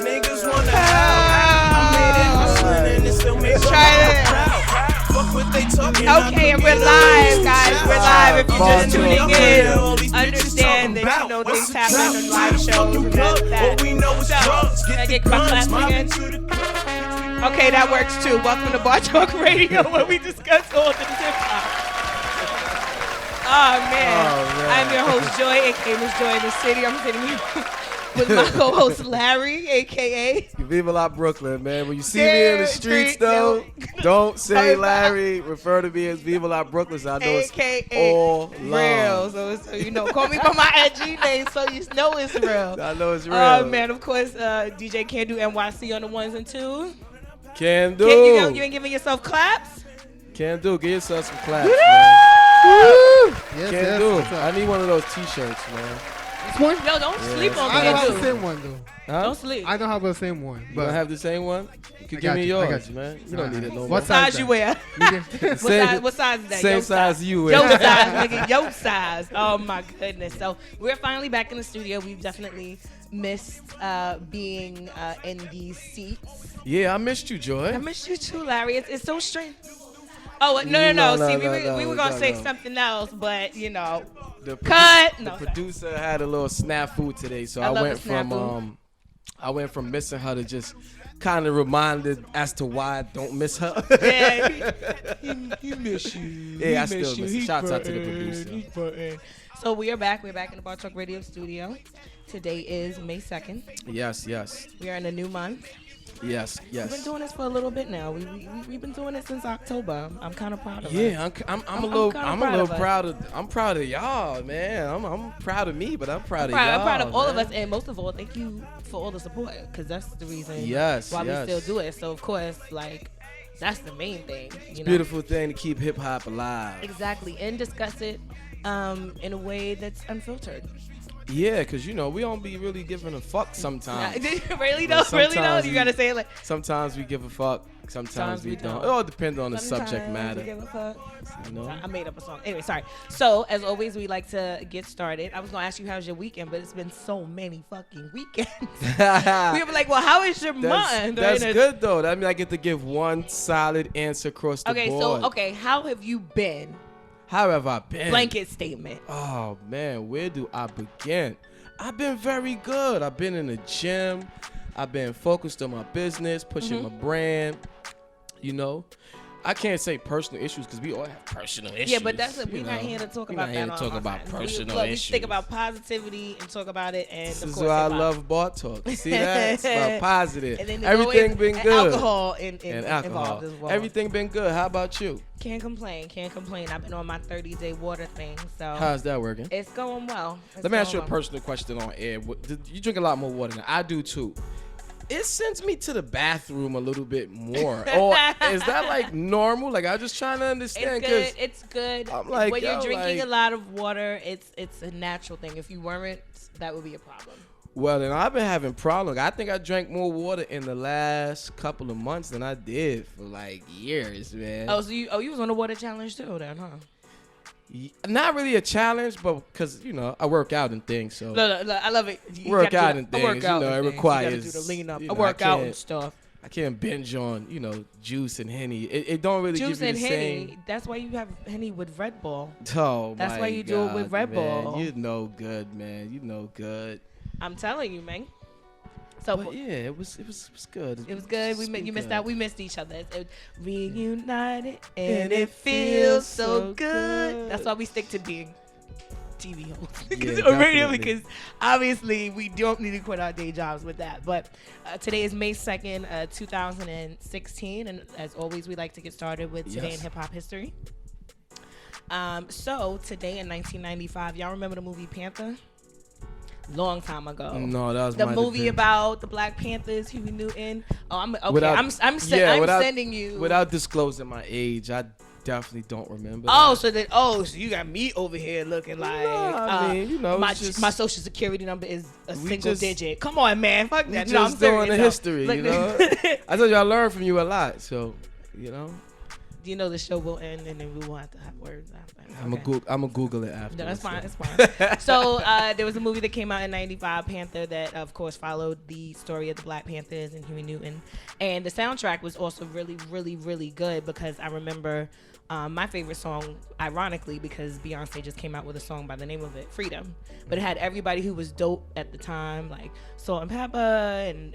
niggas wanna help. I made it hustling and it still makes me proud. Fuck what they talking. Okay, and we're live, guys. We're live. If you're just tuning in, understand that things happen on live shows and that's that. So, can I get my claps again? Okay, that works too. Welcome to Bar Talk Radio, where we discuss all things hip hop. Oh man, I'm your host Joy, aka Miss Joy in the City. I'm sitting here with my co-host Larry, aka Viva La Brooklyn, man. When you see me in the streets, though, don't say Larry. Refer to me as Viva La Brooklyn. So I know it's all real. So call me by my IG name, so you know it's real. I know it's real. Oh man, of course, DJ Can Do NYC on the ones and twos. Can do. You ain't giving yourself claps? Can do. Give yourself some claps, man. Yes, Can do. I need one of those T-shirts, man. Yo, don't sleep on I don't have Can the Do. same one though. Huh? Don't sleep. I don't have the same one. You But don't have the same one? You can I give got me you, I yours, got you. man. You don't need it no more. What size you wear? What size is that? Same Your size you wear. Your size, nigga. Your size. Oh my goodness. So we're finally back in the studio. We've definitely missed being in these seats. Yeah, I missed you, Joy. I missed you too, Larry. It's so strange. Oh no. See, we were gonna say something else, but The No, producer had a little snafu today, so I went from missing her to just kind of reminded as to why I don't miss her. Yeah, he miss you. Yeah, I still miss you. Shouts out to the producer. So we are back. We're back in the Bar Talk Radio studio. Today is May 2nd. Yes. We are in a new month. Yes. We've been doing this for a little bit now. We've been doing it since October. I'm kind of proud of us. Yeah, I'm a little proud of. I'm proud of y'all, man. I'm proud of me, but I'm proud of y'all. I'm proud of all of man. us, and most of all, thank you for all the support, because that's the reason why we still do it. So of course, that's the main thing. It's a beautiful thing to keep hip hop alive. Exactly, and discuss it in a way that's unfiltered. Yeah, because we don't be really giving a fuck sometimes. Really though? You gotta say it like. Sometimes we give a fuck. Sometimes we don't. It all depends on the subject matter. We give a fuck. I made up a song. Anyway, sorry. So as always, we like to get started. I was gonna ask you how's your weekend, but it's been so many fucking weekends. We were like, well, how is your month? That's good though. That means I get to give one solid answer across the board. Okay, how have you been? How have I been? Blanket statement. Oh, man, where do I begin? I've been very good. I've been in the gym. I've been focused on my business, pushing my brand. I can't say personal issues because we all have personal issues. Yeah, but we're not here to talk about that. We're not here to talk about personal issues. We think about positivity and talk about it. And this of is course, why I love Bar Talk. See that? It's about positive. And then everything been good. Alcohol and alcohol involved as well. Everything been good. How about you? Can't complain. I've been on my 30-day water thing. So how's that working? It's going well. Let me ask you a personal question on air. You drink a lot more water than I do too. It sends me to the bathroom a little bit more. Or is that normal? I'm just trying to understand. It's good. I'm when you're drinking a lot of water, it's a natural thing. If you weren't, that would be a problem. Well, then I've been having problems. I think I drank more water in the last couple of months than I did for years, man. Oh, so you was on a water challenge too, then, huh? Not really a challenge, but because I work out and things. So look, I love it. Work out and things. It requires. You gotta do the lean up. I work out and stuff. I can't binge on juice and Henny. It don't really juice give you and the Henny. same. That's why you have Henny with Red Bull. Oh, that's why you do it with Red Bull. You know good, man. You know good. I'm telling you, man. So yeah, it was good. It was good. You missed out. We missed each other. Reunited and it feels so good. That's why we stick to being TV hosts or radio, because obviously we don't need to quit our day jobs with that. But today is May 2nd, 2016, and as always, we like to get started with today in hip hop history. So today in 1995, y'all remember the movie Panther? Long time ago. No, that was the movie about the Black Panthers, Huey Newton. Oh, I'm sending you. Without disclosing my age, I definitely don't remember. So you got me over here looking like. My social security number is a single digit. Come on, man, fuck that. We just doing the history, I told you I learned from you a lot, so. you know the show will end and then we will have to have words after. I'm gonna Google it after. No, that's fine. It's fine. So there was a movie that came out in '95, Panther, that of course followed the story of the Black Panthers and Huey Newton, and the soundtrack was also really, really, really good because I remember my favorite song, ironically, because Beyonce just came out with a song by the name of it, Freedom, but it had everybody who was dope at the time, like Salt and Pepper and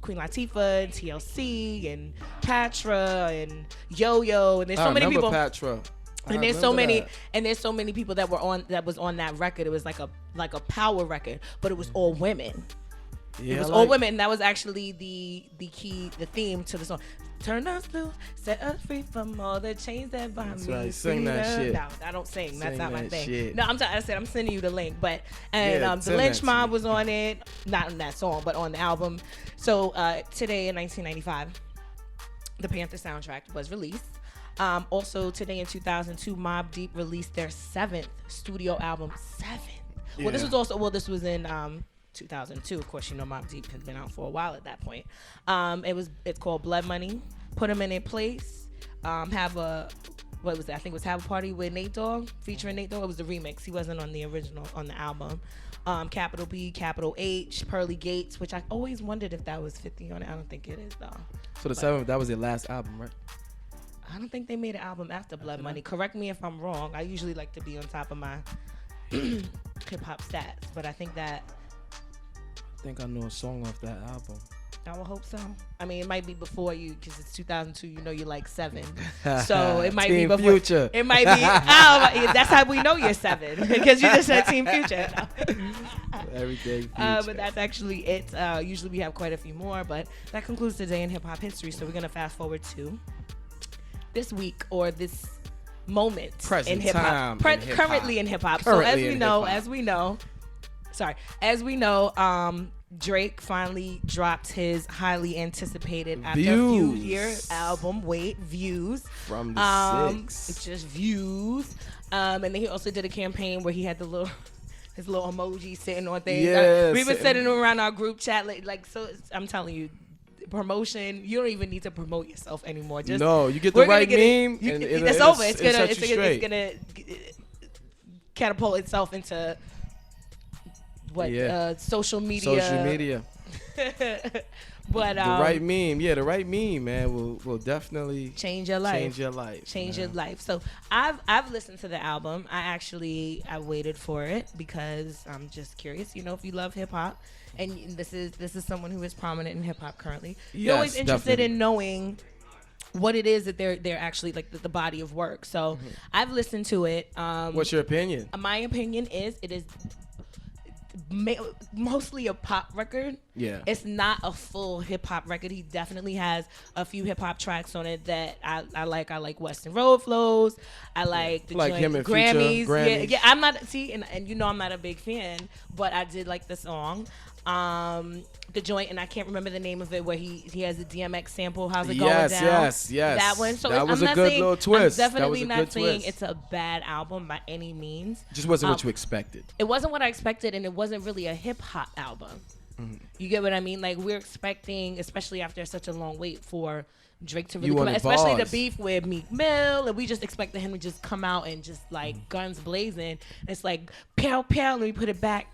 Queen Latifah and TLC and Patra and Yo-Yo, and there's so many people. Patra. And there's so many people that was on that record. It was like a power record, but it was all women. Yeah, it was all women. And that was actually the theme to the song. Turn us loose, set us free from all the chains that bind me. Right. Sing that shit. No, I don't sing. That's not my thing. Shit. No, I said I'm sending you the link. But the Lynch Mob was on it, not on that song, but on the album. So today in 1995, the Panther soundtrack was released. Also today in 2002, Mobb Deep released their 7th studio album. 7th. Well, this was in 2002. Of course, you know Mobb Deep has been out for a while at that point. It's called Blood Money. Put 'Em in Their Place. Have a Party with Nate Dogg, featuring Nate Dogg. It was the remix. He wasn't on the original on the album. Capital B, Capital H, Pearly Gates, which I always wondered if that was 50 on it. I don't think it is though. So the 7th, that was their last album, right? I don't think they made an album after Blood Money. Correct me if I'm wrong. I usually like to be on top of my hip hop stats, but I think I know a song off that album. I will hope so. I mean, it might be before you because it's 2002. You know, you're like 7, so it might be before. Future. It might be. That's how we know you're 7 because you just said Team Future. Everything. But that's actually it. Usually we have quite a few more, but that concludes today in hip hop history. So we're gonna fast forward to this week or this moment in hip hop, currently in hip hop. So as we know, Drake finally dropped his highly anticipated after a few years album. Views from the 6. It's just views. And then he also did a campaign where he had his little emoji sitting on things. Yeah, we've been sitting around our group chat so. I'm telling you. Promotion, you don't even need to promote yourself anymore. Just you get the right meme and it's over. It's gonna catapult itself into social media. But the right meme, man, will definitely change your life. So I've listened to the album. I waited for it because I'm just curious, if you love hip hop. And this is someone who is prominent in hip hop currently. You're always interested in knowing what it is that they're actually like the body of work. So I've listened to it. What's your opinion? My opinion is it is mostly a pop record. Yeah, it's not a full hip hop record. He definitely has a few hip hop tracks on it that I like. I like Western Road Flows. I like the him and Grammys. Grammys. Yeah. I'm not and I'm not a big fan, but I did like the song. The joint, and I can't remember the name of it, where he has a DMX sample. How's it going down? Yes. That one. So that was a good little twist. I'm definitely not saying it's a bad album by any means. Just wasn't what you expected. It wasn't what I expected, and it wasn't really a hip hop album. You get what I mean? Like, we're expecting, especially after such a long wait, for Drake to really come out, especially the beef with Meek Mill, and we just expected him to just come out and just like guns blazing. And it's like pow pow, let me put it back.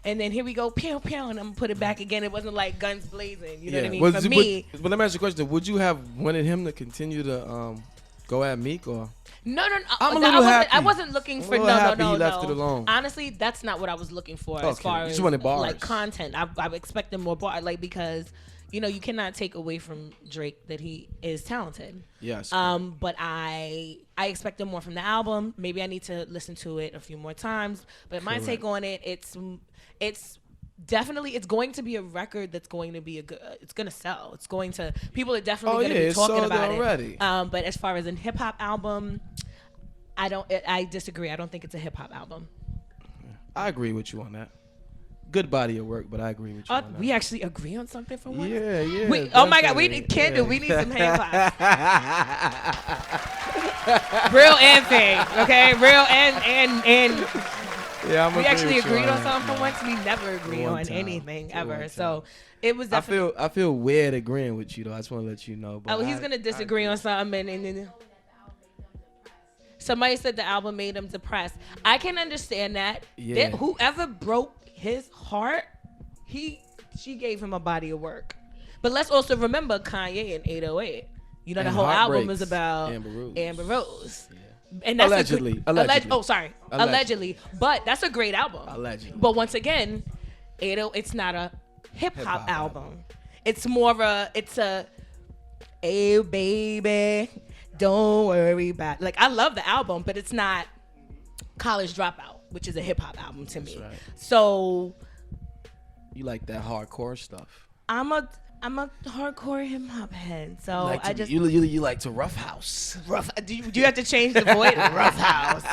And then here we go, pow, pow, and I'm going to put it back again. It wasn't like guns blazing. You know what I mean? For me. But let me ask you a question. Would you have wanted him to continue to go at Meek? Or? No. I'm a little happy. I wasn't looking for, no. He left it alone. Honestly, that's not what I was looking for as far as like content. I expected more bars, like, because, you cannot take away from Drake that he is talented. Yes. But I expected more from the album. Maybe I need to listen to it a few more times. But my take on it, it's definitely, it's going to be a record that's going to be it's going to sell. People are definitely going to be talking about already. it. But as far as a hip hop album, I disagree. I don't think it's a hip hop album. I agree with you on that. Good body of work, but I agree with you on that. We actually agree on something for once? Yeah. Oh my God, we need some hip hop. Real and fake, okay? Real and yeah, we actually agreed on something for once. We never agree on anything ever. So it was definitely. I feel weird agreeing with you though. I just want to let you know. But he's gonna disagree on something and Somebody said the album made him depressed. I can understand that. Yeah. Whoever broke his heart, she gave him a body of work. But let's also remember Kanye in 808. You know, the whole album is about Amber Rose. Yeah. And that's allegedly. Allegedly. But that's a great album. Allegedly. But once again, it's not a hip hop album. It's more of hey baby, don't worry about. Like, I love the album, but it's not College Dropout, which is a hip hop album to me. Right. So you like that hardcore stuff. I'm a hardcore hip hop head, so you like to roughhouse. Do you have to change the voice? Roughhouse.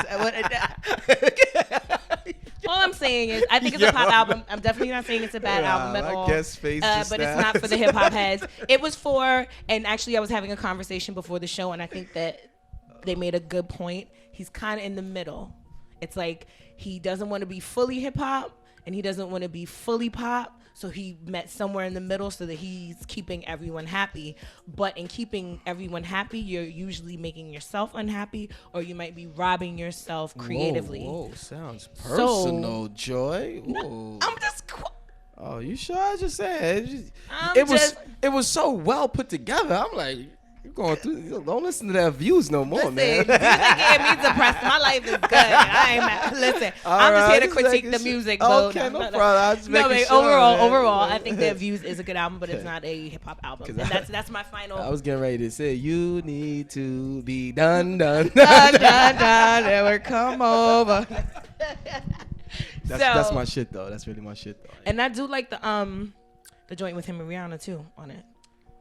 All I'm saying is, I think it's a pop album. I'm definitely not saying it's a bad album at all. But it's not for the hip hop heads. It was for, and actually I was having a conversation before the show, and I think that they made a good point. He's kind of in the middle. It's like he doesn't want to be fully hip hop, and he doesn't want to be fully pop. So he met somewhere in the middle so that he's keeping everyone happy. But in keeping everyone happy, you're usually making yourself unhappy, or you might be robbing yourself creatively. Whoa, sounds personal, Joy. I'm just... Oh, you sure? I just said. It was so well put together. I'm like... Going through, don't listen to that views no more, man. Music getting me depressed. My life is good. I ain't mad. Listen, I'm just here to critique the music. Okay, no problem. Overall, I think that Views is a good album, but it's not a hip hop album. And that's my final. I was getting ready to say, you need to be done. Never come over. That's my shit though. That's really my shit though. And I do like the joint with him and Rihanna too on it.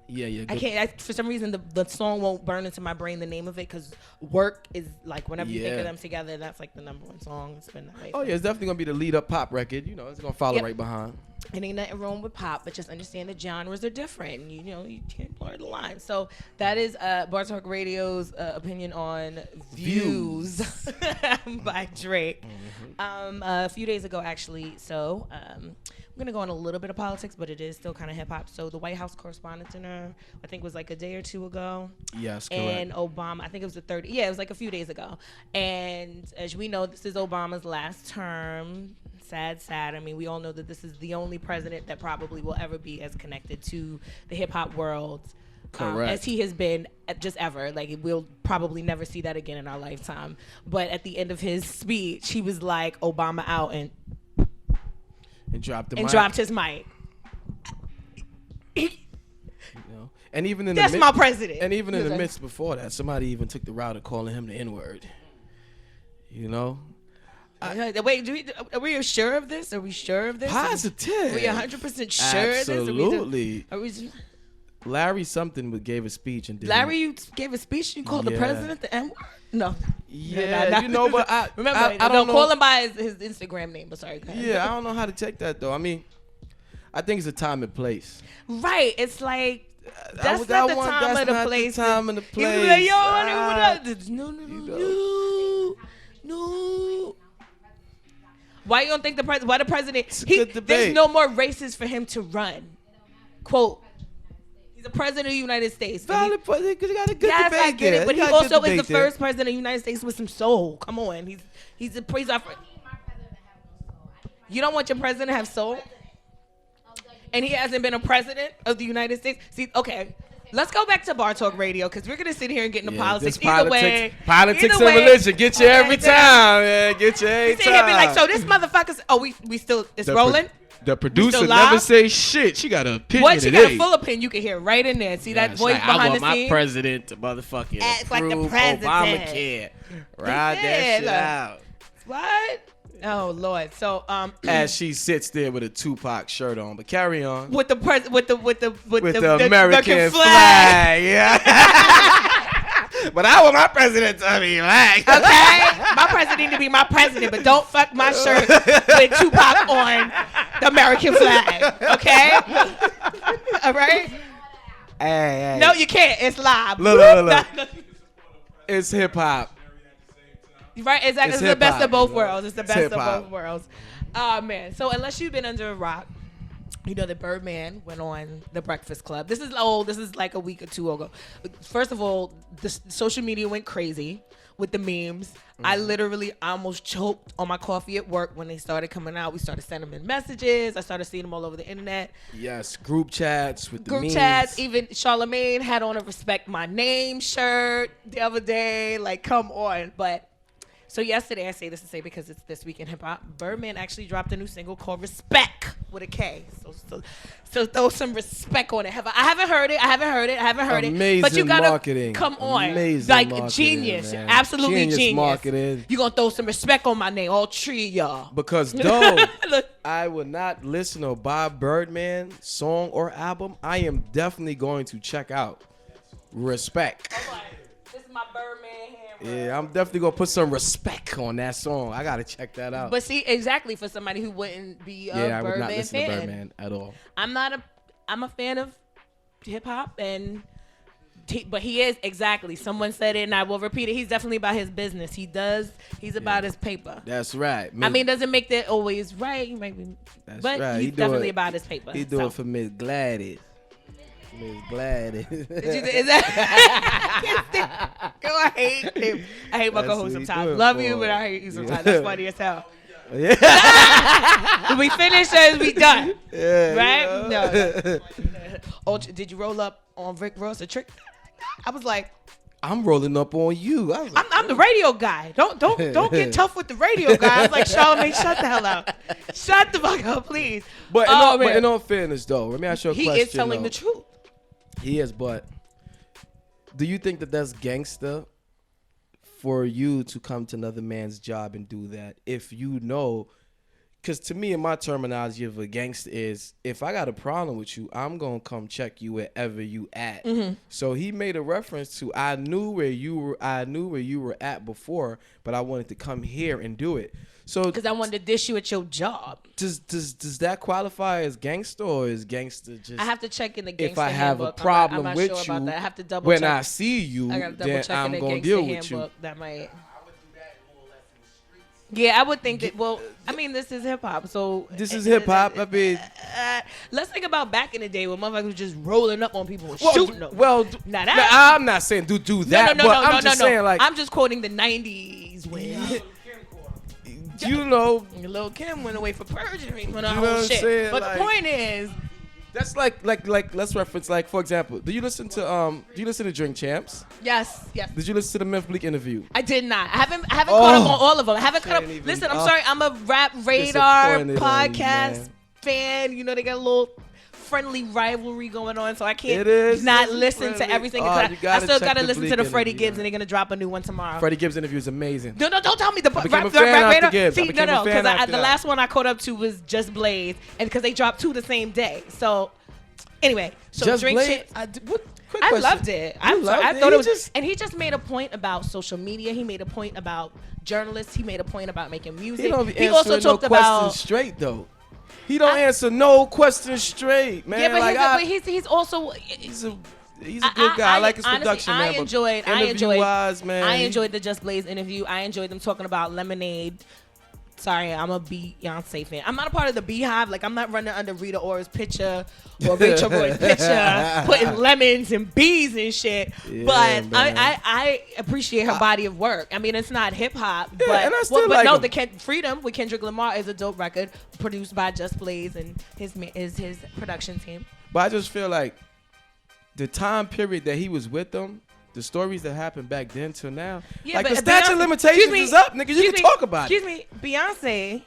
Yeah. I can't. For some reason, the song won't burn into my brain. The name of it, because Work is like whenever you think of them together, that's like the #1 song. It's been that way. Oh yeah, it's definitely gonna be the lead up pop record. You know, it's gonna follow right behind. It ain't nothing wrong with pop, but just understand the genres are different. You know, you can't blur the line. So that is Bar Talk Radio's opinion on Views by Drake. Mm-hmm. A few days ago, actually. So. I'm going to go on a little bit of politics, but it is still kind of hip-hop. So the White House Correspondents' Dinner, I think was like a day or two ago. Yes, correct. And Obama, I think it was it was like a few days ago. And as we know, this is Obama's last term. Sad. I mean, we all know that this is the only president that probably will ever be as connected to the hip-hop world as he has been just ever. Like, we'll probably never see that again in our lifetime. But at the end of his speech, he was like, Obama out, and dropped his mic. And even in my president. And even in the midst before that, somebody even took the route of calling him the N-word. You know. Wait, are we sure of this? Are we sure of this? Positive. Are we 100% sure Absolutely. of this? Larry something gave a speech and you gave a speech. You called the president the N-word? No. Yeah, you know, but I don't call him by his Instagram name. But sorry. Yeah, I don't know how to take that though. I mean, I think it's a time and place. Right. It's like that's not the time and the place. Like, no. Why you don't think why the president? There's no more races for him to run. Quote. The president of the United States. Valid, because he got a good debate. I get it, but he also is the first president of the United States with some soul. Come on, he's a praise offer. You don't want your president to have soul, and he hasn't been a president of the United States. See, okay, let's go back to Bar Talk Radio, because we're gonna sit here and get into politics. Politics and religion get you every time. Yeah, get you every time. Sit here and be like, so this motherfucker's. Oh, we still it's rolling. The producer never say shit. She got an opinion. What? She got a full opinion. You can hear right in there. See that voice behind the scenes? I want my president to motherfucking act like the president. Obamacare. Ride that shit out. What? Oh Lord. So as she sits there with a Tupac shirt on, but carry on. With the American flag. Yeah. But I want my president to be black. Okay? My president need to be my president, but don't fuck my shirt with Tupac on the American flag. Okay? All right? Hey. No, you can't. It's live. Look. It's hip hop. Right? Exactly. It's the best of both worlds. It's the best of both worlds. Oh, man. So unless you've been under a rock, You know that Birdman went on The Breakfast Club. This is old. This is like a week or two ago. First of all, the social media went crazy with the memes. I literally almost choked on my coffee at work when they started coming out. We started sending them in messages. I started seeing them all over the internet. Yes, group chats with the Group memes. chats. Even Charlamagne had on a Respect My Name shirt the other day. Like, come on. But so yesterday, I say this to say because it's This Week in Hip Hop, Birdman actually dropped a new single called Respect with a K. So throw some respect on it. I haven't heard it. Amazing But you gotta marketing. come on. Amazing like marketing, genius. man. Absolutely genius. Marketing. You gonna throw some respect on my name, all three of y'all. Because though Look, I would not listen to Bob Birdman song or album, I am definitely going to check out Respect. this is my Birdman hammer. Yeah, I'm definitely gonna put some respect on that song. I gotta check that out. But see, exactly for somebody who wouldn't be a yeah, I would Birdman not listen fan. to Birdman at all. I'm a fan of hip hop but he is exactly. Someone said it, and I will repeat it. He's definitely about his business. He's about his paper. That's right. I mean, doesn't make that always right. That's but right. he's definitely about his paper. He do it for Miss Gladys. Miss Gladys. Did you is that? Go, I hate him. I hate my That's co-host what he sometimes. do it Love for. you, but I hate you sometimes. Yeah. That's funny as hell. Yeah. Did we finish or is we done? Yeah, Right? you know. No. Oh, did you roll up on Rick Ross a trick? I was like, I'm rolling up on you. I was like, I'm the radio guy. Don't get tough with the radio guy. I was like, Charlamagne, shut the hell up. Shut the fuck up, please. but Oh, but man. in all fairness, though, let me ask you a He question. is telling though. the truth. He is, but do you think that that's gangster for you to come to another man's job and do that if you know? Because to me, in my terminology of a gangster is, if I got a problem with you, I'm going to come check you wherever you at. Mm-hmm. So he made a reference to, I knew where you were at before, but I wanted to come here and do it. So Because I wanted to dish you at your job. does that qualify as gangster, or is gangster just I have to check in the gangster if I have handbook. a problem I'm not with sure you, about that. I have to double when check. I see you, I gotta double then check I'm in the going to gangster deal with you. handbook. That might. Yeah, I would think that. Well, I mean, this is hip hop, so This is hip hop. I mean, let's think about back in the day when motherfuckers was just rolling up on people and well, shooting them. now, that. I'm not saying do that, but I'm just saying, like, I'm just quoting the '90s when you know, Lil Kim went away for perjury and You all know whole what I'm shit. saying? But Like- the point is, that's like let's reference, like, for example, do you listen to Drink Champs? yes. Did you listen to the Memphis Bleak interview? I did not. I haven't caught up on all of them. I haven't caught up. Can't even- Listen, I'm sorry. I'm a Rap Radar Disappointed on you, podcast man. fan. You know, they got a little friendly rivalry going on, so I can't It is. not It's listen friendly. to everything. Oh, I you gotta still check gotta the listen to Bleak the Freddie interview, Gibbs, and they're gonna drop a new one tomorrow. Freddie Gibbs interview is amazing. No, don't tell me the became a Rap fan after Radar. Gibbs. I See, became a fan because after the that. last one I caught up to was Just Blaze, and because they dropped two the same day. So anyway, so Just Drink Blaze. Champs. Quick I question. loved it. I You loved it? thought He it was, just- and he just made a point about social media. He made a point about journalists. He made a point about making music. He don't be He also answering no talked questions about. straight though. He don't answer no questions straight, man. Yeah, but, like, he's also. he's a good guy. I like his honestly, production, man. but interview-wise, man. I enjoyed the Just Blaze interview. I enjoyed them talking about Lemonade. Sorry, I'm a Beyonce fan. I'm not a part of the Beehive. Like, I'm not running under Rita Ora's picture or Rachel Roy's picture, putting lemons and bees and shit. Yeah, but man. I appreciate her body of work. I mean, it's not hip hop, Yeah, but and I still but like no, him. Freedom with Kendrick Lamar is a dope record produced by Just Blaze and his production team. But I just feel like the time period that he was with them, the stories that happened back then till now, Yeah, like but the statute of Beyonce- limitations excuse me, is up, nigga. You excuse can me, talk about Excuse it. me, Beyonce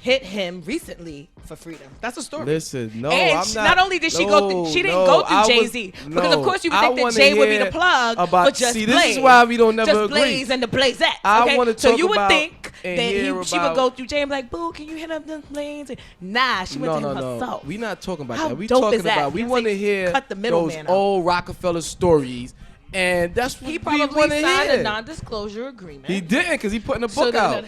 hit him recently for Freedom. That's a story. Listen, no, And I'm not only did she she didn't no, go I through was- Jay-Z. Because of course you would I think that wanna Jay would be the hear plug about, for Just see, Blaze. this is why we don't never Just agree. Blaze and the Blazettes. I Okay? wanna So talk you would about think and that hear she would about- go through Jay and be like, boo, can you hit up the Blaze? Nah, she went to him herself. We not talking about How that. We dope talking is that? about we Beyonce want to hear cut the those middleman out. old Rockefeller stories, and that's what He we probably want to signed hear. a non-disclosure agreement. He didn't, because he putting a So book the- out.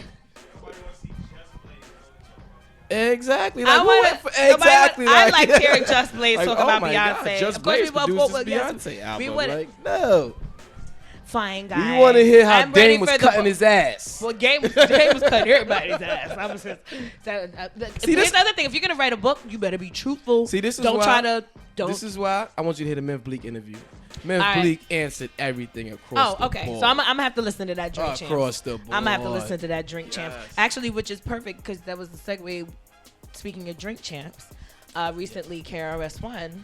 Exactly. I Like, want exactly. I like hearing Just Blaze like, talk oh about my Beyonce. God, Just Of course, Blaze we both- produces yes, Beyonce album. we would- Like, no. flying guy. You want to hear how I'm ready Dame was for the cutting his ass. Well, Dame was cutting everybody's ass. I was just, See, here's the other thing. If you're gonna write a book, you better be truthful. See, this is don't why, try to. Don't. This is why I want you to hear the Memphis Bleak interview. Memphis All right. Bleak answered everything across the okay. board. So I'm gonna have to listen to that Drink Champs. Across the board. I'm gonna have to listen to that Drink Champs. Yes. Actually, which is perfect because that was the segue. Speaking of Drink Champs, recently KRS-One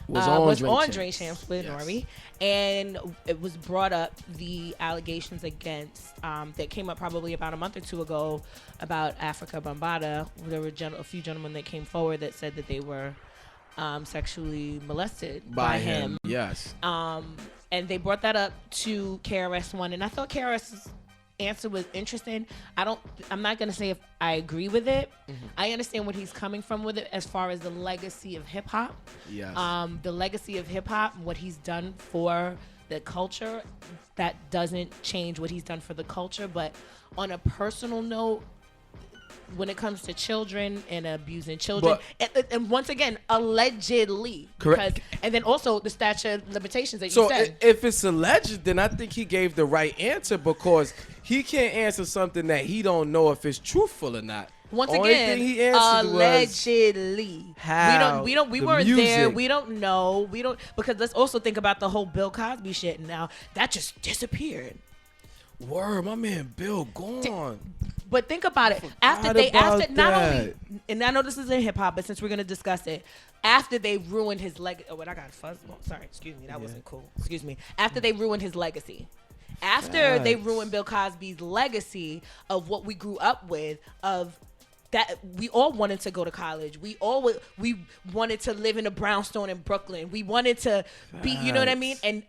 was on Drink Champs with Nori, and it was brought up the allegations against that came up probably about a month or two ago about Africa Bambaataa. There were a few gentlemen that came forward that said that they were sexually molested by him. Yes. And they brought that up to KRS-One, and I thought KRS's answer was interesting. I'm not gonna say if I agree with it. Mm-hmm. I understand what he's coming from with it as far as the legacy of hip hop. Yes. The legacy of hip hop, what he's done for the culture, that doesn't change what he's done for the culture. But on a personal note, when it comes to children and abusing children, and once again, allegedly, correct. And then also the statute of limitations that so you said. If it's alleged, then I think he gave the right answer because he can't answer something that he don't know if it's truthful or not. Once Only again, thing he answered allegedly. How we weren't there. We don't know. We don't, because let's also think about the whole Bill Cosby shit. Now that just disappeared. Word, my man Bill gone. But think about it. After not only, and I know this is in hip hop, but since we're gonna discuss it, after they ruined his legacy. Oh, what I got a fuzz. Oh, sorry, excuse me, that wasn't cool. Excuse me. After they ruined his legacy. After they ruined Bill Cosby's legacy of what we grew up with, of that we all wanted to go to college. We wanted to live in a brownstone in Brooklyn. We wanted to be, you know what I mean? And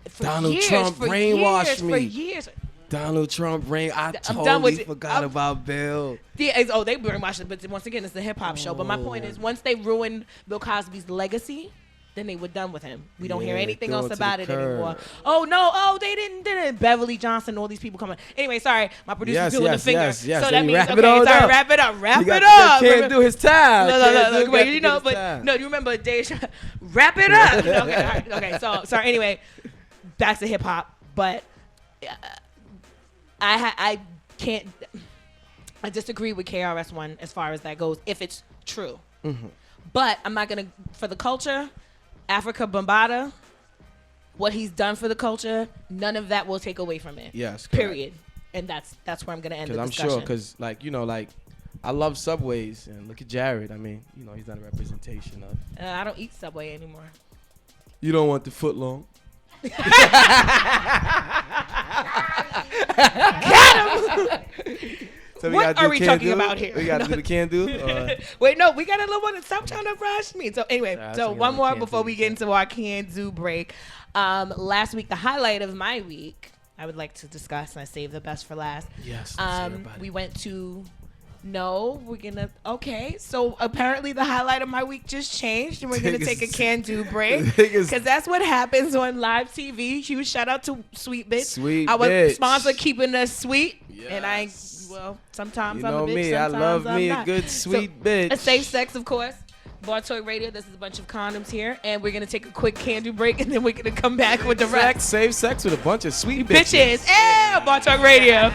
for Donald Trump brainwashed me. For years. Donald Trump I totally forgot about Bill. Yeah, they brainwashed it, but once again, it's a hip hop show. But my point is, once they ruined Bill Cosby's legacy, then they were done with him. We don't hear anything else about it anymore. Oh no! They didn't. Beverly Johnson, all these people coming. Anyway, sorry, my producer's doing the finger. Yes. So that means wrap okay. it all Sorry, up. wrap it up. Wrap it up. up. Can't do his time. No. Wait, you know, but no. You remember Dave? Wrap it up. Okay, all right, okay. So sorry. Anyway, back to hip hop, but. I can't. I disagree with KRS-One as far as that goes, if it's true. Mm-hmm. But I'm not gonna, for the culture, Africa Bambaataa, what he's done for the culture, none of that will take away from it. Yes. Period. And that's where I'm gonna end the discussion. Because I'm sure, I love Subways, and look at Jared. I mean, he's not a representation of. I don't eat Subway anymore. You don't want the foot long. Got him. So what are we talking about here? We got to do the can do. Wait, no, we got a little one. Stop trying to rush me. So anyway, one more before we get into our can do break. Last week, the highlight of my week, I would like to discuss, and I saved the best for last. Yes. We went to. No, we're gonna. Okay, so apparently the highlight of my week just changed, and we're gonna take a can-do break because that's what happens on live TV. Huge shout out to Sweet Bitch, our sponsor, keeping us sweet. Yes. And sometimes I'm a bitch. Me, sometimes I love I'm me not. A good sweet bitch. A safe sex, of course. Bar Talk Radio. This is a bunch of condoms here, and we're gonna take a quick can-do break, and then we're gonna come back with the rest. Safe sex with a bunch of sweet bitches. Yeah, Bar Talk Radio.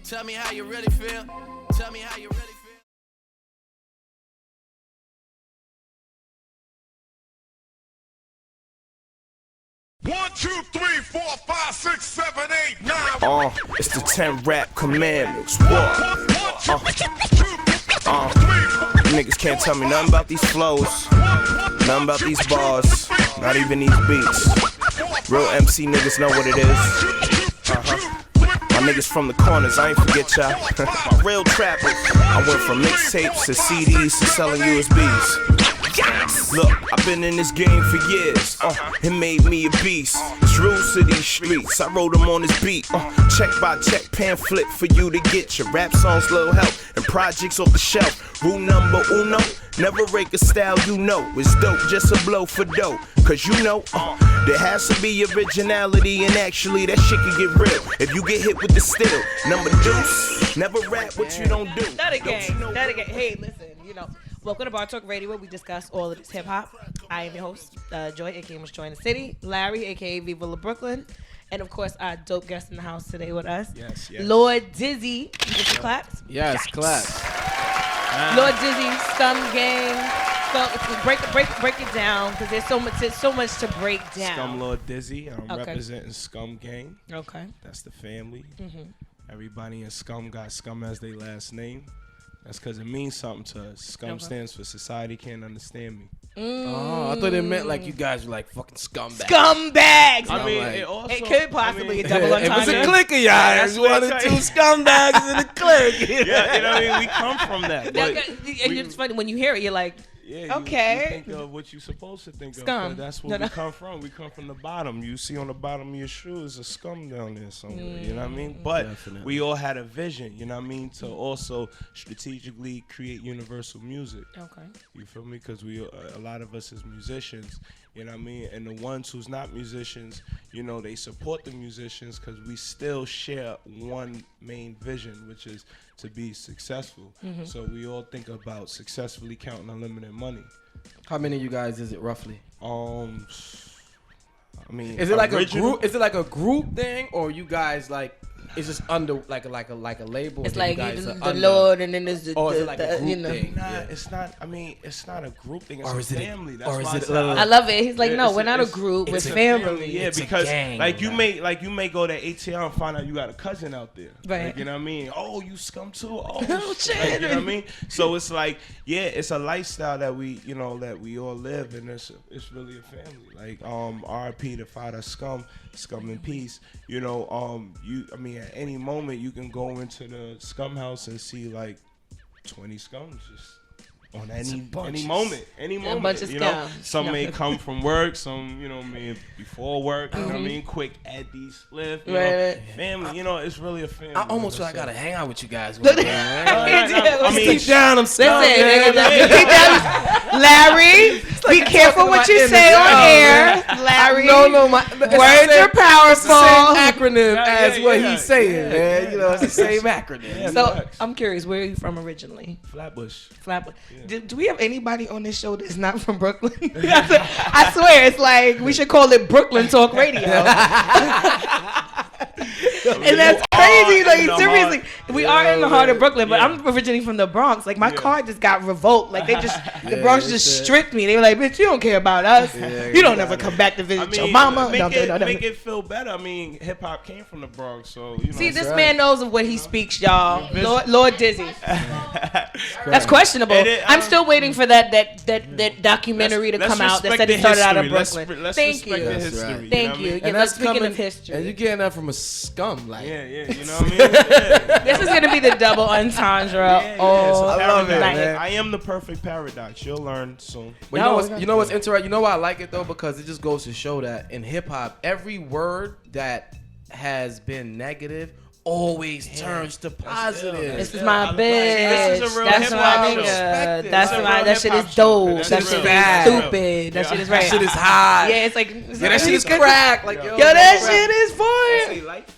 Tell me how you really feel. Tell me how you really feel. 1, 2, 3, 4, 5, 6, 7, 8, 9. It's the 10 rap commandments. What? Niggas can't tell me nothing about these flows, nothing about these bars, not even these beats. Real MC niggas know what it is. My niggas from the corners, I ain't forget y'all. My real trappers. I went from mixtapes to CDs to selling USBs. Look, I've been in this game for years. It made me a beast. It's rules to these streets. I wrote them on this beat. Check by check pamphlet for you to get your rap songs, little help, and projects off the shelf. Rule number uno, never rake a style you know. It's dope, just a blow for dough. Cause you know, there has to be originality, and actually that shit can get real if you get hit with the steel. Number deuce, never rap what you don't do. That again. Hey, listen, welcome to Bar Talk Radio, where we discuss all of this hip hop. I am your host, Joy, aka Miss Joy in the City, Larry, aka Viva La Brooklyn, and of course our dope guest in the house today with us, Yes. Lord Dizzy. You get your claps? Yes, clap. Lord Dizzy, Scum Gang. So break it down, because there's so much to break down. Scum Lord Dizzy. I'm Okay. representing Scum Gang. Okay. That's the family. Everybody in Scum got Scum as their last name. That's because it means something to us. Scum stands for Society Can't Understand Me. Oh, I thought it meant like you guys were like fucking scumbags. Scumbags! I mean, It could possibly be double it was entendre. a clique of y'all. That's One what or I two tell you. scumbags in the clique. Yeah, you know what I mean? We come from that. Now, But and it's funny when you hear it, you're like, yeah, okay. You think of what you're supposed to think Scum. of. 'Cause that's where we come from. We come from the bottom. You see on the bottom of your shoes a scum down there somewhere. You know what I mean? But Definitely. we all had a vision, you know what I mean, to also strategically create universal music. okay. You feel me? Because a lot of us as musicians, you know what I mean? And the ones who's not musicians, they support the musicians because we still share one main vision, which is to be successful. So we all think about successfully counting unlimited money. How many of you guys is it roughly? I mean, Is it like original- a group? Is it like a group thing, or you guys like? It's just under like a label. It's that you like guys the are under? Lord, and then there's the, Or is it like a group you know. thing? Nah, Yeah. it's not. I mean, it's not a group thing. It's Or a is it a- family. That's or is why I it said a- I love it. He's like, Yeah, no, it's we're a- not a it's- group. We're it's a family. Yeah, It's a because gang, you right? may go to ATL and find out you got a cousin out there. Right. Like, you know what I mean? Oh, you scum too? Oh, Oh, shit. shit. Like, you know what I mean? So it's like, yeah, it's a lifestyle that we all live, and it's really a family. Like, R.I.P. to Father Scum in peace. At any moment you can go into the Scum house and see like 20 scums just on any moment. A bunch of scum. Some No. may come from work, some may before work. You know what I mean? Quick Eddie Spliff. Right. Family. It's really a family. I almost feel That's like I gotta it. hang out with you guys one day, man. I mean, Deep down, I'm scum. Larry, be careful what you say on air. Larry, No, words are powerful. Acronym as what yeah, he's saying, yeah, man. It's the same acronym. Yeah, So facts. I'm curious, where are you from originally? Flatbush. Flatbush. Do we have anybody on this show that's not from Brooklyn? I swear, it's like we should call it Brooklyn Talk Radio. And that's crazy. Like, seriously, we are in the heart of Brooklyn, but I'm originally from the Bronx. Like, my car just got revoked. Like, the Bronx just stripped me. They were like, bitch, you don't care about us. You don't ever come back to visit your mama. Make No. it feel better. I mean, hip hop came from the Bronx, so See, this man knows of what he speaks, y'all. Lord Dizzy. That's questionable. I'm still waiting for that documentary to come out that said he started out of Brooklyn. Thank you. That's right. Thank you. And Yeah, that's speaking coming of history. And you're getting that from a scum, like. Yeah, you know what I mean? Yeah. This is gonna be the double entendre. Yeah, it's a I love it, paradox. man. I am the perfect paradox. You'll learn soon. But you know what's interesting? You know why I like it though? Because it just goes to show that in hip hop, every word that has been negative always turns to positive. This is my bitch. This is a real That's hip-hop my show. nigga. This That's is a my. real That shit hip-hop is show. dope. That's That real. shit is Bad. stupid. That shit is right. That shit is hot. Yeah, it's like. Yeah, that shit is crack. Like, yo, that shit is fire. Say life.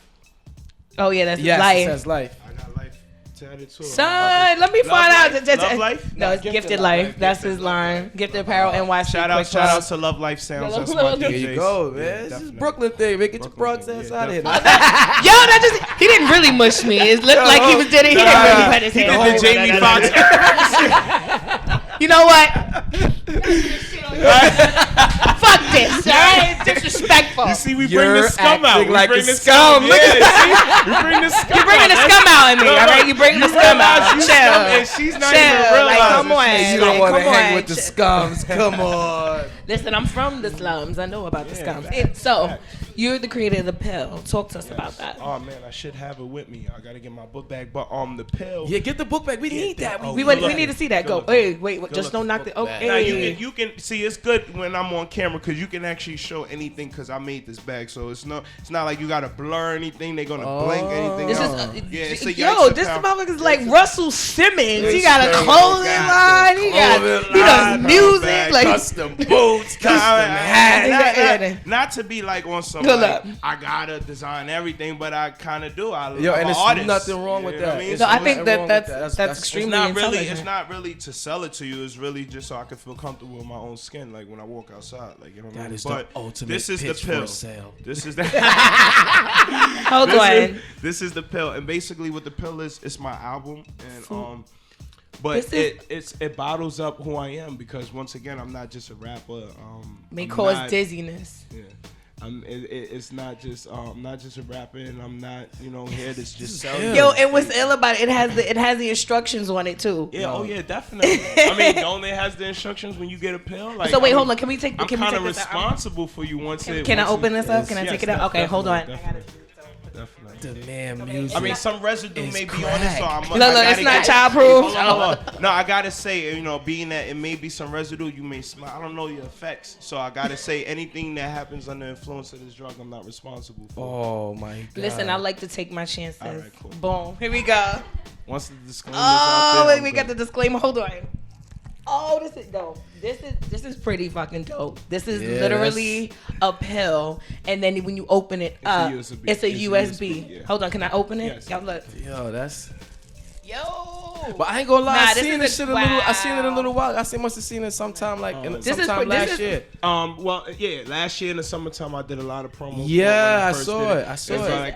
Oh yeah, that's Yes, life. it says life. I got life tatted too. Son, let me find out. Love life? No, it's Gifted Life. That's his line. Gifted Apparel NYC. Shout out to Love Life Sounds. That's my There There DJs. you go, man. Yeah, This is definitely. Brooklyn thing. Man, get your Brooklyn Bronx thing, ass yeah, out of here. Yo, he didn't really mush me. It looked like he was did it. He didn't really put his He hand. did the Jamie Foxx. You know what? Fuck this. Right? Disrespectful. You see, we bring the scum out. acting We like bring a the scum. Yeah, see? We bring the scum. You bringing the scum out in me, all right? You bringing the scum out. You Chill. scum, and she's not even Chill. realizing. Like, come on. You Like, don't want to come hang on. with the scums. Come on. Listen, I'm from the slums. I know about the Yeah, scums. facts, So, facts. you're the creator of the pill. Talk to us about that. Oh man, I should have it with me. I gotta get my book back. But the pill. Yeah, get the book back. We need that. Oh, We good need to see that. Go. look. Wait. Good Just look don't knock the the. book Okay. back. Now you can see it's good when I'm on camera because you can actually show anything because I made this bag, so it's not like you gotta blur anything. They're gonna blink anything. This else. is Yeah, it's a yo. Yikes This account. motherfucker's like Russell Simmons. He got a Yes, clothing sir. line. He does music. Like custom boots, custom hats. Not to be like on some Good like, luck. I gotta design everything, but I kind of do. I'm Yo, and an it's artist. nothing wrong You with know what that. I mean? It's So I So think nothing wrong with that's That's extremely it's intelligent. not really to sell it to you. It's really just so I can feel comfortable with my own skin, like when I walk outside. Like you know what I That mean? is But the ultimate this is the pitch for pill. a sale. This is the Hold on. this is the pill, and basically what the pill is, it's my album, and but This it bottles up who I am because once again I'm not just a rapper. May I'm cause not- dizziness. Yeah. It's not just I'm not just a rapper, and I'm not here to just sell you. Yo, and what's ill about it? It has the instructions on it too. Yeah, oh yeah, definitely. I mean, don't it has the instructions when you get a pill? Like, So wait, I hold mean, on. Can we take? I'm Can we kind take of this out? responsible for you once it. Can I once open it- this up? Can I yes, take it out? Okay, hold on. Definitely. The man music. I mean, some residue It's may be on it, so I'm. Look, it's not childproof. No, I gotta say, being that it may be some residue, you may smell. I don't know your effects, so I gotta say anything that happens under influence of this drug, I'm not responsible for. Oh my god. Listen, I like to take my chances. All right, cool. Boom. Here we go. Once the disclaimer out Oh, there, wait, we got the disclaimer. Hold on. Oh, this is dope. This is pretty fucking dope. This is Yeah, literally a pill, and then when you open it up, USB. it's a It's a USB. USB, yeah. Hold on, can I open it? Yes. Y'all look. Yo, that's. Yo. But I ain't gonna lie. Nah, I this seen is this a- shit a little. I seen it a wow. little while. Must have seen it sometime sometime last year. Well, yeah, last year in the summertime, I did a lot of promos. Yeah, when I first saw did it. I saw It's it. like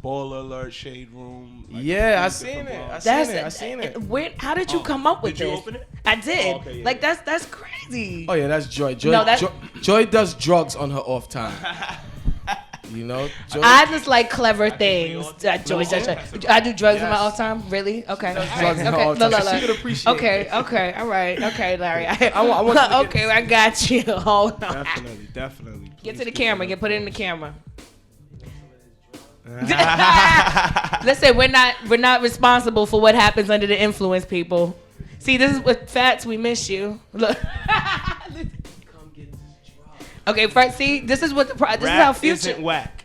Baller Alert, Shade Room. Like Yeah, I different seen it. blogs. I seen it. Where? How did you come up with Did you this? open it? I did. Oh, okay, yeah, like yeah. that's crazy. Oh yeah, that's Joy. Joy, No, that's- Joy does drugs on her off time. You know, Joy. I just like clever things. I do drugs in my Yes. off time. Really? Okay. drugs Alright, in her okay. off No, time. no, no. She could appreciate Okay. Okay. All right. Okay, Larry. I want you to get- Okay, I got you. Hold on. Definitely. Get to Please the keep camera. it Get up. put it in the camera. Listen, we're not responsible for what happens under the influence, people. See, this is what Fats. We miss you. Look. Okay, first, see, this is what this is how Rap future. isn't whack.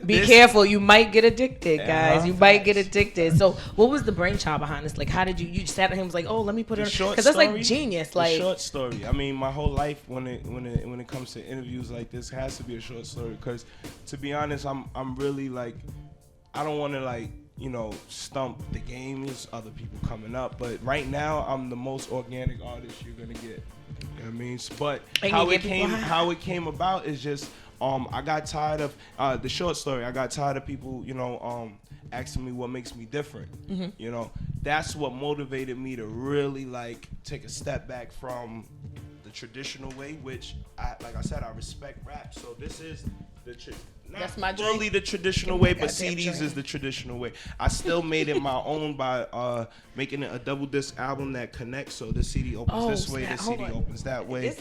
Be This- careful, you might get addicted, guys. Uh-huh. You might get addicted. So, what was the brainchild behind this? Like, how did you sat at him and was like, oh, let me put it, because that's like genius. The Like, short story. I mean, my whole life when it comes to interviews like this has to be a short story. Because to be honest, I'm really like, I don't want to like stump the game. There's other people coming up, but right now I'm the most organic artist you're gonna get. You know what I mean? But And how you it get people high. how it came about is just I got tired of the short story. I got tired of people asking me what makes me different. Mm-hmm. That's what motivated me to really like take a step back from the traditional way, which like I said, I respect rap. So this is not That's my fully drink. the traditional way, but Goddamn CDs drink. is the traditional way. I still made it my own by making it a double disc album that connects. So this CD opens Oh, this way, snap. this Hold CD on. opens that way. These-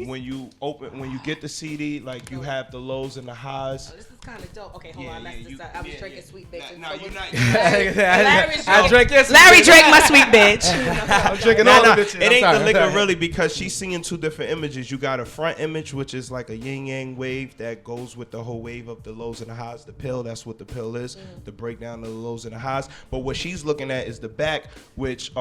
When you get the CD, like you have the lows and the highs. this is kind of dope. Okay, hold Yeah, on. That's yeah, you- I was yeah, drinking yeah. sweet bitch. No, So you're when- not. Larry's I drank this. Larry drank my sweet bitch. I'm drinking Nah, all nah, of it. it ain't the liquor really because she's seeing two different images. You got a front image, which is like a yin yang wave that goes with the whole wave of the lows and the highs. The pill, that's what the pill is, the breakdown of the lows and the highs. But what she's looking at is the back, which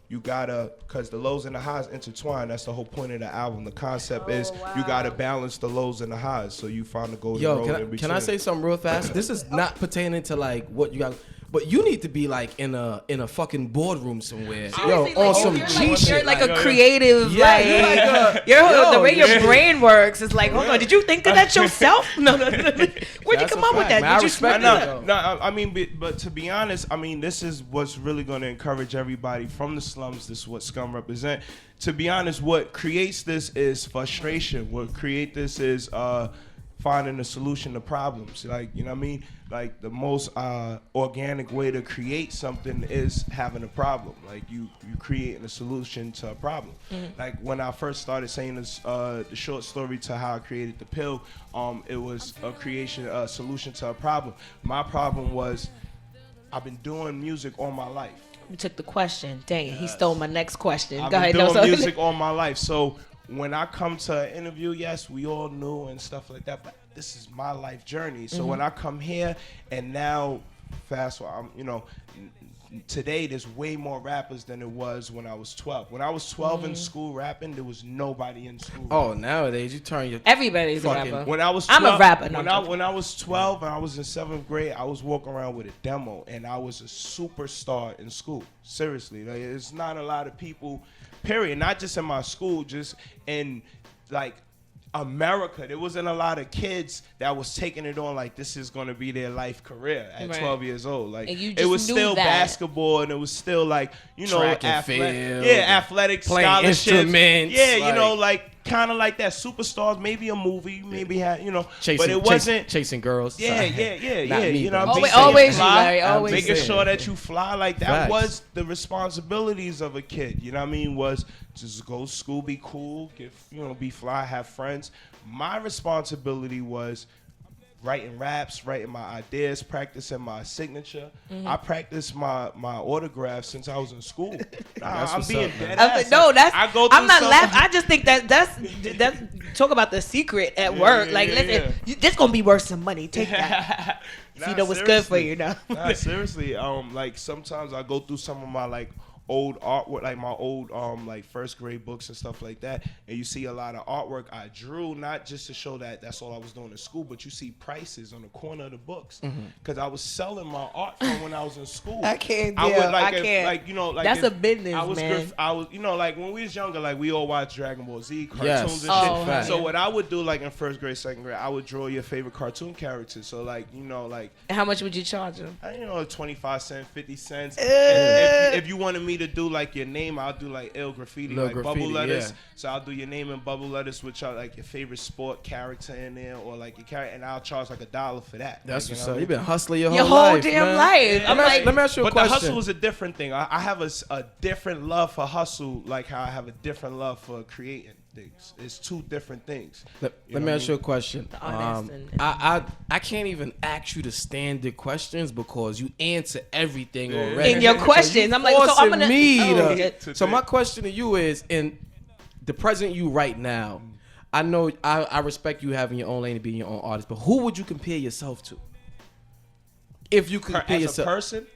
you gotta, because the lows and the highs intertwine. That's the whole point of the album. The concept is you gotta balance the lows and the highs, so you find the golden road in between. Can I say something real fast? This is not pertaining to like what you got. But you need to be like in a fucking boardroom somewhere. Seriously, Yo, on like, some you're G like, shit. you're like a creative, Yeah, like, you're like a- the way yo, your brain works is like, hold on, did you think of that yourself? No. Where'd you That's come a up with fact, that? man. I Did you respect smell it, it? though. I mean, but to be honest, I mean, this is what's really going to encourage everybody from the slums. This is what Scum represent. To be honest, what creates this is frustration. What creates this is finding a solution to problems. Like, you know what I mean? Like, the most organic way to create something is having a problem. Like, you creating a solution to a problem. Like, when I first started saying this, the short story to how I created the pill, it was a solution to a problem. My problem was I've been doing music all my life. You took the question. Dang it, he stole my next question. I've Go been ahead. doing music all my life. So when I come to an interview, yes, we all knew and stuff like that, but this is my life journey. So when I come here and now fast forward, today there's way more rappers than it was when I was 12. When I was 12 in school rapping, there was nobody in school. Oh, nowadays you turn your Everybody's a fucking- rapper. When I was 12, I'm a rapper. No, when I was 12 and I was in 7th grade, I was walking around with a demo and I was a superstar in school. Seriously, like, it's not a lot of people, period. Not just in my school, just in like America. There wasn't a lot of kids that was taking it on like this is going to be their life career at Right. 12 years old. Like, And you it just was knew still that. basketball and it was still like, Track and field, athletic playing scholarships. instruments, Yeah, like- kind of like that. Superstars, maybe a movie, maybe had, chasing, but it wasn't. chasing girls. Yeah. Not me, You know, but I'm being just Always saying. you, Larry, always making saying. sure that you fly like that Facts. was the responsibilities of a kid. You know what I mean? Was just go to school, be cool, be fly, have friends. My responsibility was writing raps, writing my ideas, practicing my signature. I practiced my autographs since I was in school. I'm what's being up, man. dead I was ass. like, no, that's. I go through I'm not something- laughing. I just think that's talk about the secret at work. yeah, Like, yeah, listen, yeah. this gonna be worth some money. Take that. If you know what's good for you, now. Nah, seriously. Like sometimes I go through some of my like old artwork, like my old like first grade books and stuff like that, and you see a lot of artwork I drew, not just to show that that's all I was doing in school, but you see prices on the corner of the books because I was selling my art from when I was in school. I can't I deal. would like I can't. like That's if a business, I was man. I was like when we was younger, like we all watched Dragon Ball Z cartoons Yes. and Oh, shit. fact. So what I would do like in first grade, second grade, I would draw your favorite cartoon characters. So like like. How much would you charge him? 25 cents, 50 cents. And if you wanted me to do like your name, I'll do like ill graffiti, Little like graffiti, bubble letters. yeah. So I'll do your name in bubble letters, which are like your favorite sport character in there, or like your character, and I'll charge like $1 for that. That's like, what's you know up. what You've I been hustling your Your whole whole life, damn man. life. I'm like, Let me ask you a But question. the hustle is a different thing. I have a different love for hustle, like how I have a different love for creating things. It's two different things. Let You me know ask what you a question. honest and- I can't even ask you the standard questions because you answer everything already. In your So questions, you I'm like, so I'm forcing gonna. me Oh, to- shit. So my question to you is, in the present you right now, I know I respect you having your own lane and being your own artist, but who would you compare yourself to? If you could compare As a yourself person,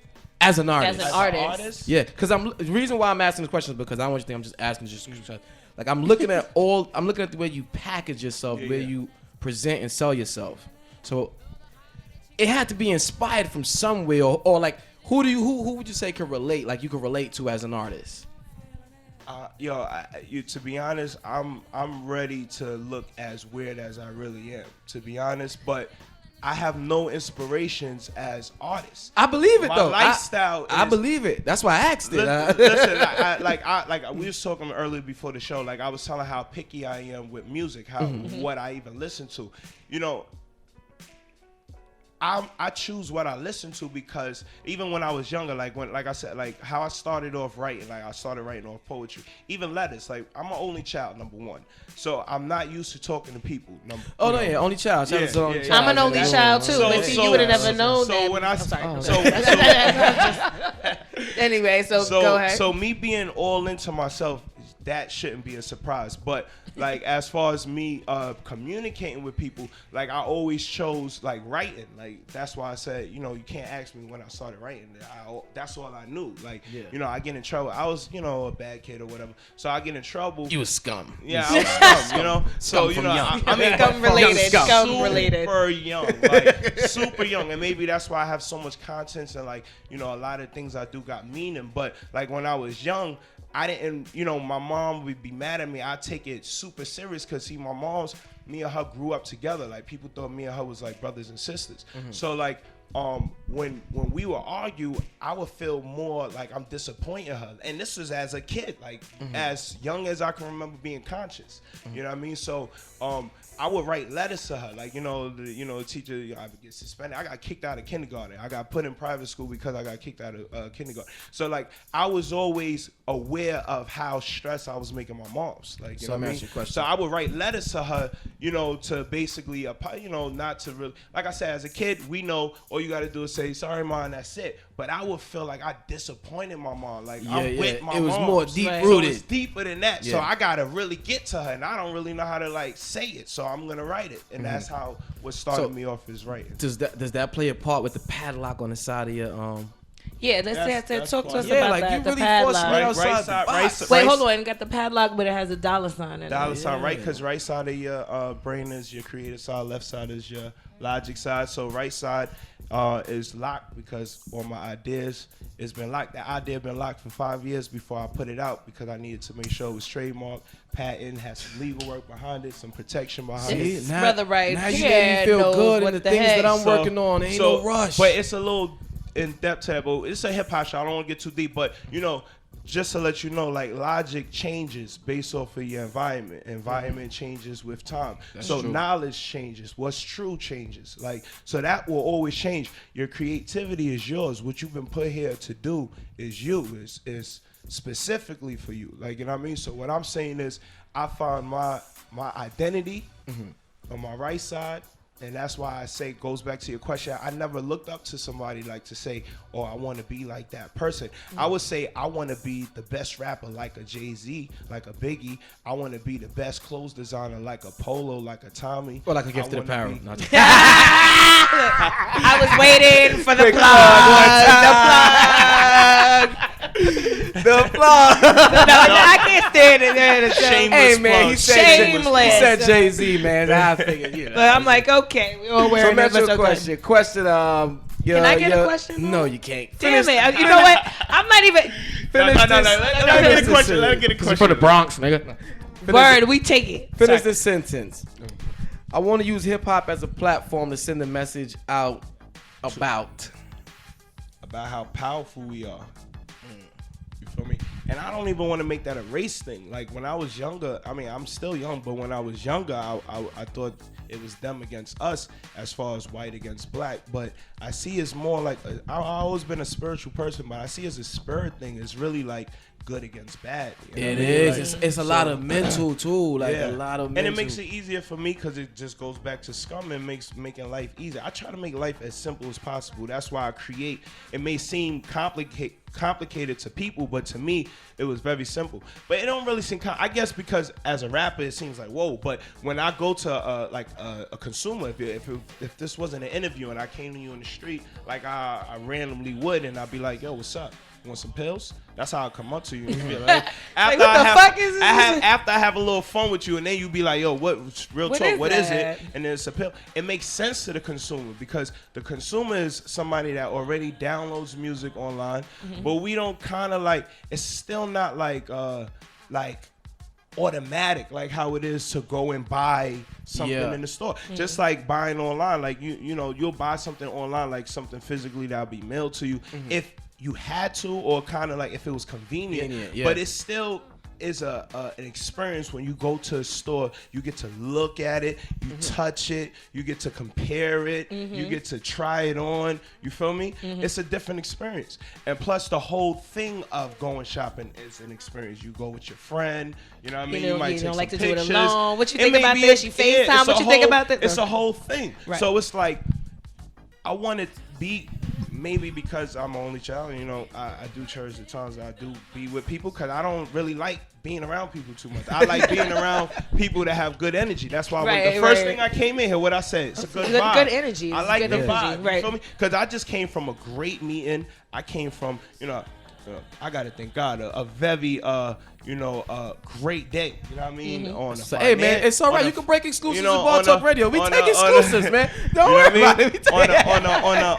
as an artist. As an as artist. Yeah, because the reason why I'm asking this question is because I don't want you to think I'm just asking just like I'm looking at the way you package yourself, where you present and sell yourself. So it had to be inspired from somewhere, or like who would you say can relate, like you can relate to as an artist? To be honest, I'm ready to look as weird as I really am, to be honest, but I have no inspirations as artists. I believe it My though. lifestyle I is- believe it. That's why I asked it. Listen, we was talking earlier before the show. Like I was telling how picky I am with music, how what I even listen to. I choose what I listen to because even when I was younger, like I said, like how I started off writing, like I started writing off poetry, even letters. Like I'm an only child, number one, so I'm not used to talking to people. Only child. Shout out to only yeah, child. I'm an only child too, but see, you would have never known so that. when I I'm sorry. so Anyway, so go ahead. So me being all into myself, that shouldn't be a surprise. But like as far as me communicating with people, like I always chose like writing. Like that's why I said, you know, you can't ask me when I started writing. That's all I knew. Like, you know, I get in trouble. I was, you know, a bad kid or whatever. So I get in trouble. You was scum. Yeah, I was scum, you know. So you know, I mean, Scum related. Scum super related. young, like super young, and maybe that's why I have so much content and like, you know, a lot of things I do got meaning. But like when I was young, I didn't, you know, my mom would be mad at me. I take it super serious because see, me and her grew up together. Like people thought me and her was like brothers and sisters. So like when we would argue, I would feel more like I'm disappointing her. And this was as a kid, like as young as I can remember being conscious. You know what I mean? So I would write letters to her, like, the teacher, I would get suspended. I got kicked out of kindergarten. I got put in private school because I got kicked out of kindergarten. So like I was always aware of how stressed I was making my moms. Like, you know what I mean? So I would write letters to her, you know, to basically, not to really, like I said, as a kid, we know all you got to do is say, sorry, Mom, and that's it. But I would feel like I disappointed my mom. Like I'm with my mom. It was more deep Right. rooted. So it's deeper than that. Yeah. So I gotta really get to her, and I don't really know how to like say it. So I'm gonna write it, and that's how what started me off is writing. Does that play a part with the padlock on the side of your Yeah, That's talk to us fine. about like that. you The really forced me padlock. outside the box. Wait, hold on. Got the padlock, but it has a dollar sign in it. Dollar sign, right? Because right side of your brain is your creative side, left side is your logic side. So right side is locked because all my ideas it's been locked. The idea been locked for 5 years before I put it out because I needed to make sure it was trademarked, patent, had some legal work behind it, some protection behind it. now, brother right now you here made me feel knows good what in the the things heck. that I'm working on. Ain't no rush. But it's a little in depth to that, but it's a hip hop show. I don't want to get too deep, but just to let you know, like logic changes based off of your environment. Environment changes with time. So true. knowledge changes. What's true changes. Like so that will always change. Your creativity is yours. What you've been put here to do is you. Is specifically for you. Like, you know what I mean? So what I'm saying is I found my identity on my right side. And that's why I say it goes back to your question. I never looked up to somebody like to say, oh, I want to be like that person. I would say I want to be the best rapper like a Jay-Z, like a Biggie. I want to be the best clothes designer like a Polo, like a Tommy. Or like a Gifted I wanna Apparel. be- Not just- I was waiting for the plug. the plug. No, I can't stand it. Shameless Hey man, he plug. said Shameless. He said Jay-Z, man. I figured, you know. But I'm like, okay, we all So wearing that's it. your But question. Question. Can I get a question? No, you can't. Damn it! You know what? I'm not even. Finish No. this- Let finish her get a this question. Let her sentence. get a This is question. for the Bronx, nigga. Word, we take it. Finish Sorry. this sentence. I want to use hip hop as a platform to send a message out about how powerful we are. You feel me? And I don't even want to make that a race thing. Like when I was younger, I mean, I'm still young, but when I was younger, I thought it was them against us as far as white against black. But I see it's more like, I've always been a spiritual person, but I see it as a spirit thing. It's really like good against bad. You know it what I mean? is. Like, It's a lot of mental too. Like yeah. a lot of and mental. it makes it easier for me because it just goes back to Scum and makes making life easier. I try to make life as simple as possible. That's why I create. It may seem complicated to people, but to me it was very simple. But it don't really seem I guess because as a rapper it seems like whoa, but when I go to a consumer, if this wasn't an interview and I came to you in the street, like I randomly would, and I'd be like, yo, what's up? You want some pills? That's how I come up to you. And you be like, after what the fuck is this? after I have a little fun with you, and then you be like, yo, what talk? What is that? it? And then it's a pill. It makes sense to the consumer because the consumer is somebody that already downloads music online, but we don't kind of like. It's still not like automatic like how it is to go and buy something in the store. Just like buying online, like you'll buy something online, like something physically that'll be mailed to you if you had to, or kind of like if it was convenient. But it still is an experience when you go to a store. You get to look at it, you touch it, you get to compare it, you get to try it on. You feel me? It's a different experience. And plus the whole thing of going shopping is an experience. You go with your friend, you know what I mean? You might take don't some like to pictures. do it alone. What you It think may about be this? You FaceTime. it's What a you think whole- about this? It's a whole thing. Right. So it's like I want to be, maybe because I'm an only child, I do cherish the times that I do be with people because I don't really like being around people too much. I like being around people that have good energy. That's why the first thing I came in here, what I said, it's a good vibe. Good energy. I like the vibe. Right. You feel me? Because I just came from a great meeting. I came from, I got to thank God, a very, great day. You know what I mean? On the Hey, man, it's all right. You can break exclusives on Bar Talk Radio. We take exclusives, man. Don't worry about it.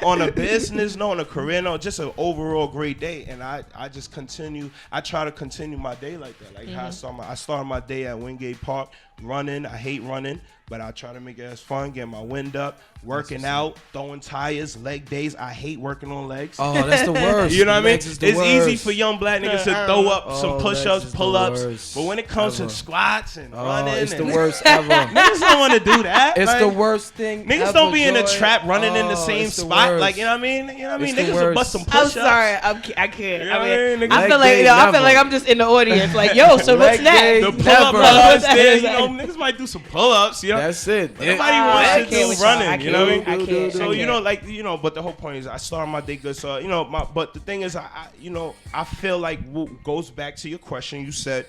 On a business note, on a career note, just an overall great day. And I just continue. I try to continue my day like that. Like how I started my day at Wingate Park running. I hate running, but I try to make it as fun, get my wind up, working out, throwing tires, leg days. I hate working on legs. Oh, that's the worst. You know what I mean? It's easy for young black niggas to throw up some push-ups, pull-ups, but when it comes to squats and running, it's the worst ever. Niggas don't want to do that. It's the worst thing. Niggas don't be in a trap running in the same spot. Like, you know what I mean? Niggas will bust some push-ups. I'm sorry, I can't. You know what I mean? I feel like I'm just in the audience. Like, yo, so what's next? The pull-up there, niggas might do some pull-ups. You know? That's it. Nobody wants to do running. You know what I mean? I can't. So but the whole point is I started my day good. So but the thing is, I feel like what goes back to your question. You said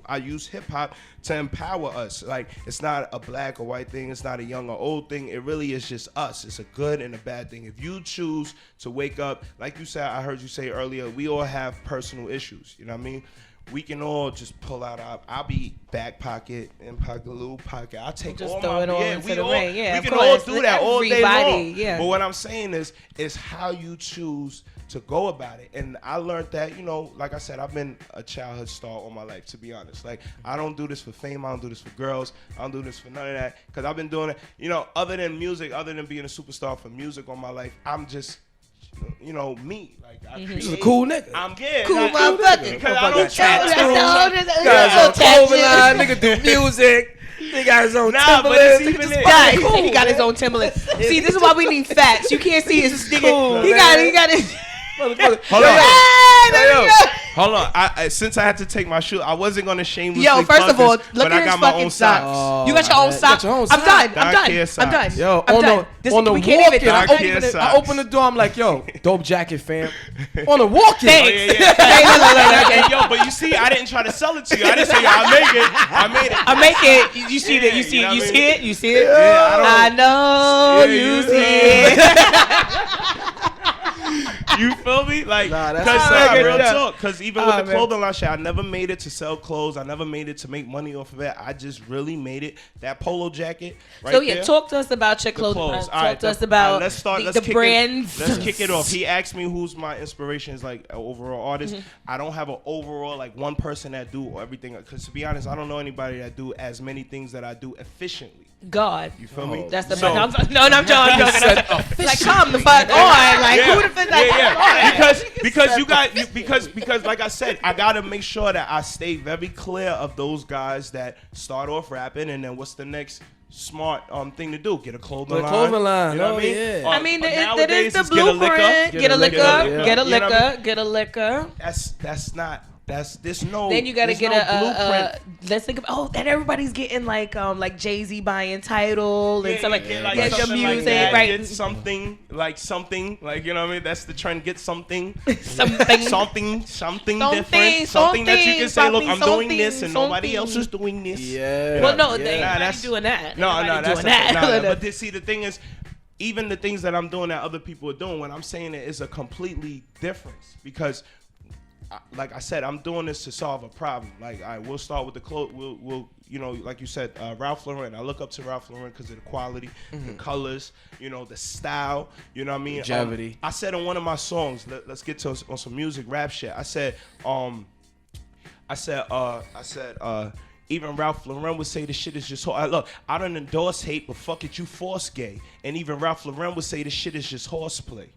I use hip hop to empower us. Like, it's not a black or white thing. It's not a young or old thing. It really is just us. It's a good and a bad thing. If you choose to wake up, like you said, I heard you say earlier, we all have personal issues. You know what I mean? We can all just pull out I'll be back pocket, in pocket, little pocket. I'll take just all throw my it all yeah, into we the all, ring. Yeah, we of can all course. do that all day long. Yeah. But what I'm saying is how you choose to go about it. And I learned that, like I said, I've been a childhood star all my life, to be honest. Like, I don't do this for fame. I don't do this for girls. I don't do this for none of that. Because I've been doing it, other than music, other than being a superstar for music all my life, I'm just me. Like, He's a cool nigga. I'm cool motherfucker. Because I don't Nigga do music. He got his own Timberlands. He got his own Timberlands. See, this is why we need facts. You can't see his nigga. Cool, he got his. Hold on. Since I had to take my shoe, I wasn't gonna shamelessly. Yo, first of all, look but at I got his my fucking own socks. You got your own socks. I'm done. Yo, I'm done. on the walk-in, I open the door. I'm like, yo, dope jacket, fam. On the walk-in. Yo, but you see, I didn't try to sell it to you. I didn't say I make it. You see that? You see it? You see it? Yeah, I know you see it. You feel me? Like, that's real talk. Because even with the clothing line shit, I never made it to sell clothes. I never made it to make money off of it. I just really made it. That polo jacket right there. Talk to us about your clothing. Talk to us about the brands. Let's kick it off. He asked me who's my inspiration as like an overall artist. I don't have an overall like one person that do everything. Because to be honest, I don't know anybody that do as many things that I do efficiently. God. You feel me? That's the I'm joking. Like, come the fuck on. Like, who the fuck? Because like I said, I gotta make sure that I stay very clear of those guys that start off rapping and then what's the next smart thing to do? Get a clothing line. You know what I mean? Yeah. I mean, that is the blueprint. Get a liquor. There's no. Then you gotta get blueprint. Let's think of and everybody's getting like Jay-Z buying Title and stuff like that. Get your music right. Get something like you know what I mean. That's the trend. Get something something different. Something that you can say, look, I'm doing this and nobody else is doing this. Yeah. Well, no, they ain't doing that. That's that. But see, the thing is, even the things that I'm doing that other people are doing, when I'm saying it is a completely difference because. Like I said, I'm doing this to solve a problem. Like, we'll start with the clothes. We'll like you said, Ralph Lauren. I look up to Ralph Lauren because of the quality, the colors, the style. You know what I mean? Longevity. I said in one of my songs, let's get to on some music, rap shit. I said, even Ralph Lauren would say the shit is just look, I don't endorse hate, but fuck it, you force gay. And even Ralph Lauren would say the shit is just horseplay.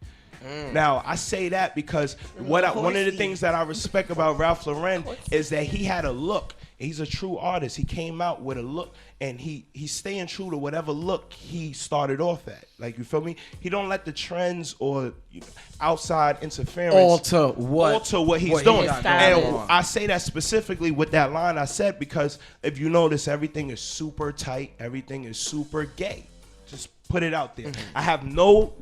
Now, I say that because one of the things that I respect about Ralph Lauren is that he had a look. He's a true artist. He came out with a look, and he's staying true to whatever look he started off at. Like, you feel me? He don't let the trends or outside interference alter what he's doing. And I say that specifically with that line I said because if you notice, everything is super tight. Everything is super gay. Just put it out there. I have no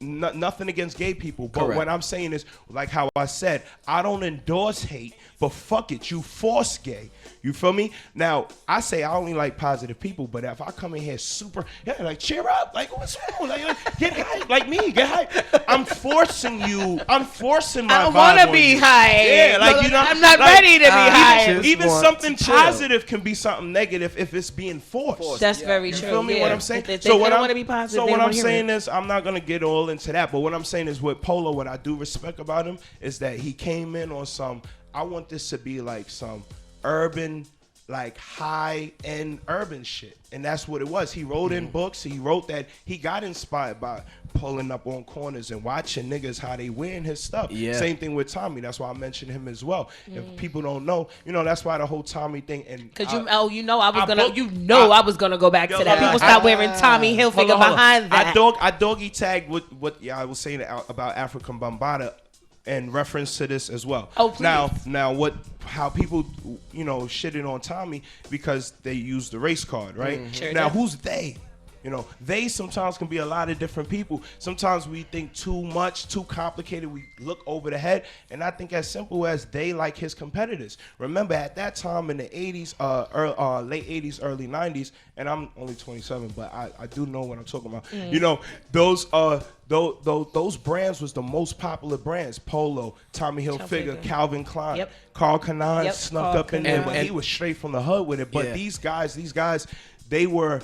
nothing against gay people, but Correct. what I'm saying is, like how I said, I don't endorse hate, but fuck it, you force gay. You feel me? Now, I say I only like positive people, but if I come in here super, like cheer up, like what's wrong? Like get hype, like me, get hype. I'm forcing you. I'm forcing my. I don't want vibe to on be you. high. Yeah, like you know, I'm not like, ready to be high. just Even want something to chill. positive can be something negative if it's being forced. That's very You true. feel me? Yeah. What I'm saying? If they don't want to be positive, so they what don't I'm wanna hear saying it. is, I'm not gonna get all into that. But what I'm saying is, with Polo, what I do respect about him is that he came in on some. I want this to be like some urban, like high-end urban shit, and that's what it was. He wrote in books. He wrote that he got inspired by pulling up on corners and watching niggas how they wearing his stuff. Yeah. Same thing with Tommy. That's why I mentioned him as well. If people don't know, that's why the whole Tommy thing. And Cause I- I I was gonna go back Yo, to that. hold People on. stop wearing Tommy Hilfiger Hold on. behind that. I doggy tagged what I was saying about African Bambaataa in reference to this as well. Oh, please. Now how people shitting on Tommy because they used the race card, right? Sure Now did. who's they? They sometimes can be a lot of different people. Sometimes we think too much, too complicated. We look over the head. And I think as simple as they like his competitors. Remember, at that time in the 80s, late 80s, early 90s, and I'm only 27, but I do know what I'm talking about. Those brands was the most popular brands. Polo, Tommy Hilfiger, Hilfiger. Calvin Klein. Yep. Carl Kanan Yep, snuck Carl up in there, Kanan. but he was straight from the hood with it. But Yeah. these guys, they were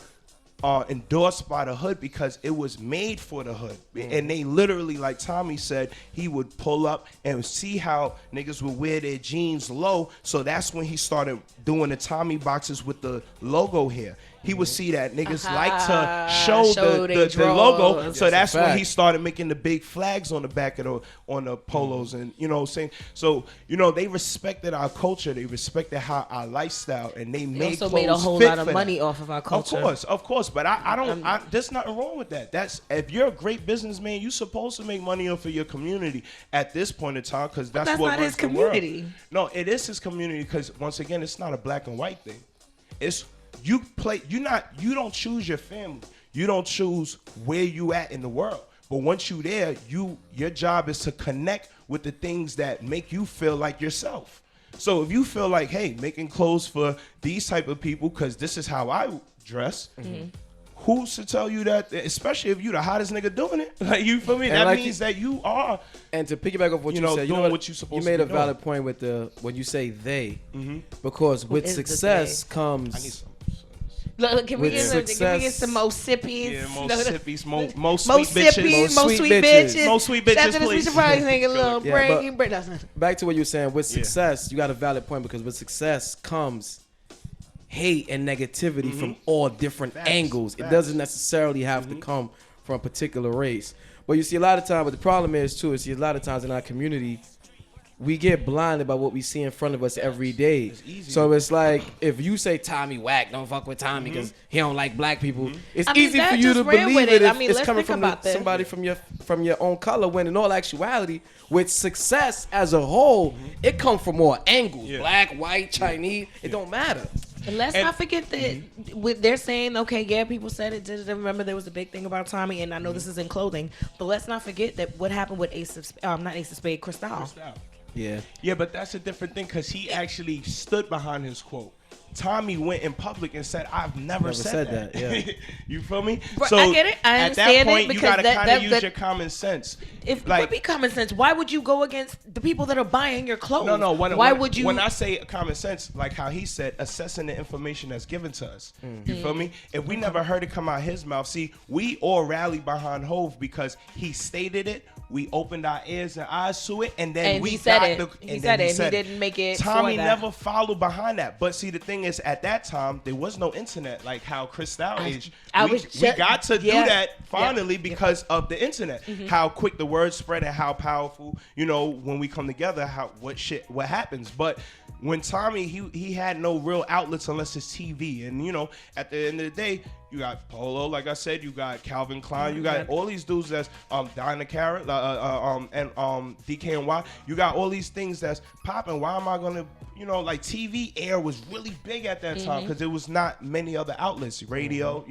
endorsed by the hood because it was made for the hood. And they literally, like Tommy said, he would pull up and see how niggas would wear their jeans low. So that's when he started doing the Tommy boxes with the logo here. He would see that niggas like to show show they the logo. draws. So that's a when fact. he started making the big flags on the back of the polos, and saying. So they respected our culture. They respected how our lifestyle, and they They made also clothes made a whole fit lot of for money that. off of our culture. Of course, but I don't. There's nothing wrong with that. That's if you're a great businessman, you're supposed to make money off of your community at this point in time, because that's what not runs his the world. community. No, it is his community, because once again, it's not a black and white thing. It's you don't choose your family. You don't choose where you at in the world. But once you there, your job is to connect with the things that make you feel like yourself. So if you feel like, hey, making clothes for these type of people because this is how I dress, who's to tell you that? Especially if you the hottest nigga doing it, like, you feel me? And That like means that you are. And to piggyback off what you said, doing know what you supposed you made to a be valid doing. point with when you say they, because with is the success they? comes. I need some. Look, can we With get some more sippies? Yeah, No, most no. sippies, most More sweet bitches. sippies, More more sweet sweet bitches. bitches. More sweet bitches, Shout out to the please. Sweet Surprise nigga, little Yeah, breaking bread. Back to what you were saying, with success, you got a valid point, because with success comes hate and negativity from all different angles. It doesn't necessarily have to come from a particular race. But you see, a lot of times, what the problem is too, is a lot of times in our community, we get blinded by what we see in front of us every day. So it's like, if you say Tommy whack, don't fuck with Tommy because he don't like black people. It's I mean, easy that for you just to ran believe with it it. I if mean, it's let's coming think from about this. somebody from your own color. When in all actuality, with success as a whole, it comes from more angles. Yeah. Black, white, Chinese. It don't matter. And let's not forget that they're saying, okay, yeah, people said it. Remember, there was a big thing about Tommy, and I know this is in clothing, but let's not forget that what happened with not Ace of Spades, Cristal. Yeah. Yeah, but that's a different thing, because he actually stood behind his quote. Tommy went in public and said, "I've never said that." Yeah. You feel me? Right, I get it. I at understand that it, point, you because gotta kind of use that- your common sense. If it like, would be common sense, why would you go against the people that are buying your clothes? no. Why would you? When I say common sense, like how he said, assessing the information that's given to us. You feel me? If we never heard it come out his mouth, see, we all rally behind Hove because he stated it. We opened our ears and eyes to it, and then And we he said got it. the. He and said then it. He didn't make it for Tommy that. never followed behind that. But see, the thing is, at that time, there was no internet like how Cristal aged. We got to do that finally because of the internet. How quick the word spread and how powerful, when we come together, what happens. But when Tommy, he had no real outlets unless it's TV. And, at the end of the day, you got Polo, like I said, you got Calvin Klein, you got all these dudes that's Dinah Carrot, and DKNY. You got all these things that's popping. Why am I gonna, like TV air was really big at that time because there was not many other outlets, radio,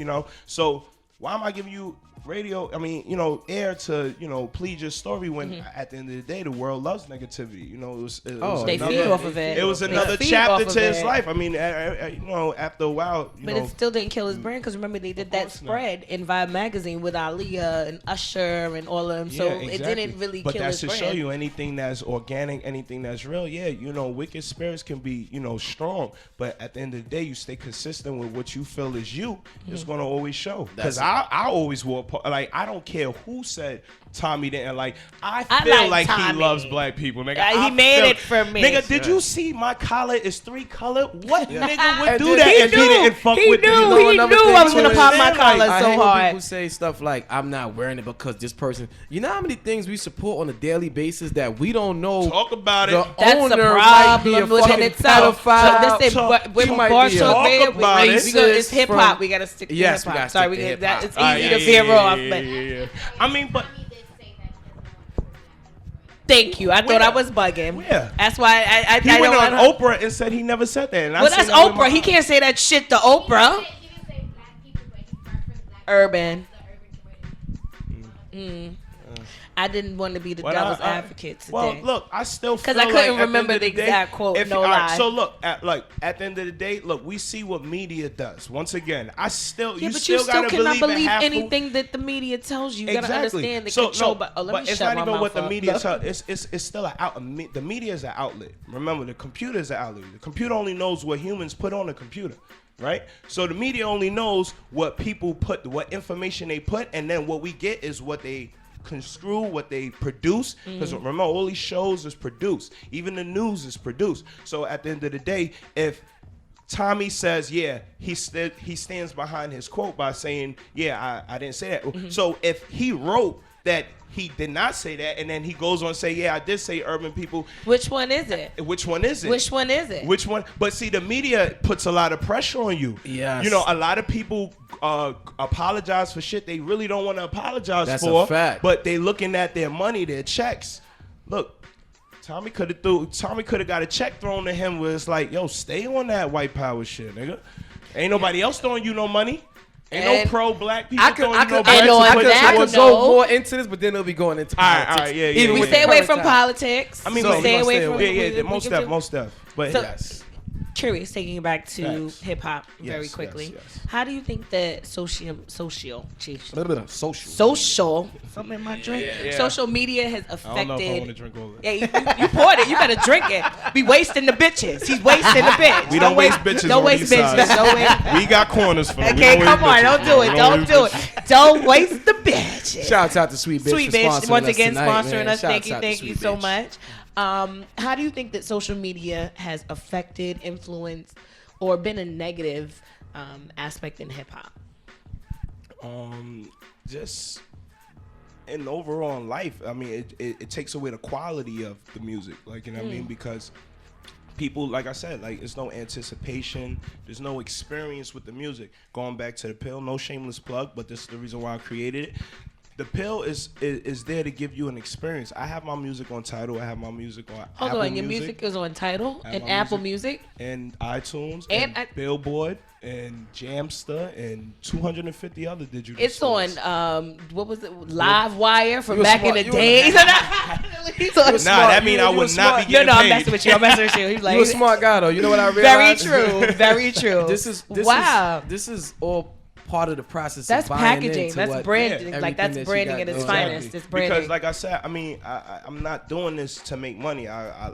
So why am I giving you radio, I mean, air to, plead your story when at the end of the day, the world loves negativity. It was they another, feed off of it. It was They another feed chapter off to of his it. life. I mean, after a while, But it still didn't kill his brand because remember they did that spread in Vibe magazine with Aaliyah and Usher and all of them. So it didn't really kill his brand. But that's to show you anything that's organic, anything that's real. Yeah, wicked spirits can be, strong. But at the end of the day, you stay consistent with what you feel is you. It's going to always show. Because I always wore, like, I don't care who said Tommy didn't like. I feel like he loves black people, nigga. He made it for me. Nigga, did you see my collar is 3 color? What nigga would And do then that he if he didn't fuck with me? He knew I was going to pop my collar I so hate when hard. people say stuff like, I'm not wearing it because this person. You know how many things we support on a daily basis that we don't know? Talk about the it. That's a owner might be problem a within fucking itself. pedophile. With He might bar be a- talk, Talk man, about it. it's hip hop. From- We gotta stick to Yes, hip we hop. gotta Sorry, stick to that hip it's hop. easy to veer off. But I mean, but thank you. I thought I was bugging. Yeah. That's why I he don't went on know. Oprah and said he never said that. And Well, that's Oprah. He can't say that shit to Oprah. Urban. I didn't want to be the devil's advocate today. Well, look, I still feel because I couldn't like at remember end the of day, exact quote. if- No all right, lie. So look, at the end of the day, look, we see what media does. Once again, Yeah, you but still you still gotta cannot believe half anything that the media tells you. You gotta understand the so, control. No, Let but me it's shut not my even mouth what the up. media tells. It's still the media is an outlet. Remember, the computer is an outlet. The computer only knows what humans put on the computer. Right? So the media only knows what people put, what information they put, and then what we get is what they construe, what they produce. Because remember, all these shows is produced. Even the news is produced. So at the end of the day, if Tommy says, yeah, he stands behind his quote by saying, yeah, I didn't say that. So if he wrote that he did not say that, and then he goes on to say, yeah, I did say urban people. Which one is it? Which one is it? Which one is it? Which one? But see, the media puts a lot of pressure on you. Yes. A lot of people apologize for shit they really don't want to apologize That's for. a fact. But they looking at their money, their checks. Look, Tommy could have got a check thrown to him where it's like, yo, stay on that white power shit, nigga. Ain't nobody else throwing you no money. Ain't no pro-black people throwing you no money. I could no. go more into this, but then it'll be going into politics. All right, yeah. Even We with stay the away current from time. politics. I mean, So we we stay gonna away stay from away. yeah, most stuff. But So- yes. Curious, taking it back to Facts. hip hop very Yes, quickly. yes. How do you think that social Social. something in my drink, Yeah. social media has I don't know if I want to affected? drink all that. Yeah, you poured it. You better drink it. Be wasting the bitches. He's wasting the bitch. We don't waste bitches Don't on waste these bitches. sides. Don't waste. We got corners for them. We Okay, don't come waste on. bitches. Don't do it. We Don't waste do bitches. it. Don't waste the bitches. Shout out to Sweet Bitch. Sweet for Bitch, sponsoring once us again tonight, sponsoring man. us. Shouts Thank you, out to thank you Sweet so Bitch. much. How do you think that social media has affected, influenced, or been a negative aspect in hip hop? Just in overall in life, I mean, it takes away the quality of the music. Like, you know what I mean? Because people, like I said, like, there's no anticipation. There's no experience with the music. Going back to the pill, no shameless plug, but this is the reason why I created it. The pill is there to give you an experience. I have my music on Tidal. I have my music on Hold Apple on, your music is on Tidal I have and my Apple Music. and iTunes And and Billboard and Jamster and 250 other digital It's stores. on what was it? Live Wire from You back smart- in the you- days. He's on- Nah, that mean I would not be No, getting no, I'm paid. messing with you. I'm messing with you. He's like, You a smart guy though. You know what I very realized? true, very true. Wow. This is all part of the process. That's of buying packaging. into That's what- branding. everything Like that's that you branding got at its going on. finest. It's branding. Because, like I said, I mean, I'm not doing this to make money. I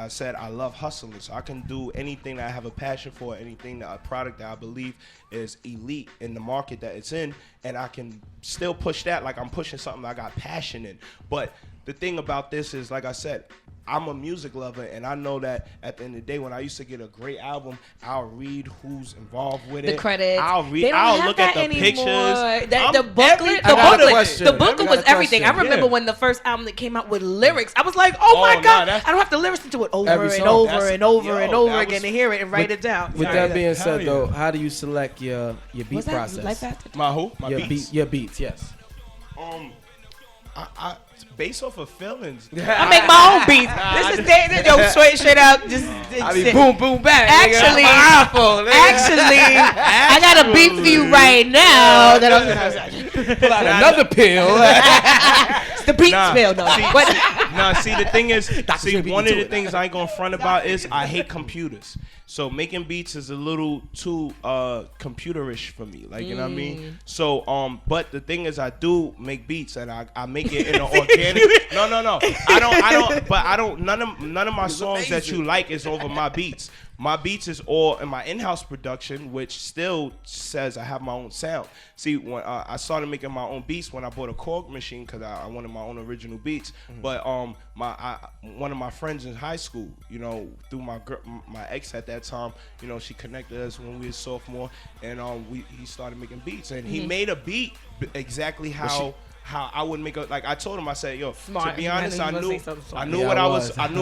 said, I love hustling, so I can do anything that I have a passion for, anything that a product that I believe is elite in the market that it's in, and I can still push that like I'm pushing something I got passion in. But the thing about this is, like I said, I'm a music lover, and I know that at the end of the day, when I used to get a great album, I'll read who's involved with The it. credits. I'll They read. don't I'll have look that at the anymore. pictures. The booklet, question. the booklet I was got a everything. I question. remember Yeah. when the first album that came out with lyrics, I was like, oh my nah, god, that's- I don't have to listen to it over Every and song. over That's- and over yo, and over that again was- to hear it and write it down. With Yeah, that being hell said, yeah. though, how do you select your beat What's that? process? Life After? My who? My your beats. your beats, yes. I based off of feelings. I make my own beats. This is yo straight out. Just I mean, boom, boom, bang. Actually, nigga. Powerful, nigga. I got a beat for you right now that I'm gonna Pull out another pill. It's the beat spill, though. See, the thing is, Dre one beat of me the to things I ain't gonna front about is I hate computers. So making beats is a little too computerish for me. Like, you know what I mean? So, but the thing is, I do make beats and I make it in an organic. No. I don't. None of my songs that you like is over my beats. My beats is all in my in-house production, which still says I have my own sound. See, when I started making my own beats when I bought a Korg machine because I wanted my own original beats. But one of my friends in high school, you know, through my ex at that time, you know, she connected us when we were sophomore, and he started making beats, and he made a beat exactly how I would make like I told him, I said, yo, Smart. to be honest, I knew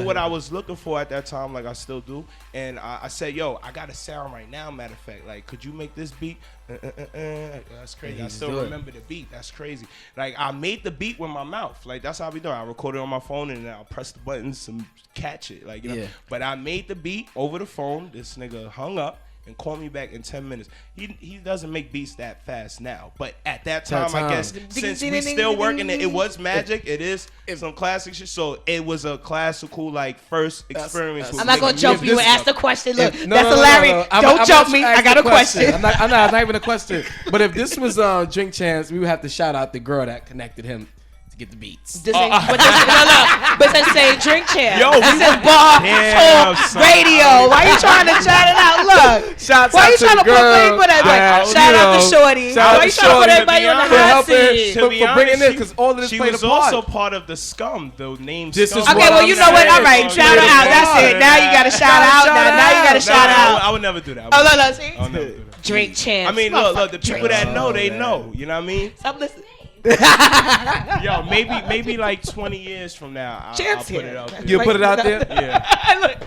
what I was looking for at that time, like I still do. And I said, yo, I got a sound right now, matter of fact, like, could you make this beat? That's crazy. I still remember the beat. That's crazy. Like, I made the beat with my mouth. Like, that's how we do it. I recorded on my phone and I'll press the buttons and catch it. Like, you know. But I made the beat over the phone. This nigga hung up and call me back in 10 minutes. He doesn't make beats that fast now, but at that time, I guess, since we still working it was magic. It is some classic shit. So it was a classical, like, first experience. I'm not gonna jump you and ask the question. Look, No, that's no, hilarious. I'm Don't jump me. ask I got the a question. I'm not even a question. But if this was Drink Champs, we would have to shout out the girl that connected him to get the beats. This ain't, but this say Drink Champ. Yo, this is Bar Talk son. Radio. Why you trying to shout it out? Look, Shouts why out you to trying the to girl put everybody? that, Shout you out to know, Shorty. shout out Why you to trying to put Shorty. everybody on the For hot helping, seat? for bringing it, because all of this She played a was part. also part of the Scum, the name This Scum. is Okay, what well, I'm you know what? All right, saying. shout her out. That's it. Now you got to shout out. Now you got to shout out. I would never do that. Oh, look, see? I would never do that. Drink Champs. I mean, look, the people that know, they man. know. You know what I mean? Stop listening. Yo, maybe like 20 years from now, I'll Champs put here. it out there. You put it out there? Yeah, Look.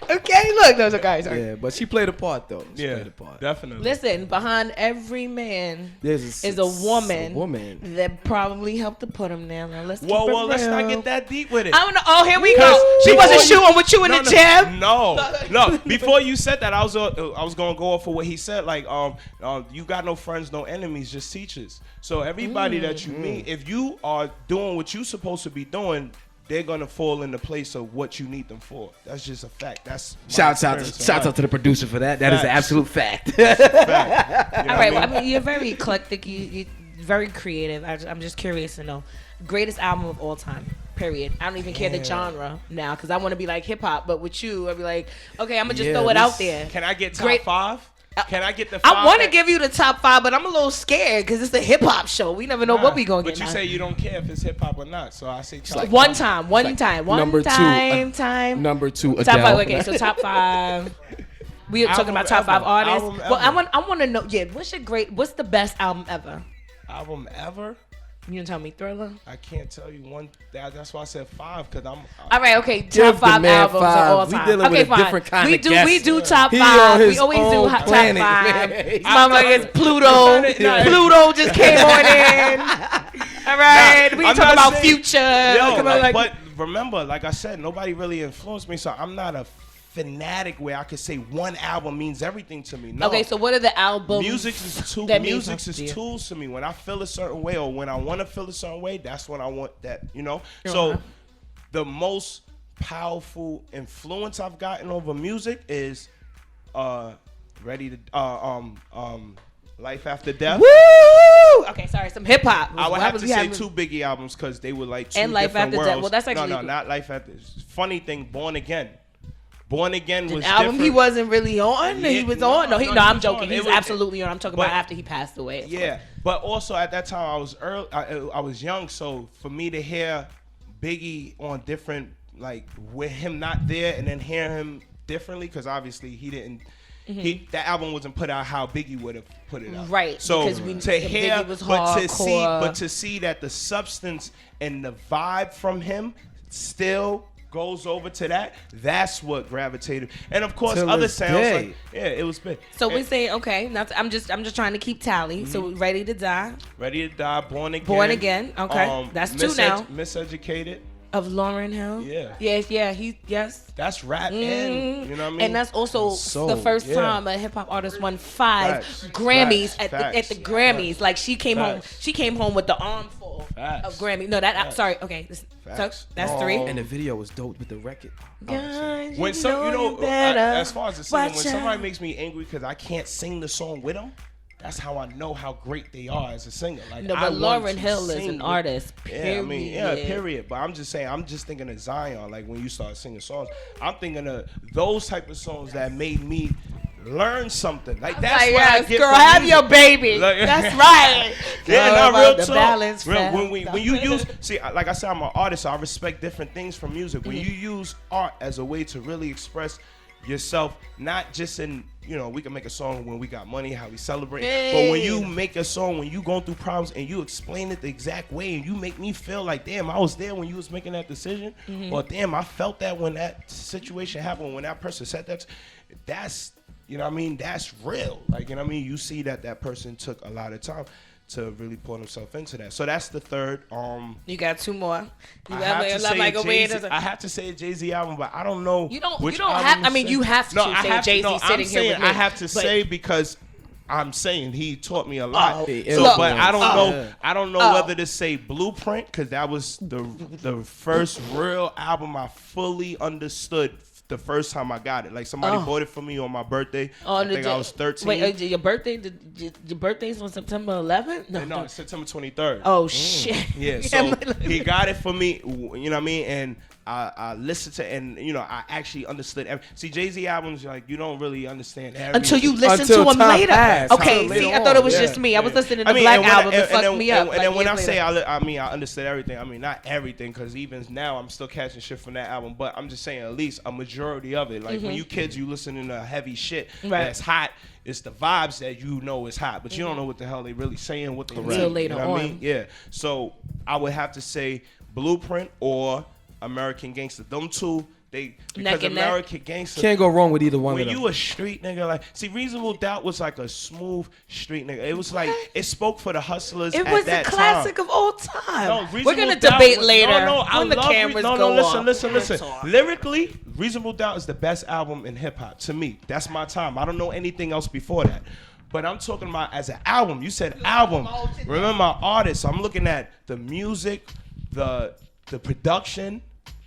Okay, look, those are guys. Yeah, but she played a part, though. She played a part. Definitely. Listen, behind every man There's is a woman, woman. that probably helped to put him there. Now let's keep it Well, let's not real. get that deep with it. I don't know. Oh, here we go. Because She wasn't before shooting with you in the gym. No. Before you said that, I was gonna go off for what he said. Like, you got no friends, no enemies, just teachers. So everybody that you meet, if you are doing what you're supposed to be doing, they're gonna fall in the place of what you need them for. That's just a fact. That's Shouts out to the producer for that. That is an Facts. absolute fact. fact. You know All right. what Well, I mean, you're very eclectic. You're very creative. I'm just curious to know. Greatest album of all time. Period. I don't even care the genre now because I want to be like hip hop. But with you, I'd be like, okay, I'm gonna just throw it out there. Can I get top Great. 5? Can I get the 5? I want to give you the top 5, but I'm a little scared because it's a hip hop show. We never know what we gonna get. But you now. say you don't care if it's hip hop or not, so I say top One 5. time. Number two, Time. Number 2, Top 5. Adele. Okay, so top 5. We are talking Album about top 5 ever. artists. Album Well, ever. I want to know. Yeah, what's the best album ever? Album ever? You gonna tell me Thriller? I can't tell you one. That's why I said 5 because I'm. All right, okay. Give Top the 5 man albums 5. of all We time. dealing Okay, with a fine. different kind we of do guest. top He 5. on We his always do own top planet, 5. man. Motherfuckers, Pluto just came on in. All right, we I'm talking not about saying- Future. Yo, Come on, like- but remember, like I said, nobody really influenced me, so I'm not a fanatic where I could say one album means everything to me. No. Okay, so what are the albums? Music's is that mean music's something is to you? tools to me. When I feel a certain way or when I want to feel a certain way, that's when I want that, you know? Uh-huh. So the most powerful influence I've gotten over music is Life After Death. Woo! Okay, sorry, some hip hop. I would have to say 2 Biggie albums because they were like 2 And Life different After Death. worlds. Well, that's actually no, cool. not Life After. Funny thing, Born Again. Born Again was An album different. he wasn't really on. Yeah, He was no, on. No, no, I'm he was joking. on. He's It was- absolutely on. I'm talking but- about after he passed away. of Yeah, course. but also at that time I was early. I was young, so for me to hear Biggie on different, like with him not there, and then hear him differently, because obviously he didn't. That album wasn't put out how Biggie would have put it out. Right, So because we- to hear, Biggie was but hardcore. to see that the substance and the vibe from him still goes over to that. That's what gravitated. And of course, Till other this sounds. day. Like, yeah, it was big. So we And say okay. Now I'm just trying to keep tally. So Ready to Die, Ready to Die, Born Again. Born Again. Okay, that's 2 now. Miseducated. Of Lauryn Hill? Yeah. Yes. That's rap and, you know what I mean? And that's also Soul, the first yeah. time a hip hop artist won 5 Facts. Grammys Facts. at the Grammys. Facts. Like she came home. Facts. She came home with the armful Facts. of Grammy. No, that Facts. sorry. Okay, so Facts. that's 3. And the video was dope with the record. God, When some, you know, better as far as the singing, when watch somebody out. makes me angry because I can't sing the song with them, that's how I know how great they are as a singer. Like, No, I but want Lauryn to Hill is sing an with- artist. Period. Yeah, I mean, yeah, period. But I'm just saying, I'm just thinking of Zion. Like when you start singing songs, I'm thinking of those type of songs that made me learn something. Like that's Like, what I yes, get girl, from have music. your baby. Like- That's right. Yeah, Girl, no, about real the talk. balance Real, fast. when you use, see, like I said, I'm an artist, so I respect different things from music. When Mm-hmm. you use art as a way to really express yourself, not just in, you know, we can make a song when we got money, how we celebrate, but when you make a song, when you going through problems and you explain it the exact way and you make me feel like, damn, I was there when you was making that decision, or damn, I felt that when that situation happened, when that person said that, that's, you know what I mean, that's real. Like, you know what I mean, you see that person took a lot of time to really pour himself into that. So that's the third. You got 2 more. You I got have like, to say like a way Jay-Z, I have to say a Jay-Z album, but I don't know. You don't which have. album I to mean, say. you have to No, I say have to- Jay-Z no, sitting I'm here saying with me. I have to But- say because I'm saying he taught me a lot. Oh, So, look. but I don't know. Yeah. I don't know whether to say Blueprint because that was the first real album I fully understood. The first time I got it, like somebody bought it for me on my birthday. I think I was 13. Wait, your birthday? Your birthday's on September 11th? No, it's September 23rd. Oh shit. Yeah, so he got it for me, you know what I mean? And I listened to, and you know, I actually understood. See, Jay-Z albums, like, you don't really understand everything. Until you listen Until to him time later. passed. Okay, Until see, later I thought it on, was yeah. just me. I was listening to I mean, Black and when Album. I- It fucked then- me up. And then when I years say, later. I mean, I understood everything. I mean, not everything, because even now I'm still catching shit from that album. But I'm just saying, at least a majority of it. Like when you kids, you listening to heavy shit Right. that's hot. It's the vibes that you know is hot, but you don't know what the hell they really saying, what they Until mean. later you know what I on. mean? Yeah. So I would have to say Blueprint or American Gangster. Them two, they, because Neck and neck. American Gangster. Can't go wrong with either one When of them. you a street nigga, like, see, Reasonable Doubt was like a smooth street nigga. It was like, it spoke for the hustlers It at was a that classic time. of all time. No, We're Reasonable gonna Doubt debate was- later I when the love cameras no, go listen, off. listen. Let's talk. Lyrically, Reasonable Doubt is the best album in hip hop to me. That's my time. I don't know anything else before that. But I'm talking about as an album. You said album. Remember my artist. I'm looking at the music, the production,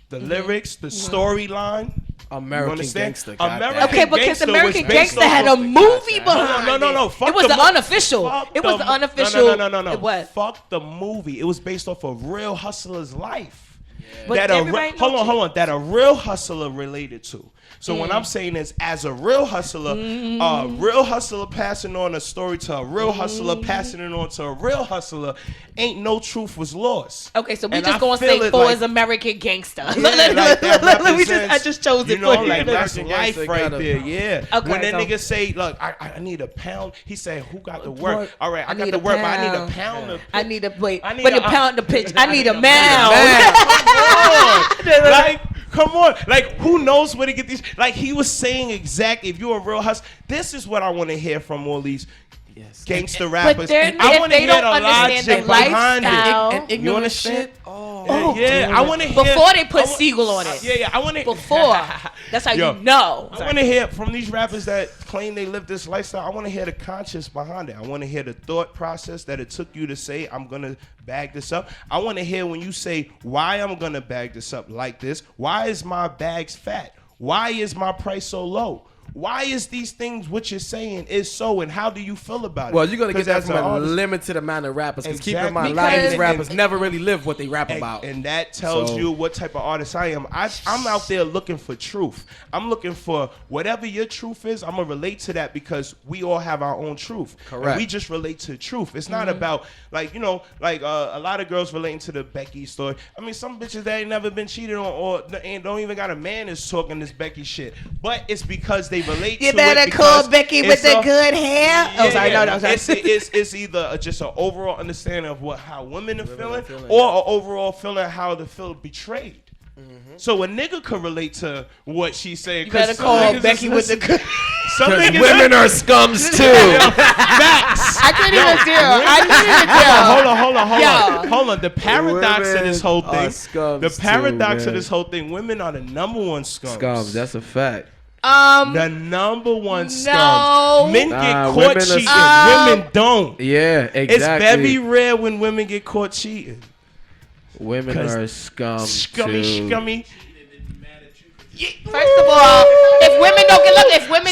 the lyrics, the storyline. American understand? Gangster. goddamn. American Okay, because Gangster American was based Gangster off had of a the- movie behind No. it. Fuck It was the unofficial. fuck It was the unofficial. No. What? Fuck the movie. It was based off a real hustler's life. But That everybody knows hold on. That a real hustler related to. So what I'm saying is, as a real hustler, passing on a story to a real hustler, passing it on to a real hustler, ain't no truth was lost. Okay, so we And just I gonna feel say it four like- is American Gangster. Yeah, like that I just chose it you know, for like you. that's American life Gangster right gotta- there. Yeah. Okay, When that so- nigga say, "Look, I need a pound," he said, "Who got the work?" What? All right, I got need the a work, but I need a pound. pound. To I need a wait. I need When a- you pound the pitch, I need a Man. mound. Like, come on. Like, who knows where to get these? Like, he was saying exactly, if you're a real hustler, this is what I want to hear from all these gangster rappers. they're- I if want to they hear don't the understand logic the behind lifestyle. it. And You ignorant understand? shit. Yeah, I want to hear. Before they put Siegel on it. Yeah, I want to. Before. That's how Yo, you know. I want to hear from these rappers that claim they live this lifestyle. I want to hear the conscience behind it. I want to hear the thought process that it took you to say, I'm going to bag this up. I want to hear when you say, why I'm going to bag this up like this. Why is my bags fat? Why is my price so low? Why is these things what you're saying is so, and how do you feel about it? Well, you're going to get that 'Cause from as an a artist- limited amount of rappers. Because keep in Exactly. mind, a lot of these Because- rappers never really live what they rap about. And that tells So- you what type of artist I am. I'm out there looking for truth. I'm looking for whatever your truth is. I'm going to relate to that because we all have our own truth. Correct. And we just relate to truth. It's not about, like, you know, like a lot of girls relating to the Becky story. I mean, some bitches that ain't never been cheated on or and don't even got a man is talking this Becky shit. But it's because they relate You to better it. call because Becky with it's the a- good hair. Oh, sorry. yeah. No, sorry. It's either just an overall understanding of how women are feeling, or an overall feeling how they feel betrayed. So a nigga could relate to what she's saying. You better 'cause some call niggas Becky is with the listening- good. Some niggas Women are scums too. facts. I can't even deal. Hold on. The paradox of this whole Women are thing. scums The paradox too, of this whole thing. Women are the number one scums. Scums, that's a fact. The number one scums. No. Men Nah, get women caught are cheating. Women don't. Yeah, exactly. It's very rare when women get caught cheating. Women are scum Scummy, too. scummy. First of all, if women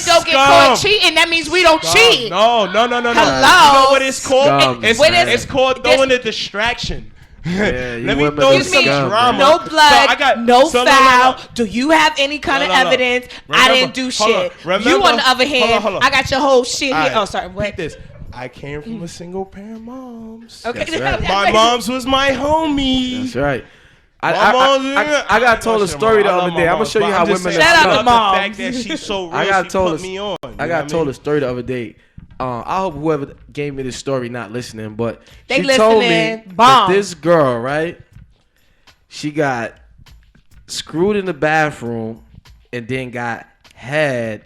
don't get caught cheating, that means we don't cheat. No. Hello. You know what it's called? Scum, It's called throwing a distraction. Yeah, you Let me women throw are some scum, drama. No blood, no so foul. Do you have any kind of evidence? I Remember- didn't do hold on. shit. Remember- You, on the other hand, hold on. I got your whole shit All here. right, Oh, sorry. What? repeat this. I came from a single parent moms. Okay. That's right. My mom's was my homie. That's right. My mom's- I got told a story the other day. I'm gonna show you how women are Shout out to scum. mom. The fact that she's so real, I got she told put a- me on. I got told a story the other day. I hope whoever gave me this story not listening, but They she told me listening. that Bomb. this girl, right? She got screwed in the bathroom and then got had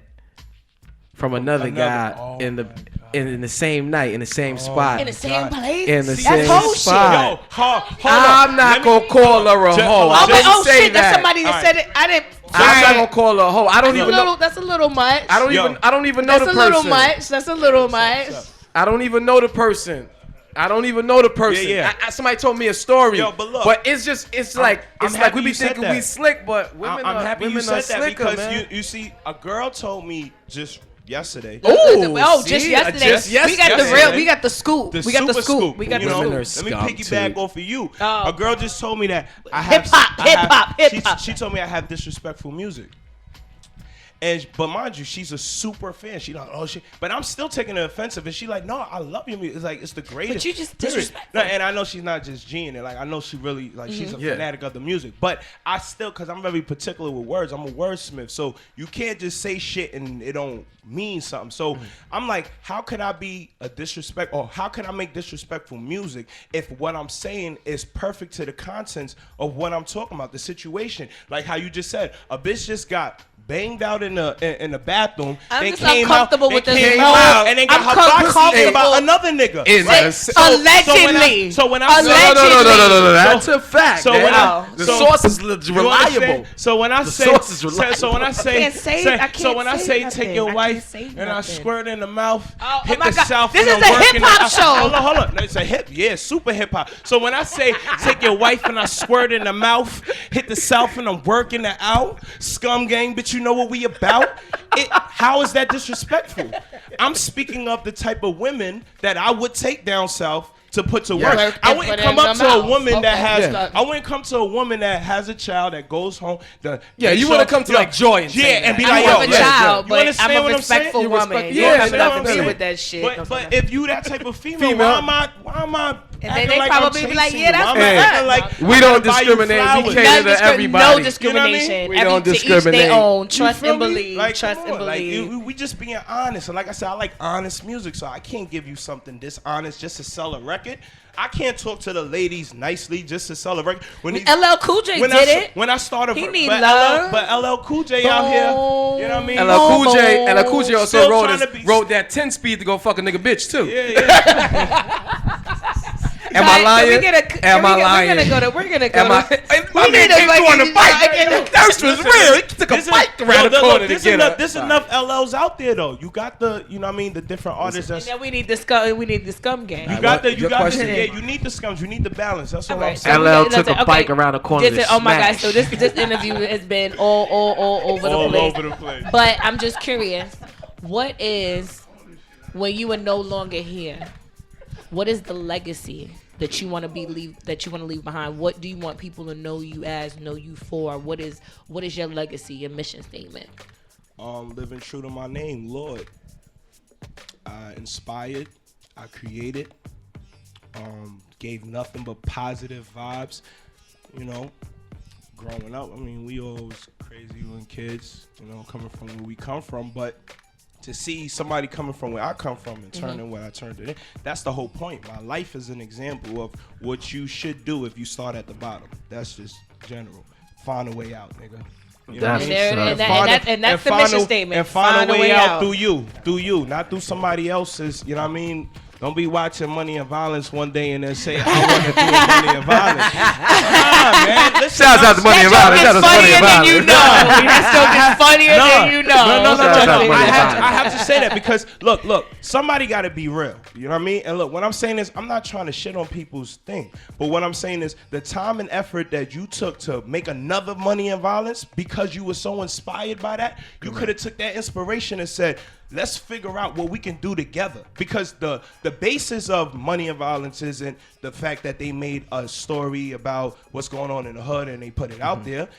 from another guy oh in the same night in the same spot. In the same place? In the That's same whole spot. shit. Hold I'm not gonna call her a hoe. I Oh, wait, didn't oh say shit, that. that's somebody that All said it. I didn't. I'm not gonna call her a hoe. I don't even know. That's a little much. I don't even know That's the a person. little much. That's a little much. I don't even know the person. Yeah. Somebody told me a story. Yo, but look. it's like I'm we happy be you said thinking that. we slick, but women I'm happy women you said are that slicker, because man. you see, a girl told me just yesterday. Oh, see? just yesterday. We got the yesterday. real. We got the scoop. The We got the super scoop. We got you the know, Women are scoop. let me scum, piggyback too. off of you. Oh. A girl just told me that I have Hip-hop. She told me I have disrespectful music. But mind you, she's a super fan. She like, oh shit. But I'm still taking it offensive. And she like, no, I love your music. It's like it's the greatest. But you just period. disrespectful. No, and I know she's not just G'ing it. Like I know she really like she's a Yeah. fanatic of the music. But I still, cause I'm very particular with words. I'm a wordsmith. So you can't just say shit and it don't mean something. So I'm like, how can I be a disrespect or how can I make disrespectful music if what I'm saying is perfect to the contents of what I'm talking about, the situation? Like how you just said, a bitch just got banged out in the bathroom. I'm They just came uncomfortable out, with they this came whole- out and then got I'm her box uncomfortable about another nigga. In Right? the- So- Allegedly. So when I Allegedly. That's a fact. So man. when I- the so- source is You reliable. understand? So when I say, source is reliable. so when I say, can't say- I can't so when I say say nothing. take your I wife can't say and I nothing. squirt in the mouth, Oh, hit oh my the God. south. This and is I'm a working hip-hop it- show. Hold on. No, it's a super hip hop. So when I say take your wife and I squirt in the mouth, hit the south and I'm working it out, scum gang, bitch, you know what we about? How is that disrespectful? I'm speaking of the type of women that I would take down south to put to work. Work I and wouldn't put come in up the to a mouth. woman that Okay. has. Yeah. I wouldn't come to a woman that has a child that goes home. Yeah, you wanna come to, like, Joy and say and be that. I like, have yo, a let's child, go. but You understand I'm a what I'm saying? respectful You woman. respect- You yeah, don't have nothing to definitely. do with that shit. But if you that type of female, Female. why am I? And acting then they like probably I'm be like, chasing yeah, you? that's Why am my I acting son. like We I don't gotta buy you discriminate. We flowers? cater to everybody. No discrimination. We don't To each discriminate. their own. You Trust feel and me? believe. Like, Trust come and on, like, believe. we just being honest. And like I said, I like honest music, so I can't give you something dishonest just to sell a record. I can't talk to the ladies nicely just to sell a record. When these- LL Cool J when did I, it. When I started, He need but love. but LL Cool J out here, you know what I mean? LL Cool J also Still wrote trying to be- that 10 speed to go fuck a nigga bitch too. Yeah. Am I lying? We're gonna go to. My man came through on the bike. The thirst was real. He took a bike around the corner to get her. There's enough LLs out there though. You got the, you know what I mean, the different artists. And That's, then we need the scum. We need the scum gang. you got the, Your question. yeah. You need the scums. You need the balance. That's all I'm Alright, saying. so LL we- took a okay. bike around the corner to Oh my smash. gosh! So this interview has been all over the All place. over the place. But I'm just curious. What is when you are no longer here? What is the legacy that you want to leave behind? What do you want people to know you as, know you for? What is your legacy, your mission statement? Living true to my name, Lord. I inspired, I created, gave nothing but positive vibes. You know, growing up, I mean, we always crazy when kids, you know, coming from where we come from, but to see somebody coming from where I come from and turning what I turned it in, that's the whole point. My life is an example of what you should do if you start at the bottom. That's just general. Find a way out, nigga. You know what I mean? And that's the mission statement. And find a way out through you, not through somebody else's. You know what I mean? Don't be watching Money and Violence one day and then say, I want to do Money and Violence. Nah, man. Listen, Shouts out to Money and Violence. Shout out to Money and Violence. That joke is funnier than you know. No. I have to say that because, look, somebody got to be real. You know what I mean? And look, when I'm saying this, I'm not trying to shit on people's thing. But what I'm saying is the time and effort that you took to make another Money and Violence because you were so inspired by that, you could have took that inspiration and said, let's figure out what we can do together. Because the basis of Money and Violence isn't the fact that they made a story about what's going on in the hood and they put it out there.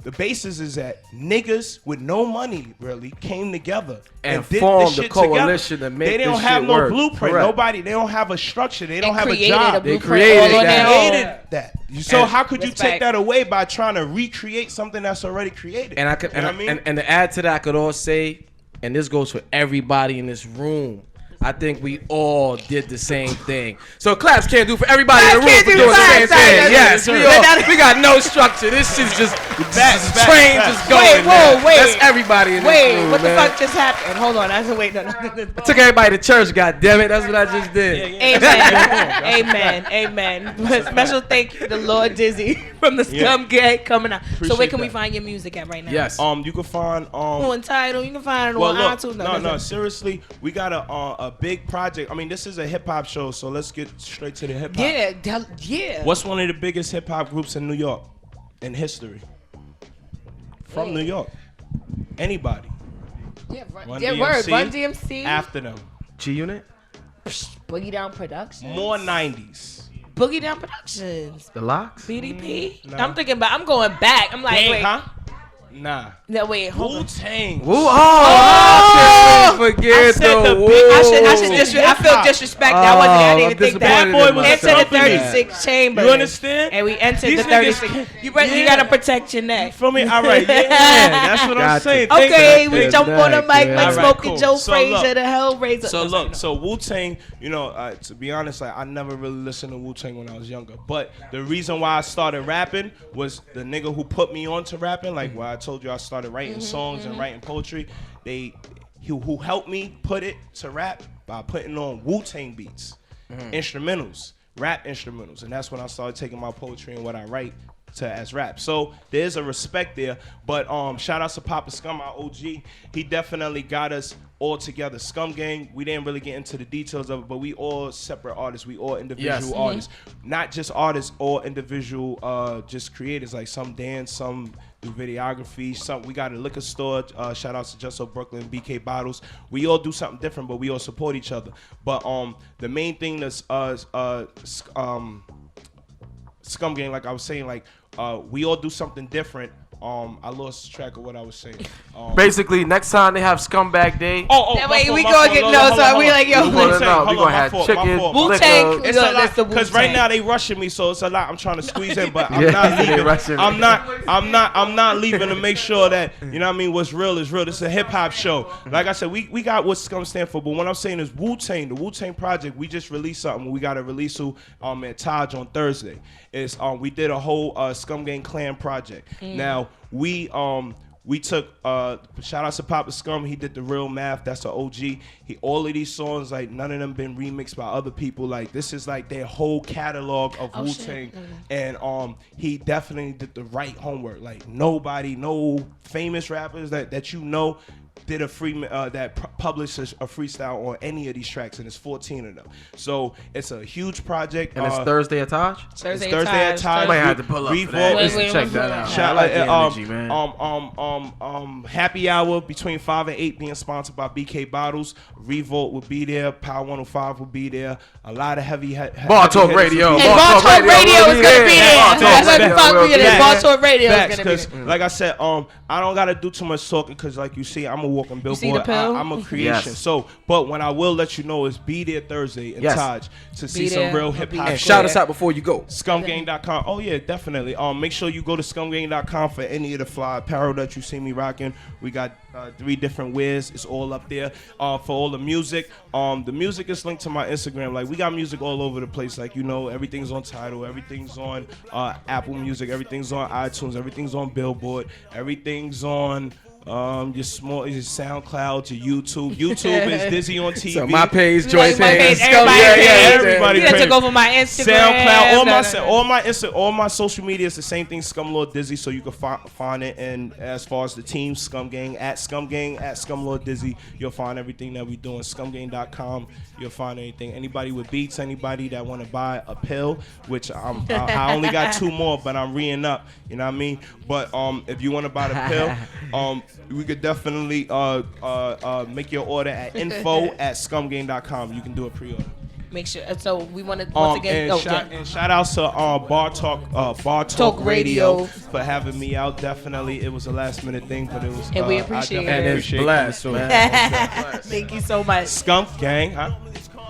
The basis is that niggas with no money really came together and did formed this a coalition to make They this don't have shit no work. blueprint. Correct. They don't have a structure. They don't And have a created job. a They blueprint created all on their own. that. So how could you Respect. take that away by trying to recreate something that's already created? And I could, You know what I mean? and to add to that, I could all say, and this goes for everybody in this room, I think we all did the same thing. So claps can't do for everybody in the room for doing the same thing. Yes, we got no structure. This shit's just train just going. Wait. That's everybody in this room. What the man. fuck just happened? Hold on. I said, wait, no. I took everybody to church, goddammit. That's what I just did. Amen. Special thank you to Lord Dizzy from the Scum Gang coming out. So where can we find your music at right now? Yes. You can find On Tidal, you can find it on iTunes. No, seriously, we got a big project. I mean, this is a hip hop show, so let's get straight to the hip hop. Yeah. What's one of the biggest hip hop groups in New York in history? From New York. Anybody. Run DMC. After them. G-Unit? Boogie Down Productions. More 90s. Boogie Down Productions. The Locks? BDP. Nah. I'm going back. I'm like, Dang, wait. huh? Nah. No, wait, hold on. Wu-Tang. Woo! I forget the Wu. I feel disrespected. I didn't even think that. That boy was Enter the company. 36 chamber. You understand? And we entered These the niggas 36. can't- You gotta protect your neck. Feel me? All right. Yeah, that's what I'm Gotcha. saying. Okay, we That's jump on the mic like yeah. Smoking Cool. Joe So Frazier, look. the Hellraiser. So look, so Wu-Tang, you know, to be honest, like I never really listened to Wu-Tang when I was younger. But the reason why I started rapping was the nigga who put me on to rapping. Like where I told you I started writing songs and writing poetry. Who helped me put it to rap by putting on Wu-Tang beats, instrumentals, rap instrumentals, and that's when I started taking my poetry and what I write to as rap. So there's a respect there. But shout out to Papa Scum, our OG. He definitely got us all together. Scum Gang, we didn't really get into the details of it, but we all separate artists. We all individual artists. Not just artists, all individual just creators. Like some dance, some do videography, some we got a liquor store. Shout out to Just So Brooklyn, BK Bottles. We all do something different, but we all support each other. But the main thing that's Scum Gang, like I was saying, like we all do something different. I lost track of what I was saying. Basically, next time they have Scumbag Day, That way we gonna get so we like, yo, we gonna have chicken, Wu-Tang. liquor. It's a lot That's the because right Wu-Tang. now they rushing me, so it's a lot. I'm trying to squeeze in, but I'm Yeah, not they leaving. rushing me. I'm not leaving to make sure that you know what I mean. What's real is real. This is a hip hop show. Like I said, we got what Scum stand for, but what I'm saying is Wu-Tang, the Wu-Tang Project. We just released something. We got a release at Taj on Thursday. It's we did a whole Scum Gang Clan project. Now we took shout out to Papa Scum. He did the real math. That's the OG. All of these songs, like none of them been remixed by other people. Like this is like their whole catalog of Wu-Tang. And he definitely did the right homework. Like nobody, no famous rappers that you know did a published a freestyle on any of these tracks, and it's 14 of them. So it's a huge project. And it's Thursday at Taj? Thursday at Taj. I might have to pull up for that. Revolt. Check that out. Shout I like the out, energy, man. Happy Hour between 5 and 8 being sponsored by BK Bottles. Revolt will be there. Power 105 will be there. A lot of heavy Bar Talk Radio. And Bar Talk Radio is gonna be there. That's what the fuck we did. Bar Talk Radio is gonna be Because, there. like I said, I don't gotta do too much talking because, like you see, I'm a walking see the billboard. pill? I'm a creation. Yes. So, but when I will let you know is be there Thursday in Yes. Taj to see Be some there. real I'll hip be hop. there. And shout us out before you go. Scumgang.com. Oh yeah, definitely. Make sure you go to scumgang.com for any of the fly apparel that you see me rocking. We got 3 different wears. It's all up there. For all the music. The music is linked to my Instagram. Like we got music all over the place. Like you know, everything's on Tidal. Everything's on Apple Music, everything's on iTunes, everything's on Billboard, everything's on your SoundCloud, your YouTube. YouTube is Dizzy on TV. So my page, Joy page, everybody. You took over my Instagram, SoundCloud, all my social media is the same thing, Scum Lord Dizzy. So you can find it. And as far as the team, Scum Gang at Scum Lord Dizzy, you'll find everything that we doing. ScumGang.com. You'll find anything. Anybody with beats, anybody that want to buy a pill, which I only got 2 more, but I'm re-ing up. You know what I mean? But if you want to buy the pill, we could definitely make your order at info@scumgang.com. You can do a pre-order. Make sure. So we want to once again. And shout out to Bar Talk Radio for having me out. Definitely, it was a last minute thing, but it was. And we appreciate it. And it's blessed, man. Thank you so much. Scum Gang, huh?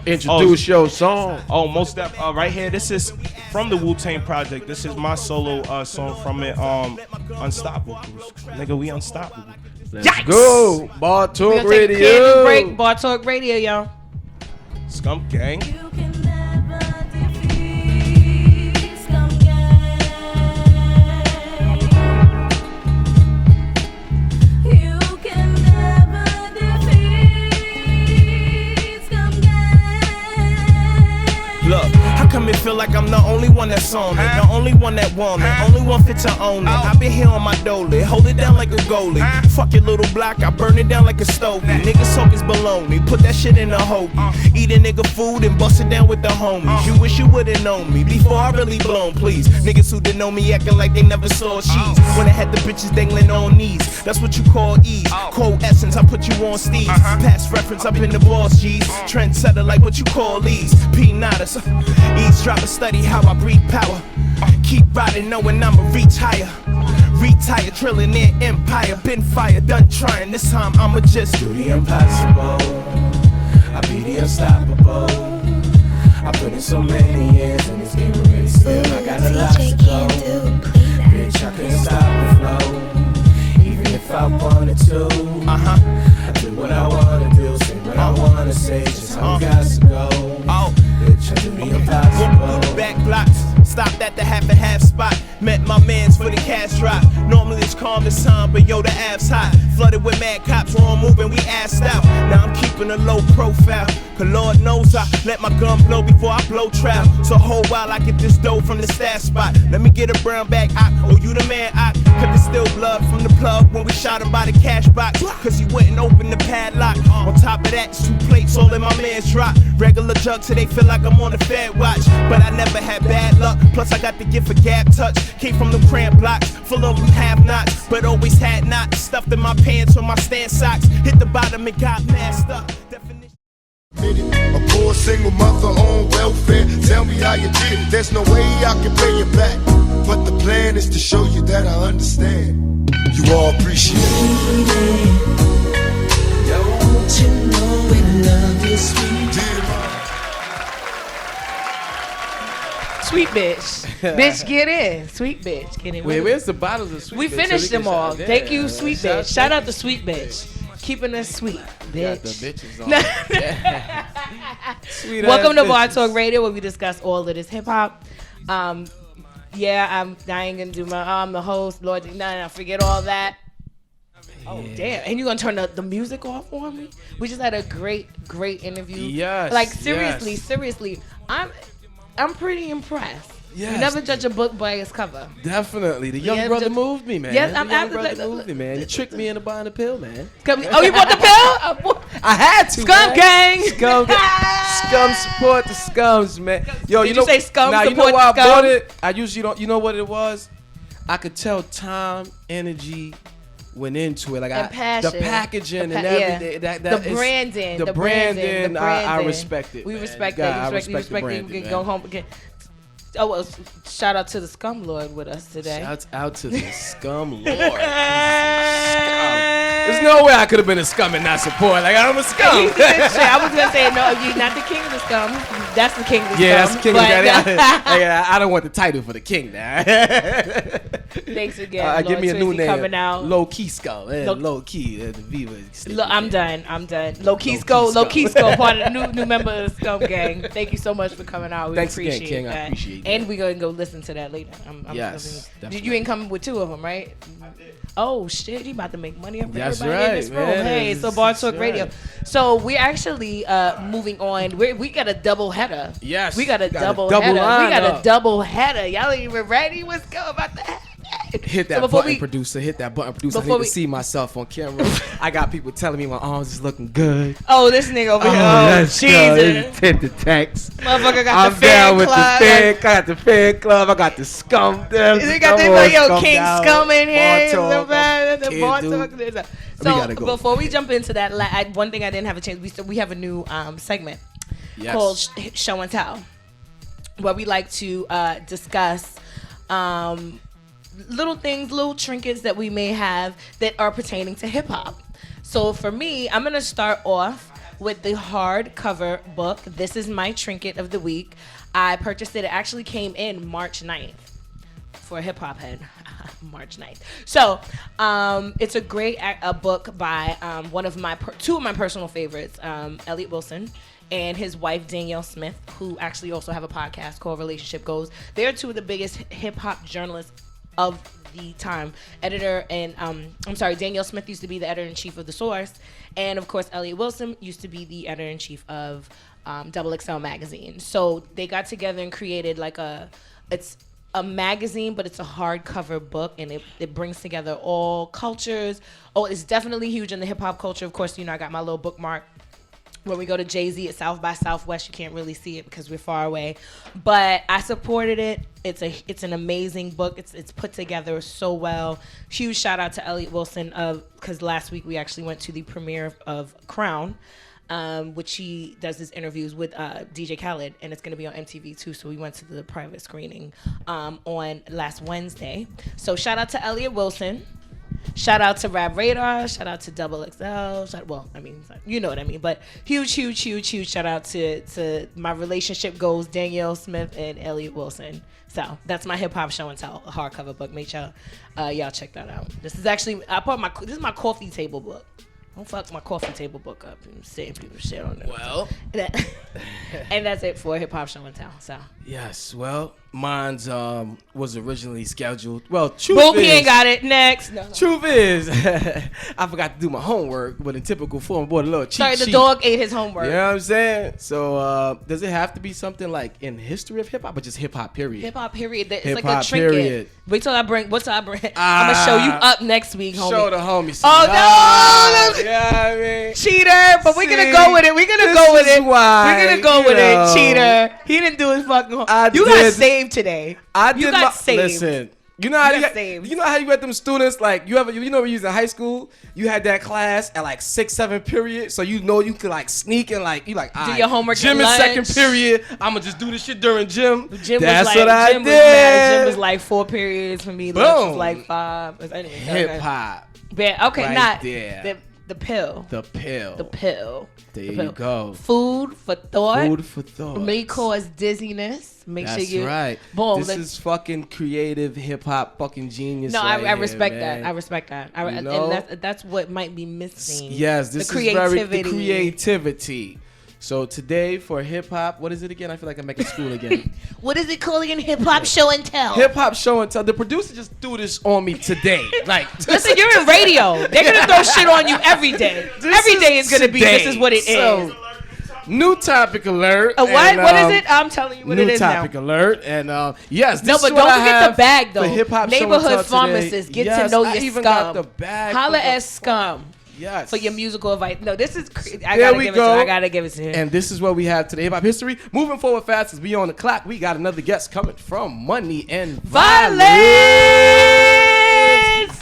Introduce your song. Oh, most that right here. This is from the Wu-Tang Project. This is my solo song from it. Unstoppable, nigga. We unstoppable. Let's go. Bar Talk We're gonna take a Radio. candy break. Bar Talk Radio, y'all. Scum Gang. You can never defeat Scum Gang. You can never defeat Scum Gang. Look, how come it feel like I'm the only one that's on it? The only one that want it, only one fit to own it. I been here on my dolly, hold it down like a goalie. Fuck your little block, I burn it down like a stogie. Niggas talk is baloney, put that shit in a hoagie. Eat a nigga food and bust it down with the homies. You wish you would've known me before I really blown, please. Niggas who didn't know me acting like they never saw cheese. When I had the bitches dangling on knees, that's what you call ease. Cold essence, I put you on steez. Past reference up in the boss G's. Trendsetter like what you call these. P-Nadas. Eavesdrop and study how I breathe power. Keep riding knowing I'ma reach higher. Retire, drilling their empire. Been fire, done trying. This time I'ma just do the impossible. I be the unstoppable. I put in so many years in this game already. Still I got a lot to go. Bitch, I can't stop the flow. Even if I wanted to. I do what I wanna do. Say what I wanna say. Just how it got to go. Bitch, I do the impossible. Back blocks. Stopped at the half and half spot. Met my mans for the cash drop. Normally it's calm this time, but yo, the abs hot. Flooded with mad cops, wrong moving, we assed out. Now I'm keeping a low profile. Cause Lord knows I let my gun blow before I blow trap. So hold while I get this dough from the stash spot. Let me get a brown bag, oh you the man, cause there's still blood from the plug when we shot him by the cash box. Cause he wouldn't open the padlock. On top of that, it's 2 plates, all in my man's drop. Regular jug till they feel like I'm on the Fed watch. But I never had bad luck. Plus I got the gift for gap touch. Came from them cramped blocks, full of them have-nots, but always had knots. Stuffed in my pants with my stand socks. Hit the bottom and got masked up. A poor single mother on welfare. Tell me how you did it. There's no way I can pay you back. But the plan is to show you that I understand. You all appreciate it. Don't you know we love you, sweet? Sweet bitch. Bitch, get in. Sweet bitch, get in. Wait, where's the bottles of Sweet We Bitch? finished them all. Yeah. Thank you, Sweet Bitch. Shout out to Sweet Bitch. Keeping us sweet, Got the bitch. bitches on. Yeah. Sweet Welcome ass to Bar bitches. Talk Radio, where we discuss all of this hip hop. I ain't gonna do I'm the host, Lord. No, forget all that. Oh damn! And you gonna turn the music off on me? We just had a great interview. Yes. Like seriously, yes. seriously, I'm pretty impressed. Yes. You never judge a book by its cover. Definitely. The young Yeah, brother just- moved me, man. Yes, the I'm young after brother that- moved me, man. He tricked me into buying a pill, man. Oh, you bought the pill? I had to. Scum man. gang. Scum support the scums, man. Yo, Did you say scum Now, you know support why I the scum? bought it? I usually don't. You know what it was? I could tell time, energy went into it. Like And passion. the packaging The and yeah. everything. That The is- branding. The branding. I respect it. We man. respect God, that. I You respect the it. branding, We can man. go home again. Oh, well, shout out to the Scum Lord with us today. Shouts out to the Scum Lord. Scum. There's no way I could have been a scum and not support. Like, I'm a scum. I was gonna say no, you're not the king of the scum. That's the king of the Yeah, scum. that's the king of but- that. I don't want the title for the king now. Thanks again. Give me a new Twizzy name. coming out. Low Key Skull. Low- Low Key. The Viva. I'm done. Low Keysco, part of the new member of the Scum Gang. Thank you so much for coming out. We Thanks again, appreciate King. I that. appreciate And that. we're going to go listen to that later. Yes, Did you ain't come with two of them, right? Oh shit, he about to make money up for That's everybody in right, this room. man. Hey, so Bar That's Talk Radio. right. So we're actually moving on. We got a double header. Yes. We got a double double header. We got a lineup. double header. Y'all ain't even ready. What's going about that? Hit that So before button, we- producer. Hit that button, producer. I Before need we- to see myself on camera. I got people telling me my arms is looking good. Oh, this nigga over here. Oh, Oh, let's go. Jesus. Hit the text. Motherfucker got I'm the fan down with club. the fan. I got the fan club. I got the scum. They got this like, yo, King Scum in here. Bar talk. The Bar Kid, Talk. dude. So gotta go. before we jump into that, one thing I didn't have a chance. We have a new segment Yes. called Show and Tell, where we like to discuss little things, little trinkets that we may have that are pertaining to hip hop. So for me, I'm gonna start off with the hardcover book. This is my trinket of the week. I purchased it. It actually came in March 9th for a hip hop head. March 9th. So it's a great a book by two of my personal favorites, Elliot Wilson and his wife Danielle Smith, who actually also have a podcast called Relationship Goals. They're two of the biggest hip hop journalists of the time. Danielle Smith used to be the editor-in-chief of The Source, and of course Elliot Wilson used to be the editor-in-chief of Double XL magazine. So they got together and created it's a magazine, but it's a hardcover book, and it brings together all cultures. Oh, it's definitely huge in the hip-hop culture. Of course, I got my little bookmark. When we go to Jay-Z at South by Southwest, you can't really see it because we're far away. But I supported it. It's an amazing book. It's put together so well. Huge shout out to Elliot Wilson because last week we actually went to the premiere of Crown, which he does his interviews with DJ Khaled, and it's going to be on MTV too. So we went to the private screening on last Wednesday. So shout out to Elliot Wilson. Shout out to Rap Radar. Shout out to Double XL. You know what I mean. But huge shout out to my Relationship Goals, Danielle Smith and Elliot Wilson. So that's my hip hop show and tell hardcover book. Make sure y'all check that out. This is actually this is my coffee table book. Don't fuck my coffee table book up and saying people shit on it. Well. And that's it for hip hop show and tell. So. Yes. Well, mine's was originally scheduled. Well, truth Boop, is, he ain't got it. Next. No. Truth is, I forgot to do my homework, but in typical form, bought a little cheat Sorry, the sheet. dog ate his homework. You know what I'm saying? So, does it have to be something like in history of hip hop, or just hip hop period? Hip hop period. It's Hip-hop like a trinket. period. Wait till I bring. I'm gonna show you up next week, homie. Show the homies. Oh, no! Yeah, I mean, Cheater, but we're gonna See, go with it. We're gonna this go with is it. why, We're gonna go you with know, it. Cheater. He didn't do his fucking homework. I You got did. saved today. I You did got my saved. listen. You know how You you got got, saved. you know how you got them students like you know when you was in high school, you had that class at like 6-7 period, so you could like sneak and like you like Do your homework gym at is second lunch. period. I'ma just do this shit during gym. Gym That's was like, what I gym did. was mad. Gym was like 4 periods for me. Lunch was Boom. like 5. Anyway, Hip hop. Okay, Right not there. the pill. The pill. The pill. There The you pill. go. Food for thought. Food for thought. May cause dizziness. Make That's sure you. right. Boom. This is fucking creative hip hop fucking genius. No, right I here, respect man. that. I respect that. You know? And that's what might be missing. Yes, this the is very creativity. the creativity. So today for hip hop, what is it again? I feel like I'm back in school again. What is it called again? Hip hop show and tell. Hip hop show and tell. The producer just threw this on me today. Like, Listen, you're in radio. They're gonna throw shit on you every day. Every day is gonna be. This is what it is. So, new topic alert. What? and, What is it? I'm telling you what it New is now. topic alert, and yes, this No, is but what don't I forget have the bag though. for Hip Hop Show and Neighborhood Tell today. pharmacists, get Yes, to know I your even scum. got the bag. Holla for the- at Scum Yes. for your musical advice. No, this is. I There gotta we give it to go. him. I gotta give it to him. And this is what we have today. Hip hop history. Moving forward fast as we on the clock. We got another guest coming from Money and Violence.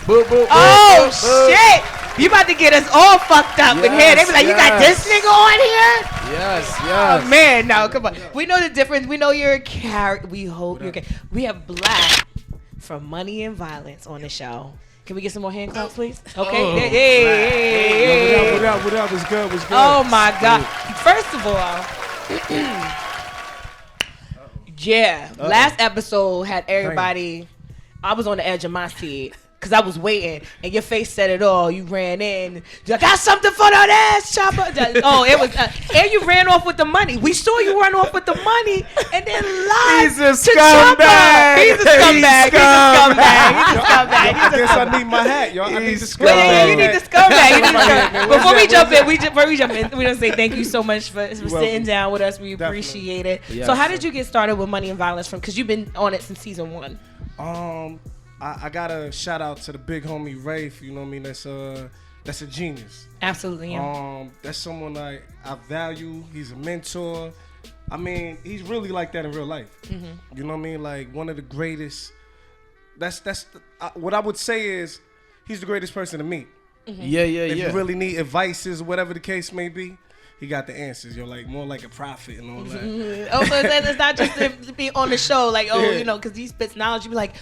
Boo, boo, boo, Oh boo, boo. shit! You about to get us all fucked up in here. They be like, you got this Yes, nigga on here? Yes, Oh yes. man, no, come on. We know the difference. We know you're a character. We hope you're. We have Black from Money and Violence on the show. Can we get some more hand claps, please? Okay. Oh, Hey. What up? What up? What's good? What's good? Oh my God! First of all, yeah, last episode had everybody I was on the edge of my seat. Cause I was waiting, and your face said it all. You ran in. You got something for that ass chopper. Oh, it was, and you ran off with the money. We saw you run off with the money, and then lied He's a to scumbag. Chopper. He's a scumbag. He's a scumbag. He's a scumbag. I guess I need my hat, yo. I need the scumbag. Yeah, you need the scumbag. You need the scumbag. Where's Before we that? jump in, we don't say thank you so much for sitting down with us. We appreciate it. Yes. So, how did you get started with Money and Violence? Because you've been on it since season 1. I gotta shout out to the big homie Rafe. You know what I mean? That's a genius. Absolutely. Yeah. That's someone I value. He's a mentor. I mean, he's really like that in real life. Mm-hmm. You know what I mean? Like one of the greatest. What I would say is he's the greatest person to meet. Mm-hmm. Yeah. If you really need advices, whatever the case may be, he got the answers. You're like more like a prophet and all that. Oh, so it's not just to be on the show, like, you know, because he spits knowledge. You be like,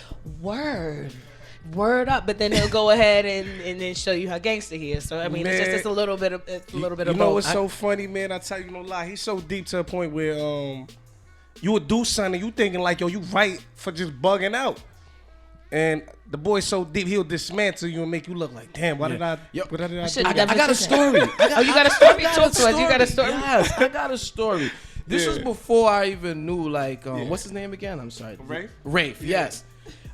word up, but then he'll go ahead and then show you how gangster he is. So I mean, Man, it's a little bit of You know both. what's so funny, man? I tell you no lie. He's so deep to a point where you would do something, you thinking like, yo, you right for just bugging out. And the boy's so deep, he'll dismantle you and make you look like, damn, what did I do? should've I got a story. You got a story? Talk to us. You got a story? Yes, I got a story. This was before I even knew, like, what's his name again? I'm sorry. Rafe? Rafe, yes.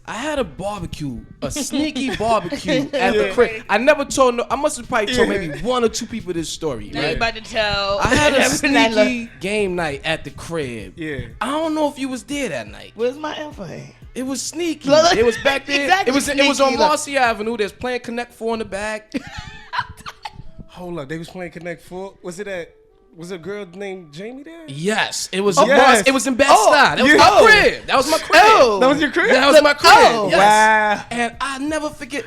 I had a barbecue, a sneaky barbecue at the crib. I never told I must have probably told maybe 1 or 2 people this story. Now Right? you about to tell. I had a everyone sneaky game night at the crib. Yeah. I don't know if you was there that night. Where's my info? It was sneaky. Look, It was back there. exactly, It was on sneaky, look. Marcy Avenue. There's playing Connect 4 in the back. Hold up, they was playing Connect 4. Was it a girl named Jamie there? Yes, it was. yes. It was in Bed-Stuy. That was yeah. my crib. That was my crib. That was your crib? That was my crib. Oh. Yes. Wow. And I never forget.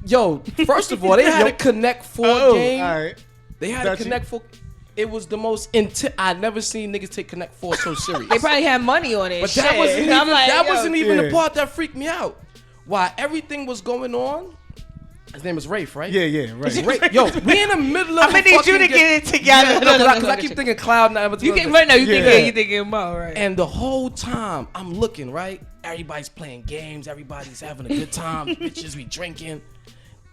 Yo, first of all, they had a Connect 4 game. All right. They had Got a you. Connect 4. It was the most I'd never seen niggas take Connect 4 so serious. They probably had money on it. But that wasn't even, I'm like, that yo. wasn't even the Yeah. part that freaked me out. While everything was going on, his name is Rafe, right? Yeah, right. Rafe. Yo, we in the middle of I'm gonna need you to get it together. Yeah, No, because I keep thinking Cloud 9. You can right now. You Yeah. think you thinking Mo, right? And the whole time I'm looking, right? Everybody's playing games. Everybody's having a good time. Bitches, we drinking.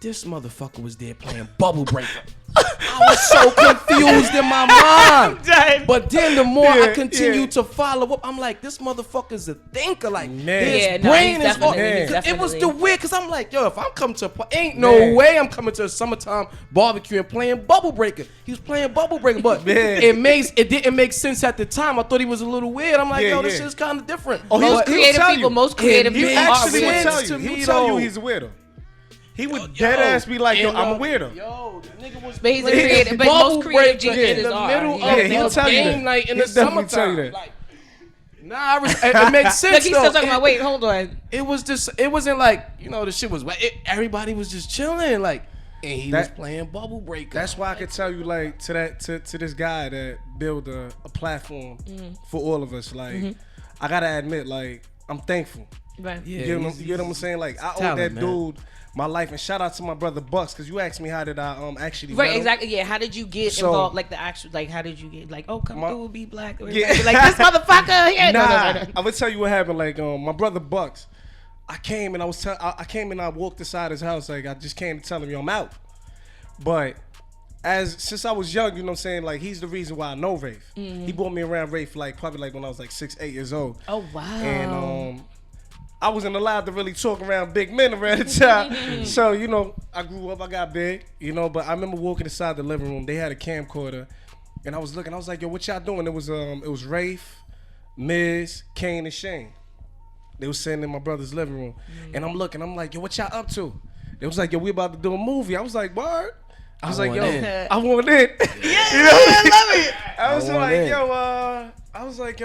This motherfucker was there playing Bubble Breaker. I was so confused in my mind. done. But then the more I Yeah, continue yeah. to follow up, I'm like, this motherfucker's a thinker. Like, Man. his Yeah, no, brain he's is on. definitely- he's It was the definitely- weird, because I'm like, yo, if I'm coming to ain't no Man. way I'm coming to a summertime barbecue and playing Bubble Breaker. He was playing Bubble Breaker, but Man. it didn't make sense at the time. I thought he was a little weird. I'm like, Yeah, yo, this yeah. shit's kind of different. Oh, Most he'll creative tell people, you. most creative He He people actually are would weird. tell to you. He me, would tell you though. he's a weirdo. He would Yo, dead ass be like, yo, and, I'm a weirdo. Yo, the nigga was But he's a playing creative- but Bubble most creative Breaker geniuses in the are. middle Yeah, of he'll the tell you game that. night in He'll the definitely tell summertime. you that. Like, nah, it makes sense. Look, he's still though. talking about. Wait, hold on. It was just. It wasn't like, you know, the shit was. Everybody was just chilling, like, and he was playing Bubble Breaker. That's why I could tell you, like, to this guy that built a platform for all of us. Like, I gotta admit, like, I'm thankful. Right. Yeah, You know he's- what I'm saying? Like, I owe talent, that man. dude my life, and shout out to my brother Bucks, because you asked me how did I actually Right, met him. exactly. Yeah, how did you get So- involved? Like the actual, like how did you get like, oh, come My- through, be black, or Yeah. like this motherfucker? Yeah, Nah, no. I'm gonna tell you what happened. Like, my brother Bucks, I came and I came and I walked inside his house. Like, I just came to tell him, yo, I'm out. But since I was young, you know what I'm saying? Like, he's the reason why I know Rafe. He brought me around Rafe probably like when I was like 6, 8 years old. Oh wow. And I wasn't allowed to really talk around big men around the time. So, you know, I grew up, I got big, you know, but I remember walking inside the living room. They had a camcorder, and I was looking. I was like, yo, what y'all doing? It was Rafe, Miz, Kane, and Shane. They was sitting in my brother's living room. And I'm looking. I'm like, yo, what y'all up to? They was like, yo, we about to do a movie. I was like, word? I was like, want yo, in. I want in. Yeah, I love it. I was I want like, in. yo, I was like,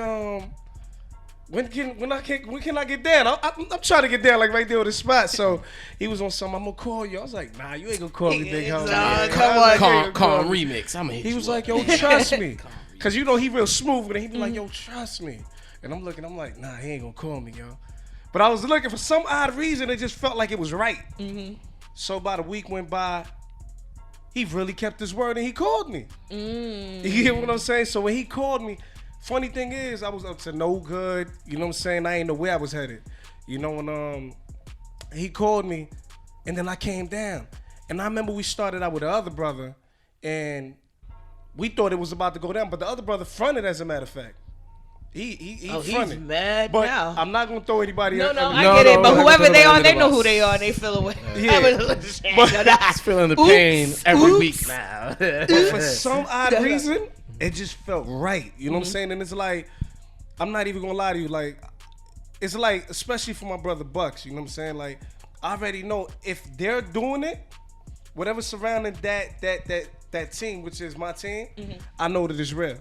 when can I get down? I'm trying to get down like right there on the spot. So he was on something. I'm gonna call you. I was like, nah, you ain't gonna call me, big homie. Nah, come I was like, on. you ain't gonna call Calm me. remix. I'm gonna hit He you was up. like, yo, trust me, cause you know he real smooth. And he be like, yo, trust me. And I'm looking. I'm like, nah, he ain't gonna call me, yo. But I was looking for some odd reason. It just felt like it was right. So about a week went by. He really kept his word and he called me. You hear what I'm saying? So when he called me, funny thing is, I was up to no good. You know what I'm saying? I ain't know where I was headed. You know, and he called me, and then I came down. And I remember we started out with the other brother, and we thought it was about to go down, but the other brother fronted, as a matter of fact. He fronted. He's mad But now. I'm not gonna throw anybody. No, under- I get it. But no, whoever no, they no, are, no, they no, know no. who they are. They feel away. Yeah. He's feeling the pain every week now. But for some odd reason, it just felt right. You know what I'm saying? And it's like, I'm not even gonna lie to you. Like, it's like, especially for my brother Bucks. You know what I'm saying? Like, I already know if they're doing it, whatever surrounding that team, which is my team, I know that it's real.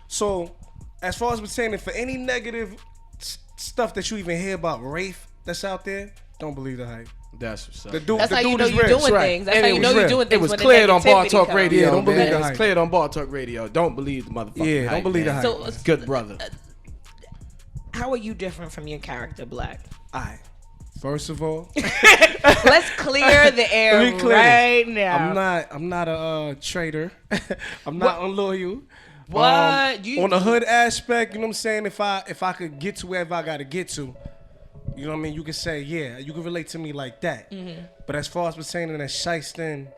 So, as far as pertaining for any negative stuff that you even hear about Rafe that's out there, don't believe the hype. That's what's up. The dude, That's the how you dude know is you're real. doing right. things. That's And how it you was know you're real. doing It things. was when the cleared on Bar negativity Talk comes. Radio. Yeah, don't believe man. the It was hype. cleared on Bar Talk Radio. Don't believe the motherfucker. Yeah, don't believe the hype. So, Good brother. how are you different from your character, Black? Alright. First of all, Let's clear the air Let me clear right now. I'm not a traitor. I'm not unloyal. What? On the hood aspect, you know what I'm saying? If I could get to wherever I gotta get to, you know what I mean? You can say, yeah, you can relate to me like that. But as far as pertaining to shysting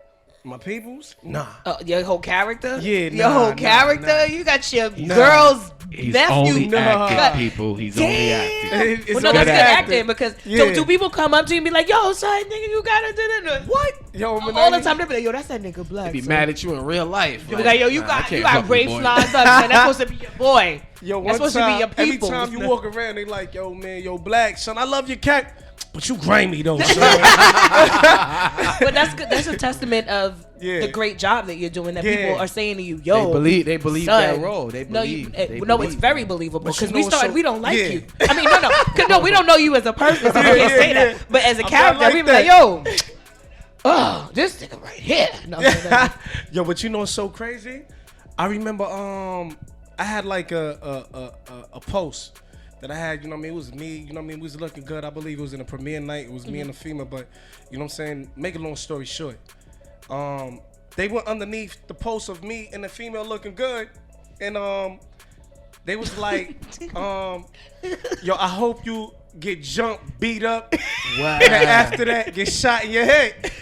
my peoples, nah. Your whole character? Yeah, Your whole character? nah. You got your girl's He's nephew. only acting, Got- people. He's only acting. It's Well, no, all that's good acting. acting because Yeah. do people come up to you and be like, yo, son, nigga, you gotta do that? What? Yo, All Manani, the time they be like, yo, that's that nigga Black. Be son. mad at you in real life. They be like, yo, you nah, I got can't you got fuck with rape boy. lines up, man. That's supposed to be your boy. Yo, That's one supposed to be time, your every people. time you walk around, they like, yo, man, yo, Black, son, I love your cat, but you grimy though, son. But that's good. That's a testament of Yeah. the great job that you're doing. That Yeah. people are saying to you, yo, They believe son. that role. They believe. No, they no, believe, it's very man. believable But you because know, we don't like yeah. you. I mean, no, because no, we don't know you as a person, so we can't say yeah. that. But as a I'm not character, like we be that. like, yo, oh, this nigga right here. No. Yo, but you know what's so crazy? I remember I had like a post that I had, you know what I mean? It was me, you know what I mean? We was looking good. I believe it was in a premiere night. It was me and the female, but you know what I'm saying? Make a long story short. They went underneath the post of me and the female looking good, and they was like, yo, I hope you get jumped, beat up, Wow. and then after that get shot in your head.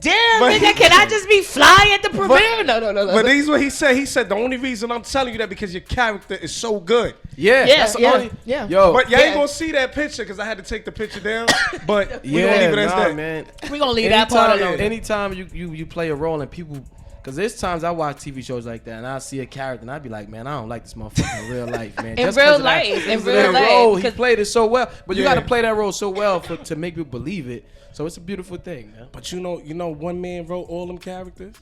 Damn, But- nigga, can I just be fly at the premiere? No. But this is what he said. He said the only reason I'm telling you that because your character is so good. Yeah, Yeah, that's the yeah, only. yeah. Yo, But y'all Yeah. ain't gonna see that picture because I had to take the picture down. But we yeah, gonna leave it as nah, that. man. We gonna leave that part Anytime, alone. anytime you play a role and people, because there's times I watch TV shows like that and I see a character and I be like, man, I don't like this motherfucker in real life, man. In Just real 'cause of that- life, in because of real that life, role, he 'cause- played it so well. But you Yeah. got to play that role so well to make people believe it. So it's a beautiful thing, man. But you know, one man wrote all them characters.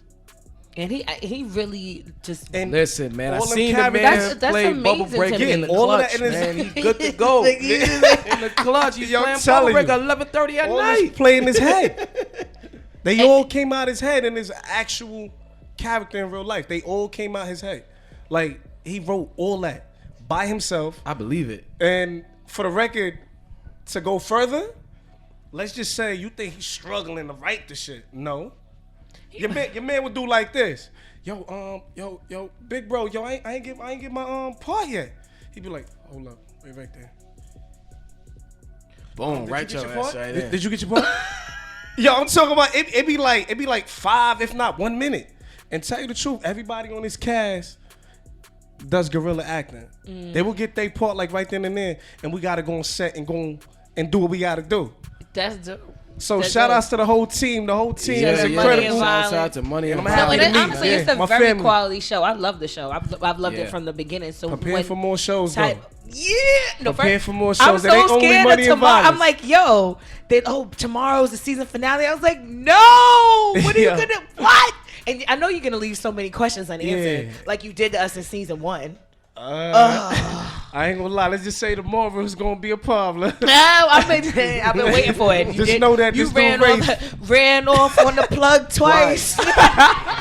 And he really just And Listen, man, I all them seen the characters- man That's play amazing bubble to breaker me. in the All of clutch, that in his- man. He's good to go. Like, in the clutch, he's Yo, I'm playing bubble telling breaker you. 11:30 at all this night. play in his head. They all came out his head in his actual character in real life. They all came out his head. Like he wrote all that by himself. I believe it. And for the record, to go further, let's just say you think he's struggling to write the shit. No. Your man would do like this. Yo, big bro, yo, I ain't get my part yet. He'd be like, hold up, wait right there. Boom, right Did you your get your ass part? right Did, there. did you get your part? Yo, I'm talking about it be like 5, if not 1 minute. And tell you the truth, everybody on this cast does guerrilla acting. They will get their part like right then and there, and we gotta go on set and go and do what we gotta do. that's dope. So That's shout dope. outs to the whole team. The whole team is Money and incredible. Violence. Shout out to Money and I'm No, happy and to it, meet honestly, you. it's a My very family. quality show. I love the show. I've loved it from the beginning. So Prepare when for more shows though. type, yeah, no, Prepare first- for more I'm shows. It ain't so only scared Money of and tomorrow. Violence. I'm like, yo, tomorrow's the season finale. I was like, no, what are Yeah. you gonna what? And I know you're gonna leave so many questions unanswered, Yeah. like you did to us in season 1. I ain't gonna lie. Let's just say tomorrow is gonna be a problem. No, I've been waiting for it. Just know that you this dude ran off on the plug twice.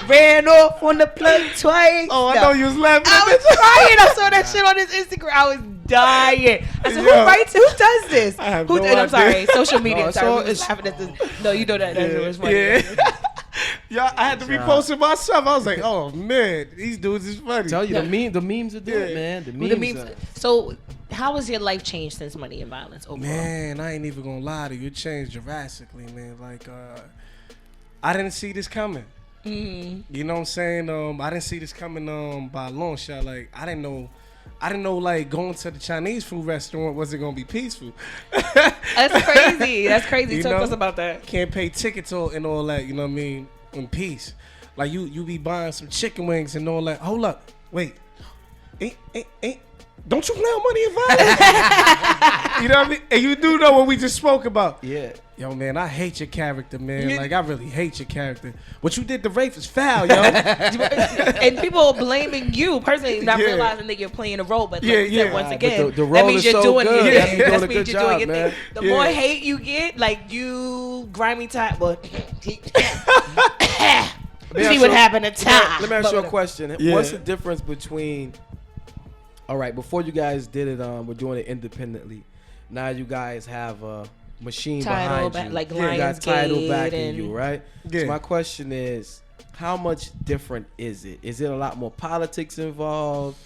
Ran off on the plug twice. Oh, I No. know you was laughing. I at was this. crying. I saw that shit on his Instagram. I was dying. I said, Yo. who writes? Who does this? I have Who no did? I'm idea. sorry. Social media. No, sorry, so we was it's- laughing at this. No, you know that. That's what's funny. Yeah. Yeah, I had to repost it myself. I was like, oh man, these dudes is funny. Tell you the memes are doing, man. The memes. So, how has your life changed since Money and Violence overall? Man, I ain't even gonna lie to you. It changed drastically, man. Like, I didn't see this coming. You know what I'm saying? I didn't see this coming by a long shot. Like, I didn't know like going to the Chinese food restaurant wasn't gonna be peaceful. That's crazy. That's crazy. You Talk know? to us about that. Can't pay tickets and all that, you know what I mean, in peace. Like you be buying some chicken wings and all that. Hold up, wait. Ain't don't you play on Money and Violence? You know what I mean? And you do know what we just spoke about. Yeah. Yo, man, I hate your character, man. Like, I really hate your character. What you did to Rafe is foul, yo. And people are blaming you personally, not Yeah. realizing that you're playing a role. But like Yeah, you said, yeah. once But again, the that role means is you're so doing good. it. That means you're That doing a means good you're doing job, your man. thing. The Yeah. more hate you get, like you grimy type, but see what happened to Ty. Let me ask you a question. Yeah. What's the difference between? All right, before you guys did it, we're doing it independently. Now you guys have a machine Title behind back- you. like you got Lionsgate title backing and- you, right? Yeah. So my question is, how much different is it? Is it a lot more politics involved?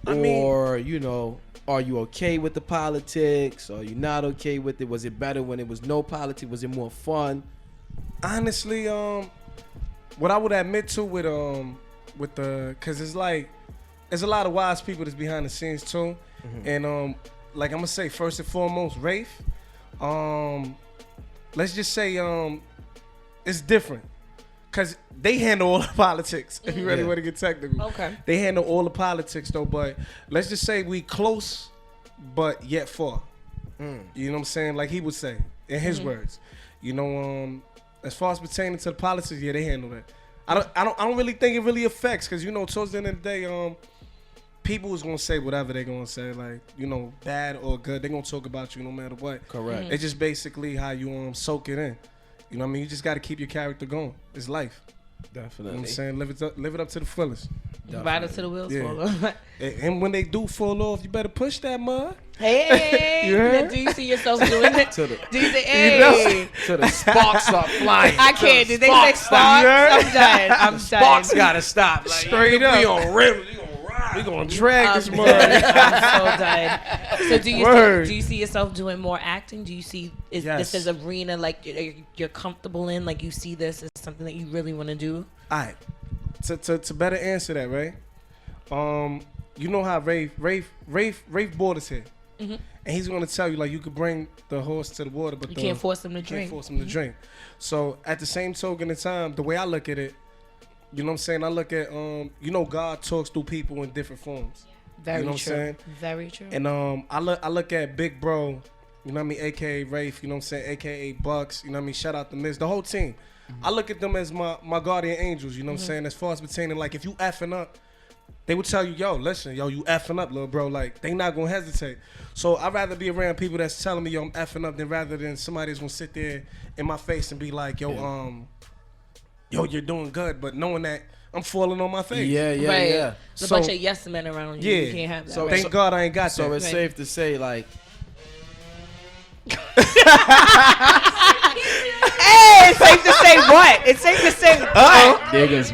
I mean- Or, you know, are you okay with the politics? Are you not okay with it? Was it better when it was no politics? Was it more fun? Honestly, what I would admit to with cause it's like there's a lot of wise people that's behind the scenes too. And like I'm gonna say first and foremost, Rafe, let's just say it's different. Cause they handle all the politics. If you really Yeah. want to get technical. Okay. They handle all the politics though, but let's just say we close but yet far. You know what I'm saying? Like he would say in his words. You know, as far as pertaining to the politics, yeah, they handle that. I don't really think it really affects, because you know, towards the end of the day, people is gonna say whatever they're gonna say, like, you know, bad or good, they're gonna talk about you no matter what. Correct. It's just basically how you soak it in. You know what I mean? You just gotta keep your character going. It's life. You know Definitely. what I'm saying? Live it up to the fullest. Right until the wheels Yeah. fall off. And when they do fall off, you better push that mud. Hey, You heard? do you see yourself doing it? To the- Do you say, You know? hey? So the sparks start flying. I can't. Did they say You sparks? heard? I'm done. I'm done. Sparks gotta stop. Like, Straight up. We on rhythm. We gonna ride. We gonna drag this I'm mud. so done. So do you Word. do you see yourself doing more acting? Do you see Yes. this is arena like you're comfortable in? Like you see this as something that you really want to do? All right. To better answer that, right? You know how Rafe bought us here, and he's gonna tell you like you could bring the horse to the water, but You can't force them to can't drink. force him to drink. So at the same token of time, the way I look at it, you know what I'm saying? I look at you know, God talks through people in different forms. Very You know what I'm true. saying? Very true. And I look at Big Bro, you know what I mean, aka Rafe, you know what I'm saying, aka Bucks, you know what I mean, shout out to Miz, the whole team. I look at them as my guardian angels, you know what I'm saying, as far as pertaining, like if you effing up, they would tell you, yo, listen, yo, you effing up, little bro, like they not gonna hesitate. So I'd rather be around people that's telling me, yo, I'm effing up, than rather than somebody that's gonna sit there in my face and be like, yo, yo, you're doing good, but knowing that I'm falling on my face. Yeah, yeah, right. yeah. There's a So- bunch of yes men around you. Yeah. You can't have that. So right? Thank God I ain't got So that. it's Right. safe to say, like, Hey, it's safe to say what? It's safe to say what? Niggas,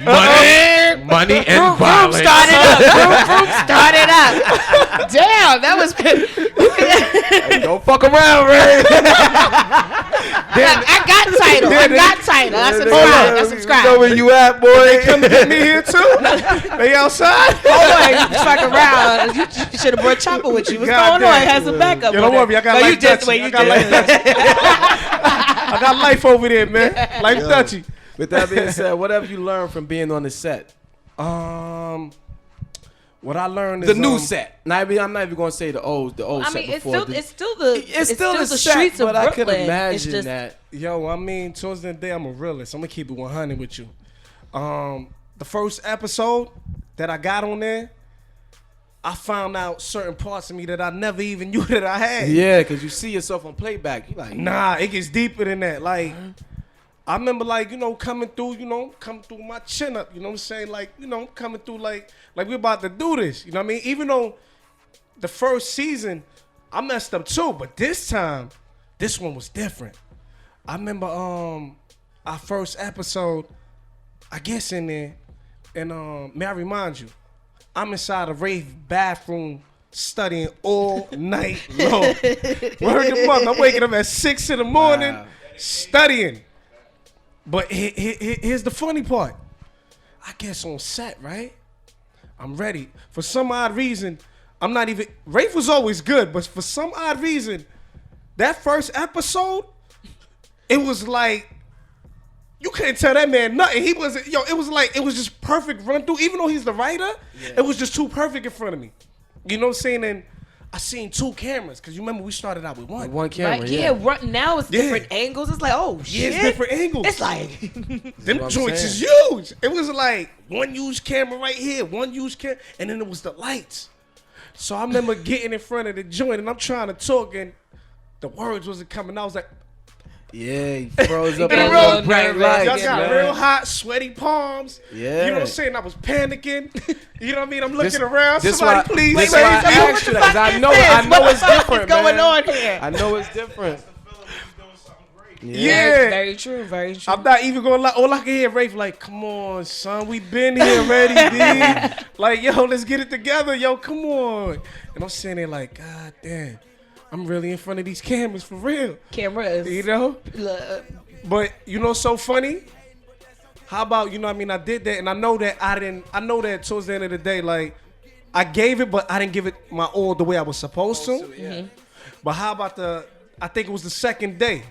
money and violence. Started up. Group started up. Damn, that was. don't fuck around, Ray. I got title. I got title. I subscribe. I subscribe. know where you at, boy. Come get me here too. They outside. Oh, you fuck around. You should have brought Chopper with you. What's God going on? damn. Has a backup. Yo, don't on worry, it. I got No, life you just touchy. wait. I You got just. life touchy. I got life over there, man. Life touchy. With that being said, what have you learned from being on the set? What I learned is The new set. I'm not even gonna say the old I set mean, it's before. still the the set, streets of but I could Brooklyn. It's imagine just, that. Yo, I mean, towards the end of the day, I'm a realist. I'm gonna keep it 100 with you. The first episode that I got on there, I found out certain parts of me that I never even knew that I had. Yeah, because you see yourself on playback. You like, Nah, it gets deeper than that. Like, I remember, like, you know, coming through my chin up, you know what I'm saying? Like, you know, coming through like we're about to do this, you know what I mean? Even though the first season, I messed up too, but this time, this one was different. I remember our first episode, I guess in there, and may I remind you, I'm inside a rave bathroom studying all night long. Word the month. I'm waking up at 6 in the morning studying. But here's the funny part. I guess on set, right? I'm ready. For some odd reason, I'm not even. Rafe was always good, but for some odd reason, that first episode, it was like, you couldn't tell that man nothing. He wasn't, it was like, it was just perfect run through. Even though he's the writer, it was just too perfect in front of me. You know what I'm saying? And I seen 2 cameras, because you remember we started out with one. One camera, Right? yeah. Now it's different angles. It's like, oh, shit. Yeah, it's different angles. It's like, them what I'm joints saying. is huge. It was like one used camera right here, one used camera, and then it was the lights. So I remember getting in front of the joint, and I'm trying to talk, and the words wasn't coming out. I was like, Yeah, he froze up Get on real the bright nervous. lights. y'all got man. real hot, sweaty palms. Yeah. You know what I'm saying? I was panicking. You know what I mean? I'm looking This- around. this Somebody why- please this save why I me. asked you that, 'cause I know it's different, going man. on here? I know it's different. Yeah. Very true. Very true. I'm not even gonna lie. All I can hear Rafe like, come on, son, we been here already, D. Like, yo, let's get it together, yo, come on. And I'm sitting there like, God damn, I'm really in front of these cameras for real. Cameras. You know? Look, But you know, so funny. How about, you know what I mean? I did that, and I know that I know that towards the end of the day, like, I gave it, but I didn't give it my all the way I was supposed to. Mm-hmm. But how about I think it was the second day,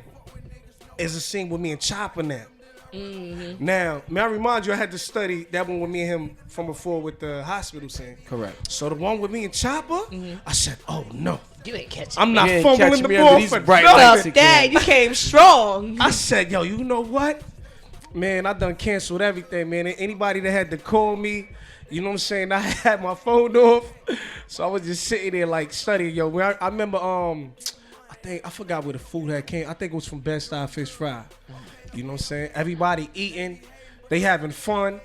is a scene with me and Chopper now. Mm-hmm. Now, may I remind you, I had to study that one with me and him from before with the hospital scene. Correct. So the one with me and Chopper, I said, oh no, you ain't catching. I'm not You ain't fumbling catching the me ball under these for bright nothing. lights. Fuck that. You came strong. I said, yo, you know what? Man, I done canceled everything, man. And anybody that had to call me, you know what I'm saying? I had my phone off. So I was just sitting there like studying, yo. I remember, I forgot where the food had came. I think it was from Best Style Fish Fry. You know what I'm saying? Everybody eating, they having fun.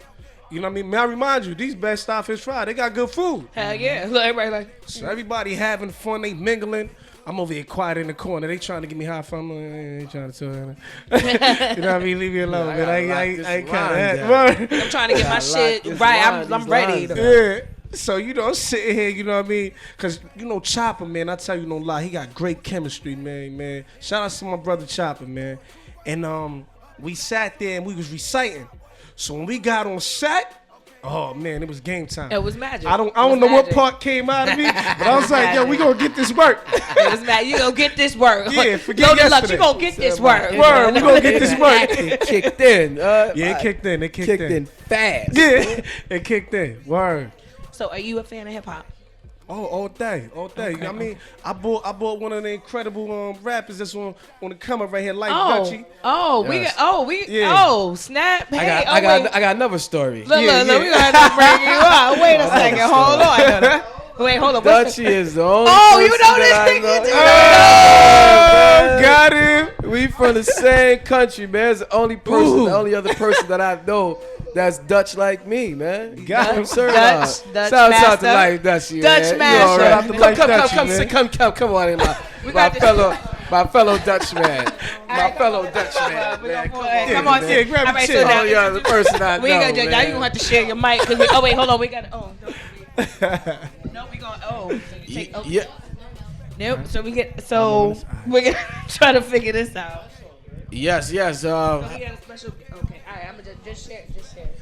You know what I mean? May I remind you, these Best Style Fish Fry, they got good food. Hell yeah. Look, everybody like, So everybody having fun, they mingling. I'm over here quiet in the corner. They trying to give me high fun. I ain't trying to tell them. You know what I mean? Leave me alone, man. I ain't kind of I'm trying to get my shit this right. line, I'm these ready. lines. Yeah. So, you know, I'm sitting here, you know what I mean? Because, you know, Chopper, man, I tell you no lie, he got great chemistry, man. Shout out to my brother Chopper, man. And we sat there and we was reciting. So when we got on set, oh, man, it was game time. It was magic. I don't It was know what magic. part came out of me, but I was like, yo, we gonna get this work. It was magic. You gonna get this work. Yeah, forget Loaded luck, yesterday. you gonna get this work. Word, we gonna get this work. It kicked in. Yeah, it kicked in. It kicked in. fast. Yeah, it kicked in. Word. So, are you a fan of hip hop? Oh, all day. Okay, I mean, I bought one of the incredible rappers that's on the come up right here, like Oh, Dutchy. oh, snap. Hey, I got another story. Look, Yeah, look, yeah. we gonna have to bring you up. Wait a second, hold on. Wait, hold on. What's Dutchy is the only Oh, you person know this that I nigga, know. Oh, got him. We from the same country, man. It's the only person, the only other person that I know that's Dutch like me, man. Got him. Dutch Dutch Shout out master. to Life Dutchy, Dutch man. master. You all Shout out to Life Dutchy, man. Come on in, We my got this- fellow Dutch man. My fellow Dutch man, man. Come on, Yeah, grab all a right, chair. so now, Only other person I know, we ain't gonna, now you man. gonna have to share your mic. Cause oh, wait, hold on. We got no, we gonna, so you take, Yeah. Nope. So we're gonna try to figure this out. Yes. We got a special, okay, all right, I'm gonna just share.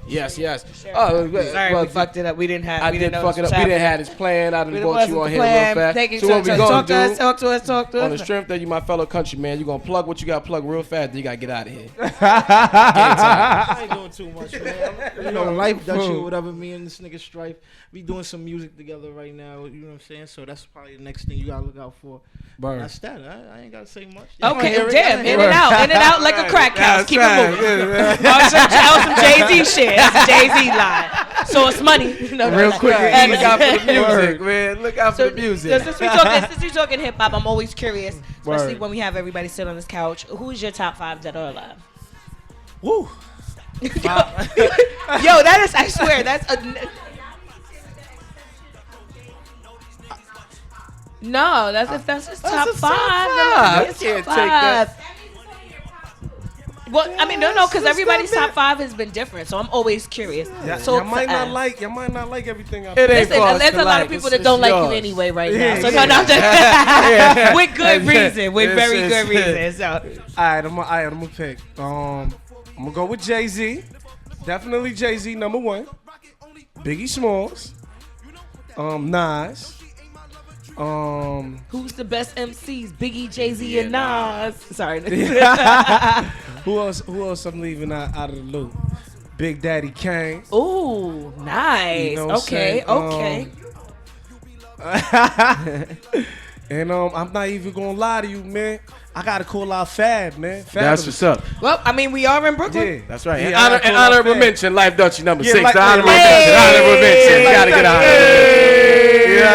Yes. Share. Oh, Sorry, well, we fucked it up. We didn't have. I we did didn't know fuck it this up. was We didn't happening. have this plan. I done We brought you wasn't on the here real plan. fast. Thank you. So what we gonna Talk do? to us. On the strength that you my fellow countryman, you gonna plug what you gotta plug real fast, then you gotta get out of here. I ain't doing too much, man. You know, life Dutchy food. or whatever. Me and this nigga Strife, we doing some music together right now. You know what I'm saying? So that's probably the next thing you gotta look out for. Bird. That's that. I ain't gotta say much. Y'all Okay, hear it? damn, Y'all in hear and it? out like a crack house. Keep it moving. On some Jay-Z shit. That's a Jay-Z line. So it's money. No, Real quick, And Look out for the music, man. Look out for the music. Since we talking hip hop, I'm always curious, especially Word. when we have everybody sit on this couch. Who's your top 5 dead or alive? Woo. Yo, that is, I swear, that's a. No, that's just top a top 5. five. It's I can't top take that. 5. Well, I mean, no, because everybody's top 5 has been different, so I'm always curious. So y'all might not like everything. It ain't listen, for us there's to a lot like. of people It's that don't like yours. you anyway right Yeah, now. So yeah. no, I'm just with good reason. With This very is- good reason. So All right, I'm gonna pick. I'm gonna go with Jay-Z. Definitely Jay-Z number 1. Biggie Smalls. Nas. who's the best MCs? Biggie, Jay-Z, and Nas. Sorry. Who else I'm leaving out of the loop? Big Daddy Kane. Ooh, nice. You know what I'm Okay, saying? okay. And I'm not even gonna lie to you, man. I gotta call out Fab, man. Fab That's is- what's up. Well, I mean, we are in Brooklyn. Yeah, That's right. Yeah, And I gotta call out honorable Fab. mention, Life Dutchie number Yeah, 6. like- The honorable hey, mention. Honorable mention. like Gotta get that. honorable mention. You know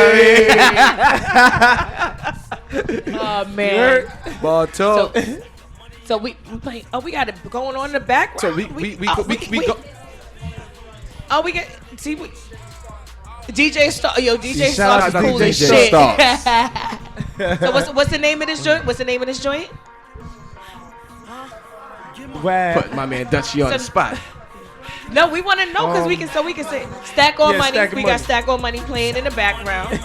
what I mean? Oh man. Ball talk. So we playing. Oh, we got it going on in the background. So we go. Oh, we get see. DJ Star, yo, DJ Shout Star's out to cool DJ as shit. Starks. So what's the name of this joint? What's the name of this joint? Wow. Put my man Dutchie on the spot. No, we want to know because we can say stack on Yeah, money. Stack of We Money. got stack on money playing in the background.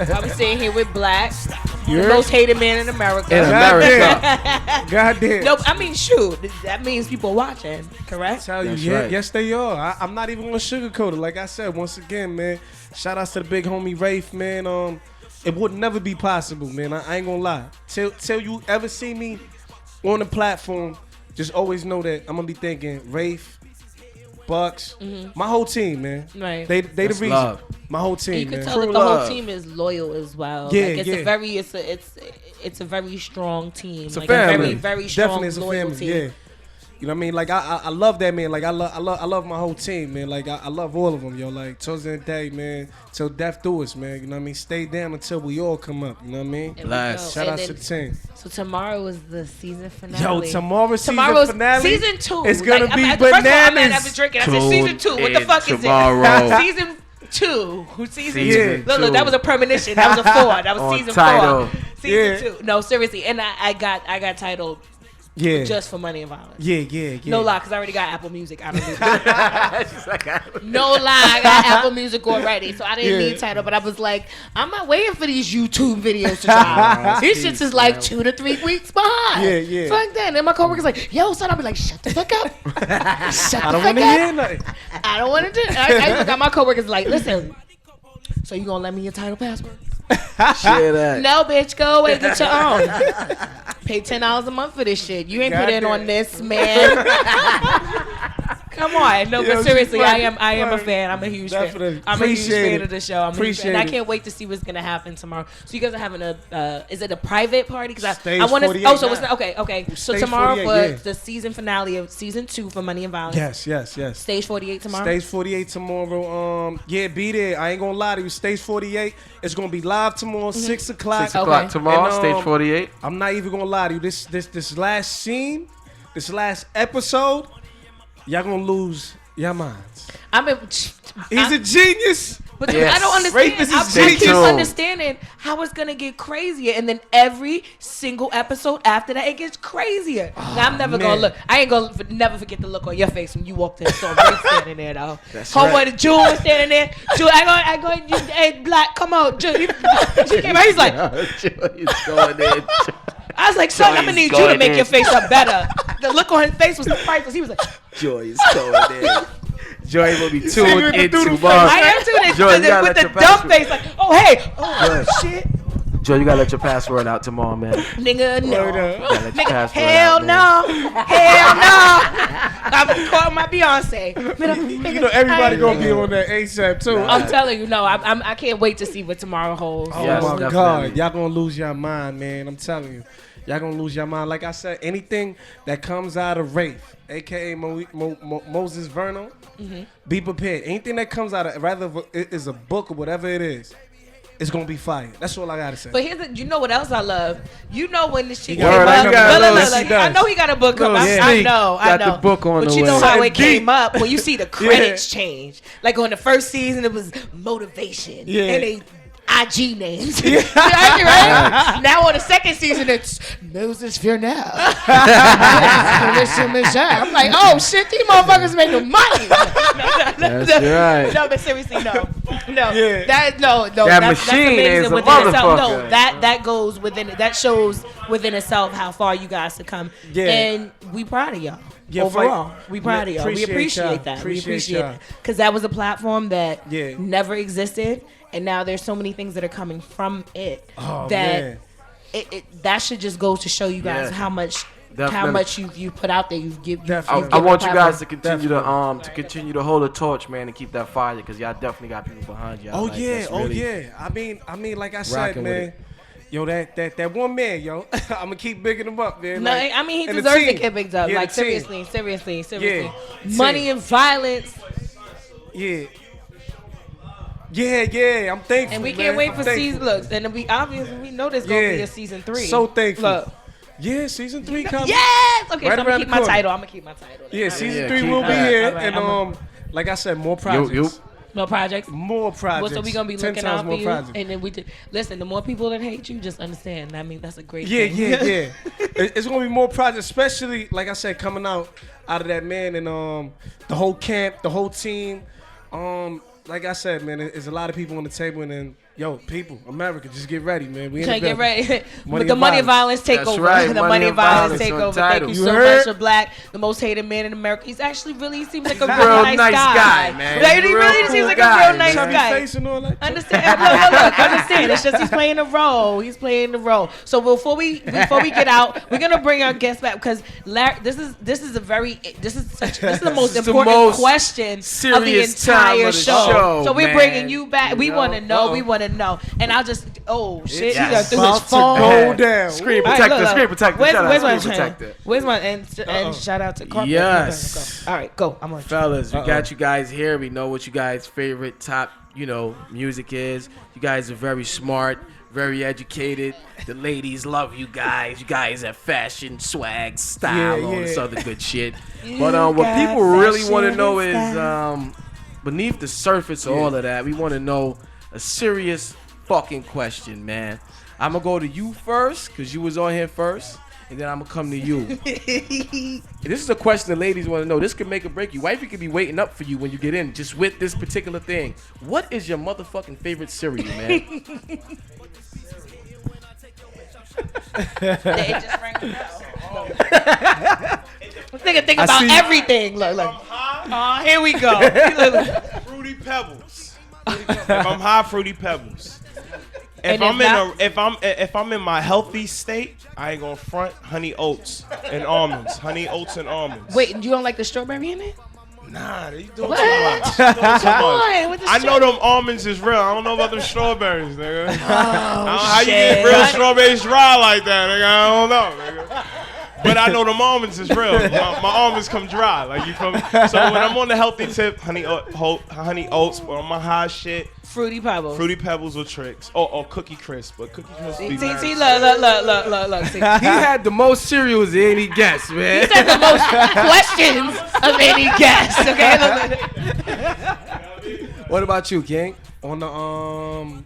While we sitting here with Black, the You're- most hated man in America. In America. Goddamn. No, I mean shoot, that means people watching, correct? Tell you, That's yeah, right. yes they are. I'm not even gonna sugarcoat it. Like I said, once again, man. Shout outs to the big homie Rafe, man. It would never be possible, man. I ain't gonna lie. Till you ever see me on the platform, just always know that I'm gonna be thinking Rafe, Bucks, my whole team, man. Right. They That's the reason. love. My whole And team, you can man. tell True that the whole love. team is loyal as well. Yeah, like it's yeah. a very it's a very strong team. It's a like family. a very strong Definitely it's a loyal family. team. Yeah. You know what I mean? Like I love that, man. Like I love my whole team, man. Like I love all of them, yo. Like towards the end of the day, man, till death do us, man. You know what I mean? Stay down until we all come up. You know what I mean? And we Bless. go. Shout And out to then- the team. So tomorrow is the season finale. Yo, tomorrow's Tomorrow's finale. season 2. It's gonna be First of all, I'm not bananas. having drinking. I said season 2. What the Tune fuck in is tomorrow. it? Season 2. Who season Season 2? Look, two. that was a premonition. That was a 4. That was On season title. 4. Season Yeah. 2. No, seriously. And I got titled Yeah. Just for Money and Violence. Yeah. No lie, because I already got Apple Music. I don't need No lie, I got Apple Music already, so I didn't Yeah. need title. But I was like, I'm not waiting for these YouTube videos to drop. These shits is like 2 to 3 weeks behind. Yeah. Fuck that. And my coworker's like, yo, son, I'll be like, shut the fuck up. Shut I the don't fuck want to up. hear nothing. I don't want to do it. I look at my coworkers like, listen, so you gonna let me your title password? Share that. No, bitch, go away, get your own. Pay $10 a month for this shit. You ain't put in on this, man. Come on, no, Yo, but seriously, she's I am a funny. fan. I'm a huge Definitely. fan. I'm a huge Appreciate fan it. of the show. I'm a huge Appreciate fan. I it. can't wait to see what's gonna happen tomorrow. So you guys are having a, is it a private party? Because Stage I want to. 48 Oh, so it's now. not okay. So Stage tomorrow 48, for yeah. the season finale of season 2 for Money and Violence. Yes. Stage 48 tomorrow. Stage 48 tomorrow. Yeah, be there. I ain't gonna lie to you. Stage 48. It's gonna be live tomorrow, 6 o'clock. 6 o'clock Okay. tomorrow, And, stage 48. I'm not even gonna lie to you. This last scene, this last episode, y'all gonna lose your minds. He's a genius. But Yes. I don't Rape understand. is his I genius. keep Tuned. understanding how it's gonna get crazier, and then every single episode after that, it gets crazier. Now, I'm never gonna man. look. I ain't gonna never forget the look on your face when you walked in. So Ray standing there though. That's Homeboy, right. the Jewel standing there. Jewel, I go. Hey, Black, come on, Jewel. She came out. He's like, He's going in. I was like, son, I'm gonna Joey's need you to going make in. your face up better. The look on his face was priceless. He was like, Joy is going in. Joy will be tuned in doodle tomorrow. I am too. Joey, you gotta With let the your dumb password- face, like, oh hey, oh shit. Joe, you gotta let your password out tomorrow, man. Nigga, no. Word up. You gotta let your Nigga, password hell out, man. no. Hell no. I'm calling my Beyonce. You know everybody gonna be on that ASAP too. I'm telling you, no. I can't wait to see what tomorrow holds. Oh Yes, my definitely. God, y'all gonna lose your mind, man. I'm telling you, y'all gonna lose your mind. Like I said, anything that comes out of Rafe, aka Moses Verno, be prepared. Anything that comes out of rather it is a book or whatever it is, it's gonna be fire. That's all I gotta say. But you know what else I love? You know when this shit He came got- up. he got a little- Look, he does. I know he got a book up. Little I sneak. know. Got the book on But the you know way. how it Deep. came up when you see the credits change. Like on the first season, it was motivation. Yeah. And they IG names. Right? Now on the second season, it's Moses Vernell. I'm like, oh shit, these motherfuckers making money. That's right. No, but seriously, no. Yeah. That machine is a within itself. No, motherfucker. that goes within it. That shows within itself how far you guys have come. Yeah. And we proud of y'all. Yeah, Overall, we proud of y'all. We appreciate y'all. appreciate that. Appreciate we appreciate y'all. it because that was a platform that Yeah. never existed, and now there's so many things that are coming from it Oh, that man. that should just go to show you guys Yeah. how much Definitely. you put out there. You've given. Definitely. I want you platform. guys to continue to hold the torch, man, and keep that fire, because y'all definitely got people behind y'all. Oh like, yeah, that's really I mean, like I said, rocking with man. it. Yo, that one man, yo, I'm gonna keep bigging him up, man. No, like, I mean he and the deserves to team. get bigged up. Yeah, Like the team. seriously. Yeah, Money team. and violence, Yeah. Yeah, I'm thankful. and we man. can't wait I'm for thankful. season. Look, and we obviously know there's gonna Yeah. be a season 3. So thankful. Look, Yeah, season 3 coming. yes. Okay, Right so I'm around gonna the keep my corner. title. I'm gonna keep my title. Yeah, season Yeah, 3 keep will be that. here, All right, and I'm like I said, more projects. No projects. More Well, projects. so we gonna be 10 looking times out for more you, projects. and then listen. The more people that hate you, just understand. I mean, that's a great Yeah, thing. yeah. It's gonna be more projects, especially like I said, coming out of that, man, and the whole camp, the whole team. Like I said, man, there's a lot of people on the table, and then people, America, just get ready, man. We in the Can't get building. ready. Money But the and money and violence. violence take That's over. right, The money money and and violence violence take on over. Thank title. you You so heard? much for Black, the most hated man in America. He's actually really seems like a Real real nice guy, man. Like, he Real really cool seems like guy, a real nice man. Chubby guy. face and all that. Understand? Look, understand. It's just he's playing a role. He's playing the role. So before we get out, we're gonna bring our guest back because this is the most This is the important most question of the serious time entire of the show. show, So we're man. bringing you back. We You want to know. know? We want to know. And I'll just shit. Yes. He done threw About his to phone. go down. Screen All right, protector, look. screen protector. Where's Shout out, my screen chain? protector. Where's my and shout out to Carpet. Yes. All right, go. I'm on. Fellas, we got you guys here. We know what you guys' favorite top, music is. You guys are very smart, very educated. The ladies love you guys. You guys have fashion, swag, style, all this yeah. other good shit. But what got people really want to fashion know and is beneath the surface of all of that, we want to know a serious fucking question, man. I'm going to go to you first because you was on here first. And then I'm going to come to you. This is a question the ladies want to know. This could make or break you. Wifey could be waiting up for you when you get in just with this particular thing. What is your motherfucking favorite cereal, man? It just rang a bell. This nigga think about everything. Look. Oh, here we go. Fruity Pebbles. If I'm high, Fruity Pebbles. If And if I'm in my healthy state, I ain't gonna front honey oats and almonds. Honey oats and almonds. Wait, you don't like the strawberry in it? Nah, they doing What? too much. They doing too much. on, with the I know them almonds is real. I don't know about them strawberries, nigga. I don't know how you shit. get real strawberries dry like that, nigga. I don't know, nigga. But I know them almonds is real. My almonds come dry. Like you feel me? So when I'm on the healthy tip, honey oats, but on my high shit, Fruity Pebbles. Fruity Pebbles or Tricks. Or Cookie Crisp. But Cookie Crisp be See, nice. look. See. He had the most cereals than any guest, man. He said the most questions of any guest. Okay, look. What about you, King? On the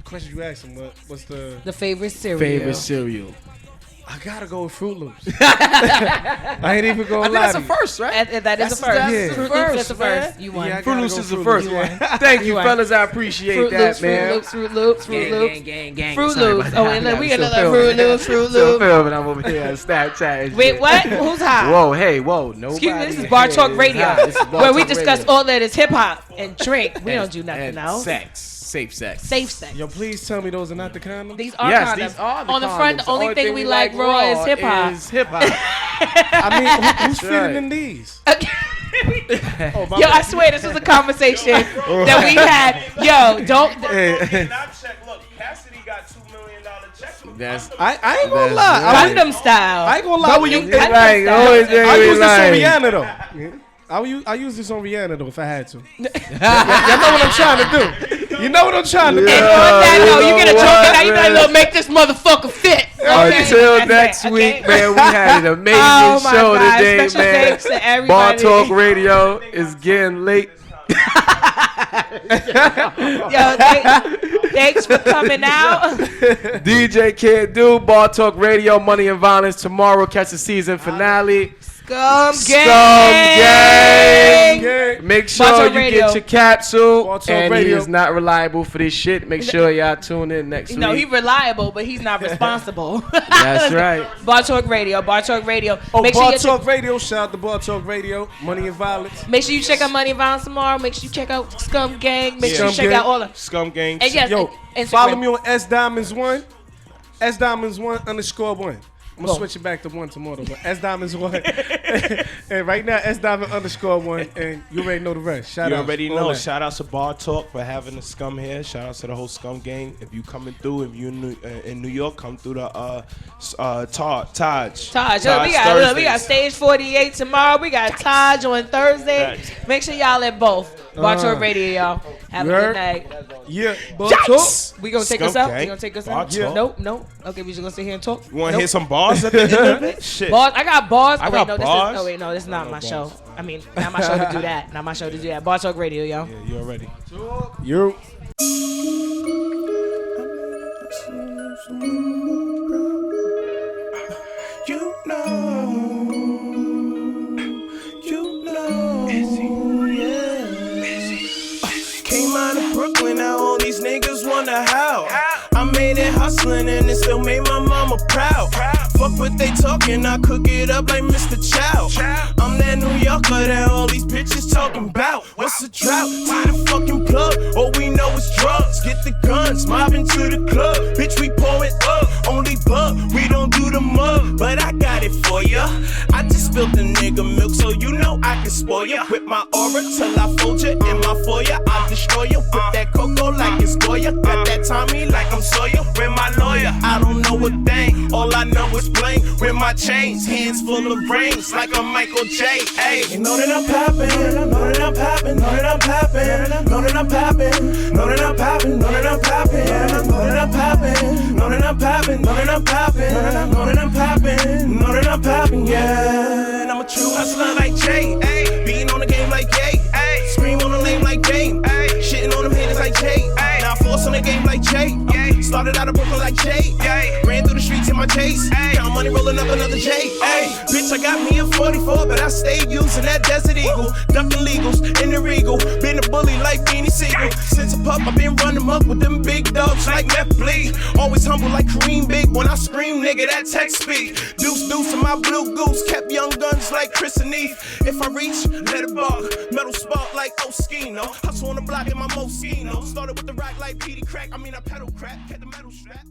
questions you asked him, what's the The favorite cereal. Favorite cereal. I gotta go with Fruit Loops. I ain't even gonna I think lie that's to the you. first, right? That is the first. Yeah. Fruit Loops First, is the man. first. You won. Yeah, I Fruit gotta Loops go is the Fruit first. Loops. Thank you, You won. fellas. I appreciate Fruit that, Loops, man. Fruit Loops. Gang. Fruit Sorry Loops. about Oh, that. and then we got Still another filming. Fruit Loops. Fruit Still Loops. filming. I'm over here on Snapchat. and Wait, shit. what? Who's hot? Whoa, hey, whoa. Nobody Excuse me, this is Bar Talk is Radio, hot. This is Bar where we Talk discuss Radio. all that is hip hop and drink. We don't do nothing And else. Sex. Safe sex. Safe sex. Yo, please tell me those are not the condoms. These are Yes, condoms. these are the On the front, condoms. the only thing we like raw is hip hop. Is hip hop. I mean, who's right. fitting in these? Yo, I swear this was a conversation that we had. Yo, don't. Look, Cassidy got $2 million checks. That's I ain't gonna That's lie. right. Condom style. I ain't gonna lie. You I condom like, style. always use this on like. Rihanna though. I use this on Rihanna though if I had to. Y'all know what I'm trying to do. You know what I'm trying to do. And on that you note, you know get a joke what, out. You man? like, make this motherfucker fit. Okay? Until That's next it, week, okay? man, we had an amazing Oh my show God, today, special man. thanks to Bar everybody. Talk Radio is getting late. Thanks for coming out. DJ Kid Do, Bar Talk Radio, Money and Violence. Tomorrow, catch the season finale. Scum Gang. Gang. Make sure Bar you Talk Radio. get your capsule. Bar Talk And Radio. he is not reliable for this shit. Make sure y'all tune in next No, week. he's reliable, but he's not responsible. That's right. Bar Talk Radio. Bar Talk Radio. Oh, Make sure Bar you Talk Radio. Shout out to Bar Talk Radio. Money and Violence. Make sure you check out Money and Violence tomorrow. Make sure you check out Scum Gang. Make sure you Scum check Gang. out all of. Scum Gang. And yes, Yo, Instagram. follow me on S-Diamonds1. S-Diamonds1_1. I'm gonna switch it back to 1 tomorrow, but S-Diamonds1. And right now, S-Diamond_1. And you already know the rest. Shout You out. already all know. that. Shout out to Bar Talk for having the Scum here. Shout out to the whole Scum Gang. If you coming through, if you in New York, come through the Taj. Taj. Look, we got Thursdays. Stage 48 tomorrow. We got Taj on Thursday. Facts. Make sure y'all at both. Bar Talk Radio, y'all. Have a You good heard? night. Yeah, Bar Yes! Talk. We gonna take Scum us out? Gang. We gonna take us Bar out? Talk. Nope. Okay, we just gonna sit here and talk. You want to Nope. hear some bars at the end of it? Shit. Bars. I got bars. I Oh, got wait, no, bars. This is not my bars. show. I mean, not my show to do that. Not my show to do that. Bar Talk Radio, yo. Yeah, you already. You. You know, yeah. Came out of Brooklyn, now all these niggas wonder how. I made it hustling and it still made my mama proud. Fuck what they talking, I cook it up like Mr. Chow. I'm that New Yorker that all these bitches talking about. What's the drought? To the fucking plug. All we know is drugs. Get the guns, mobbing to the club. Bitch, we pour it up. Only bug, we don't do the mug. But I got it for ya. I just spilled the nigga milk, so you know I can spoil ya. With my aura till I fold ya in my foyer. I destroy ya with that cocoa like it's Goya. Got that Tommy like I'm Sawyer. With my lawyer, I don't know a thing. All I know is bling. With my chains, hands full of rings like I'm Michael J. Hey, you know that I'm poppin', know that I'm poppin', know that I'm poppin', know that I'm poppin', know that I'm poppin', know that I'm poppin', know that I'm poppin', know that I'm poppin', know that I'm poppin', know that I'm poppin', know that I'm poppin', yeah. And I'm a true hustler like Jay, being on the game like Ye, scream on the lane like Game, shitting on them haters like Jay. Now I force on the game like Jay. Started out of Brooklyn like Jay. Ran through the streets in my chase. Count money rolling up another J. Bitch, I got me a 44, but I stayed using that Desert Eagle. Ducking legals in the Regal. Been a bully like Beanie Siegel. Since a pup, I been running them up with them big dogs like Meth Bleed. Always humble like Kareem Big. When I scream, nigga, that text speak. Deuce in my blue goose. Kept young guns like Chris and Eve. If I reach, let it bark. Metal spark like Oskino. Hustle on the block in my Moschino. Started with the rock like Petey Crack. I pedal crack. Had the metal strap.